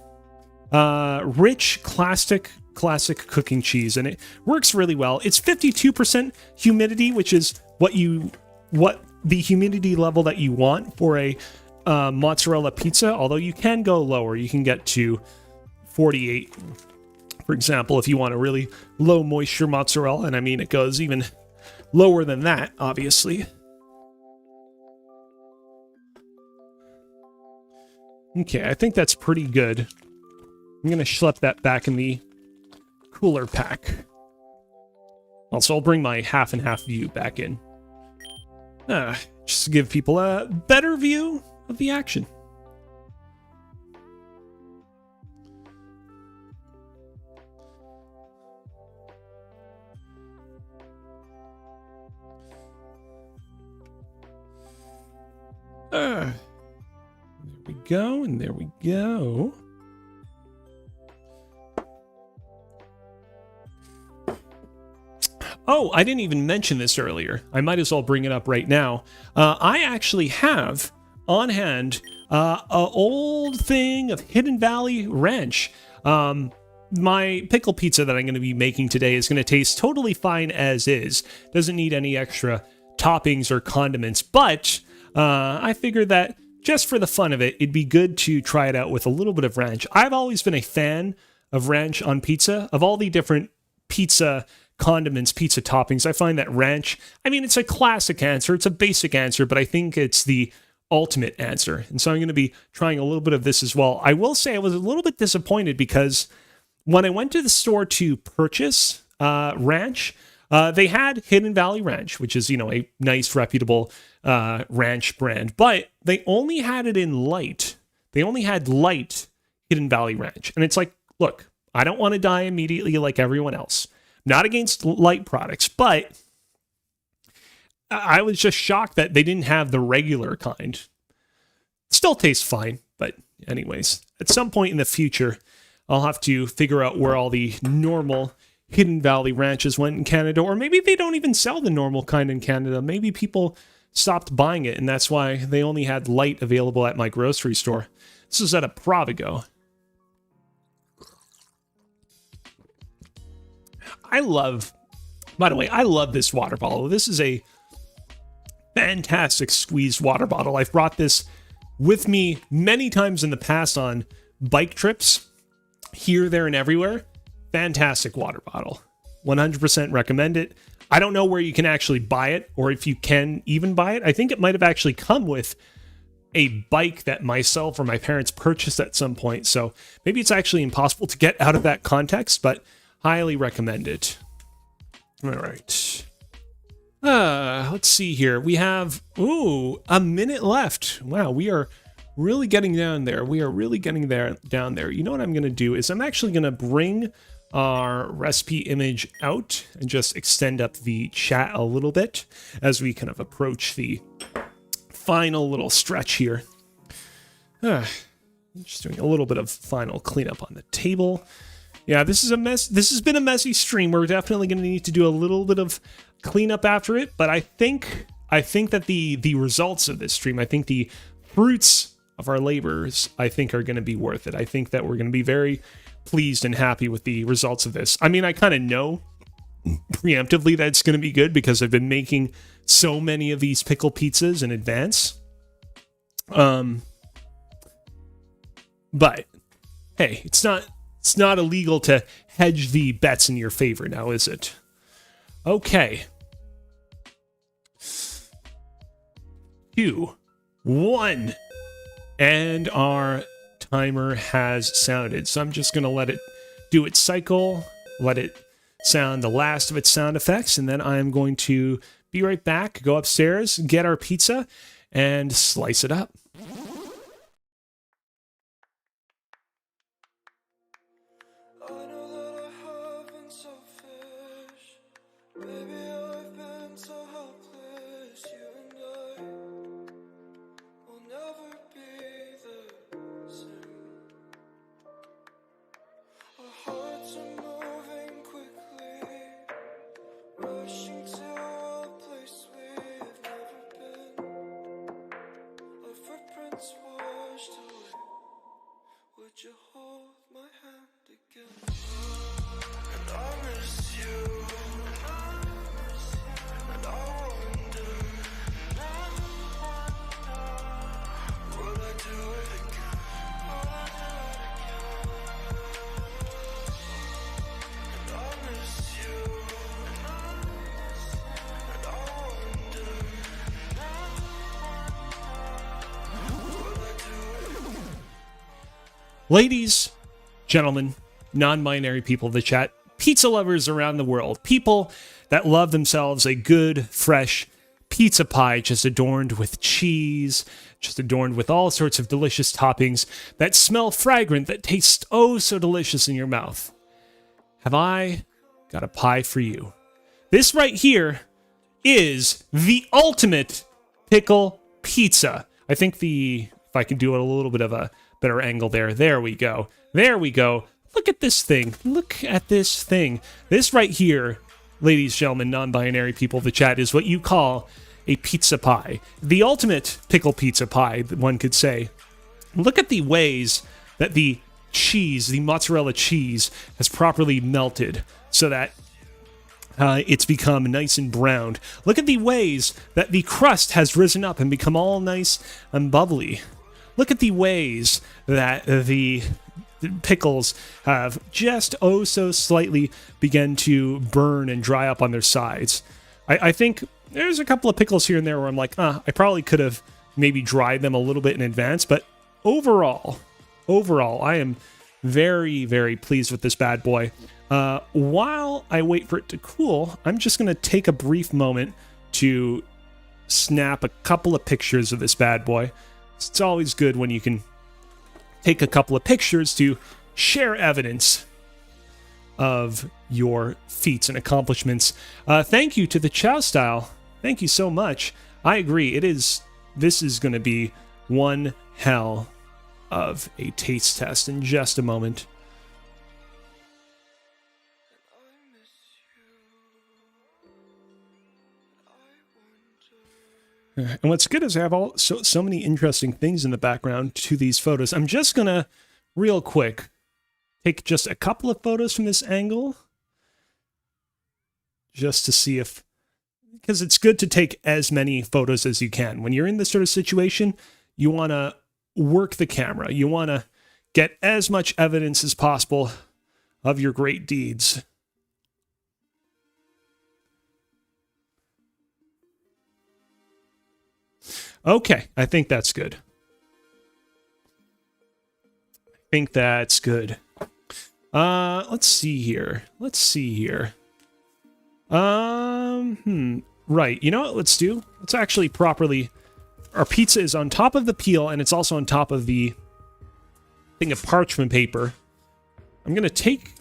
Rich classic cooking cheese, and it works really well. It's 52% humidity, which is what the humidity level that you want for a mozzarella pizza, although you can go lower. You can get to 48, for example, if you want a really low moisture mozzarella, and I mean it goes even lower than that, obviously. Okay, I think that's pretty good. I'm going to schlep that back in the cooler pack. Also, I'll bring my half and half view back in. Just to give people a better view of the action. There we go, and there we go. Oh, I didn't even mention this earlier. I might as well bring it up right now. I actually have on hand an old thing of Hidden Valley Ranch. My pickle pizza that I'm going to be making today is going to taste totally fine as is. Doesn't need any extra toppings or condiments, but I figured that just for the fun of it, it'd be good to try it out with a little bit of ranch. I've always been a fan of ranch on pizza. Of all the different pizza condiments, pizza toppings, I find that ranch, I mean, it's a classic answer. It's a basic answer, but I think it's the ultimate answer. And so I'm going to be trying a little bit of this as well. I will say I was a little bit disappointed because when I went to the store to purchase ranch, they had Hidden Valley Ranch, which is, a nice, reputable ranch brand, but they only had it in light. They only had light Hidden Valley Ranch. And it's like, look, I don't want to die immediately like everyone else. Not against light products, but I was just shocked that they didn't have the regular kind. Still tastes fine, but anyways, at some point in the future, I'll have to figure out where all the normal Hidden Valley ranches went in Canada, or maybe they don't even sell the normal kind in Canada. Maybe people stopped buying it, and that's why they only had light available at my grocery store. This is at a Provigo. By the way, I love this water bottle. This is a fantastic squeezed water bottle. I've brought this with me many times in the past on bike trips, here, there, and everywhere. Fantastic water bottle. 100% recommend it. I don't know where you can actually buy it, or if you can even buy it. I think it might have actually come with a bike that myself or my parents purchased at some point, so maybe it's actually impossible to get out of that context, but highly recommend it. All right. Let's see here. We have, a minute left. Wow, we are really getting down there. We are really getting there down there. You know what I'm going to do is I'm actually going to bring our recipe image out and just extend up the chat a little bit as we kind of approach the final little stretch here. Just doing a little bit of final cleanup on the table. Yeah, this is a mess. This has been a messy stream. We're definitely going to need to do a little bit of cleanup after it, but I think that the results of this stream, I think the fruits of our labors, I think are going to be worth it. I think that we're going to be very pleased and happy with the results of this. I mean, I kind of know preemptively that it's going to be good because I've been making so many of these pickle pizzas in advance. But hey, it's not illegal to hedge the bets in your favor now, is it? Okay. 2, 1, and our timer has sounded. So I'm just going to let it do its cycle, let it sound the last of its sound effects, and then I'm going to be right back, go upstairs, get our pizza, and slice it up. Ladies, gentlemen, non-binary people of the chat, pizza lovers around the world, people that love themselves a good, fresh pizza pie just adorned with cheese, just adorned with all sorts of delicious toppings that smell fragrant, that taste oh so delicious in your mouth. Have I got a pie for you? This right here is the ultimate pickle pizza. I think if I can do it a little bit of a better angle there. There we go. There we go. Look at this thing. Look at this thing. This right here, ladies, gentlemen, non-binary people of the chat, is what you call a pizza pie. The ultimate pickle pizza pie, one could say. Look at the ways that the cheese, the mozzarella cheese, has properly melted so that it's become nice and browned. Look at the ways that the crust has risen up and become all nice and bubbly. Look at the ways that the pickles have just oh so slightly begun to burn and dry up on their sides. I think there's a couple of pickles here and there where I'm like, I probably could have maybe dried them a little bit in advance, but overall, I am very, very pleased with this bad boy. While I wait for it to cool, I'm just going to take a brief moment to snap a couple of pictures of this bad boy. It's always good when you can take a couple of pictures to share evidence of your feats and accomplishments. Thank you to the Chow Style. Thank you so much. I agree. This is going to be one hell of a taste test in just a moment. And what's good is I have so many interesting things in the background to these photos. I'm just going to, real quick, take just a couple of photos from this angle. Just to see if... Because it's good to take as many photos as you can. When you're in this sort of situation, you want to work the camera. You want to get as much evidence as possible of your great deeds. Okay, I think that's good. I think that's good. Let's see here. Right, you know what let's do? Let's actually properly our pizza is on top of the peel, and it's also on top of the thing of parchment paper. I'm going to take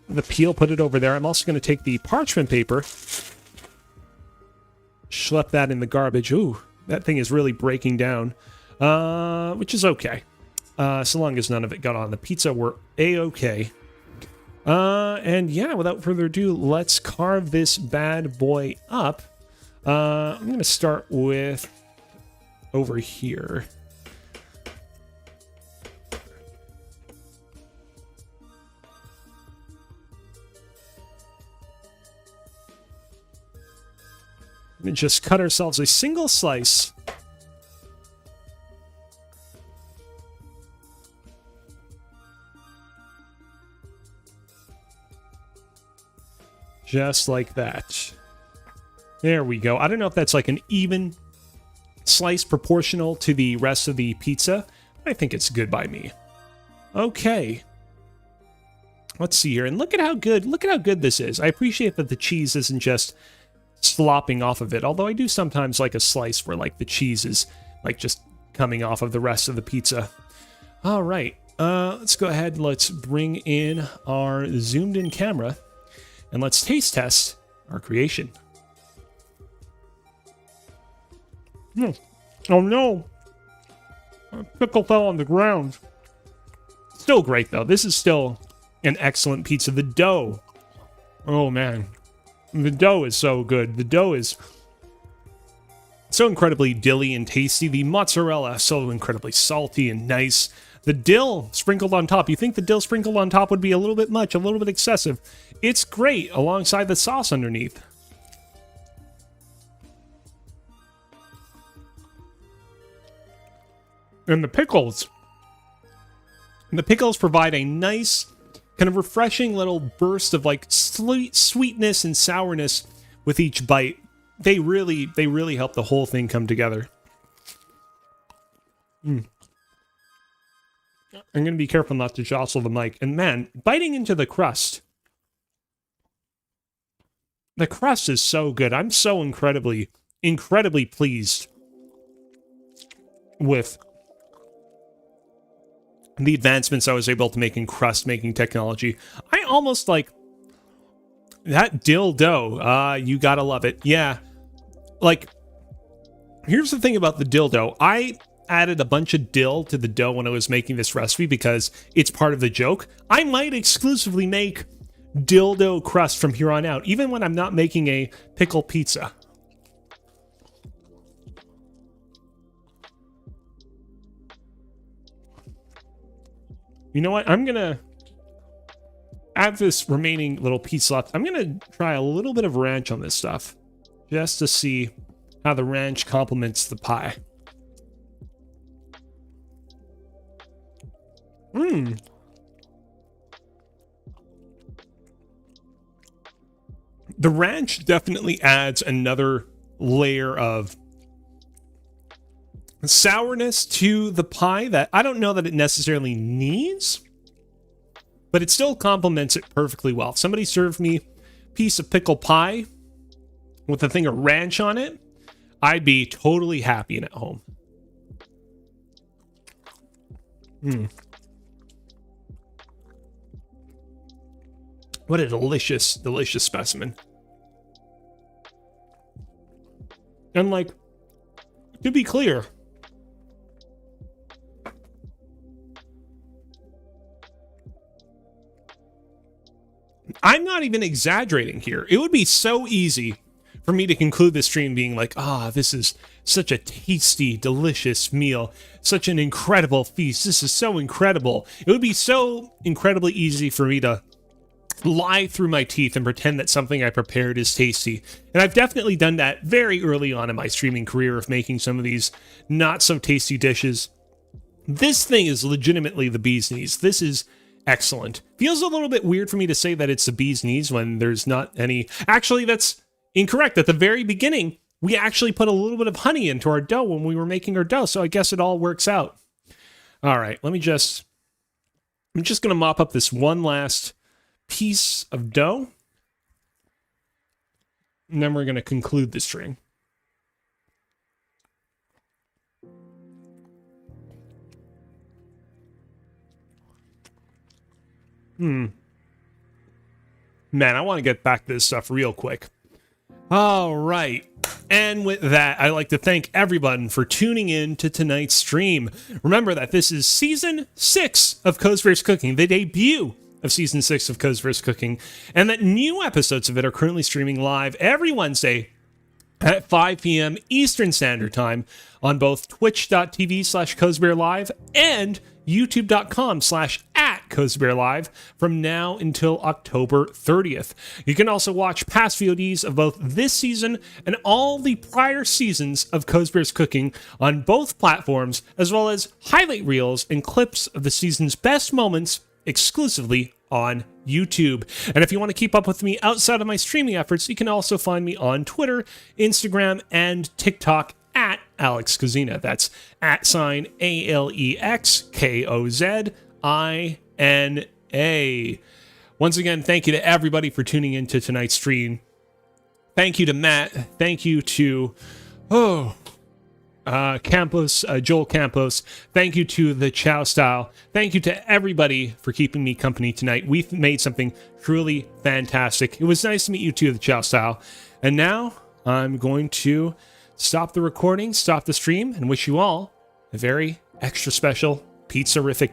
the peel, put it over there. I'm also going to take the parchment paper, schlep that in the garbage. Ooh, that thing is really breaking down, which is okay. So long as none of it got on the pizza, we're A-okay. And yeah, without further ado, let's carve this bad boy up. I'm going to start with over here. And just cut ourselves a single slice. Just like that. There we go. I don't know if that's like an even slice proportional to the rest of the pizza. I think it's good by me. Okay. Let's see here. And look at how good this is. I appreciate that the cheese isn't just slopping off of it, although I do sometimes like a slice where like the cheese is like just coming off of the rest of the pizza. All right, let's go ahead and let's bring in our zoomed in camera and let's taste test our creation. Oh no, a pickle fell on the ground. Still great though. This is still an excellent pizza. The dough, oh man, the dough is so good. The dough is so incredibly dilly and tasty. The mozzarella, so incredibly salty and nice. The dill sprinkled on top. You think the dill sprinkled on top would be a little bit much, a little bit excessive. It's great alongside the sauce underneath. And the pickles. The pickles provide a nice, kind of refreshing little burst of like sweetness and sourness with each bite. They really help the whole thing come together. I'm going to be careful not to jostle the mic. And man, biting into the crust. The crust is so good. I'm so incredibly pleased with the advancements I was able to make in crust making technology. I almost like that dill dough. You gotta love it. Yeah. Like, here's the thing about the dill dough. I added a bunch of dill to the dough when I was making this recipe because it's part of the joke. I might exclusively make dildo crust from here on out, even when I'm not making a pickle pizza. You know what? I'm gonna add this remaining little piece left. I'm gonna try a little bit of ranch on this stuff just to see how the ranch complements the pie. The ranch definitely adds another layer of sourness to the pie that I don't know that it necessarily needs, but it still complements it perfectly well. If somebody served me a piece of pickle pie with a thing of ranch on it, I'd be totally happy and at home. What a delicious, delicious specimen. And like, to be clear, I'm not even exaggerating here. It would be so easy for me to conclude this stream being like, this is such a tasty, delicious meal. Such an incredible feast. This is so incredible. It would be so incredibly easy for me to lie through my teeth and pretend that something I prepared is tasty. And I've definitely done that very early on in my streaming career of making some of these not so tasty dishes. This thing is legitimately the bee's knees. This is excellent. Feels a little bit weird for me to say that it's the bee's knees when there's not any. Actually, that's incorrect. At the very beginning, we actually put a little bit of honey into our dough when we were making our dough, so I guess it all works out. All right, I'm just going to mop up this one last piece of dough, and then we're going to conclude the string. Man, I want to get back to this stuff real quick. All right. And with that, I'd like to thank everyone for tuning in to tonight's stream. Remember that this is Season 6 of Kozibear's Cooking, the debut of Season 6 of Kozibear's Cooking, and that new episodes of it are currently streaming live every Wednesday at 5 p.m. Eastern Standard Time on both twitch.tv/KozibearLive and youtube.com/@KozibearLive from now until October 30th. You can also watch past VODs of both this season and all the prior seasons of Kozibear's Cooking on both platforms, as well as highlight reels and clips of the season's best moments exclusively on YouTube. And if you want to keep up with me outside of my streaming efforts, you can also find me on Twitter, Instagram, and TikTok at Alex Kozina. That's @AlexKozina. Once again, thank you to everybody for tuning in to tonight's stream. Thank you to Matt. Thank you to Joel Campos. Thank you to the Chow Style. Thank you to everybody for keeping me company tonight. We've made something truly fantastic. It was nice to meet you too, the Chow Style. And now I'm going to stop the recording, stop the stream, and wish you all a very extra special, pizza-rific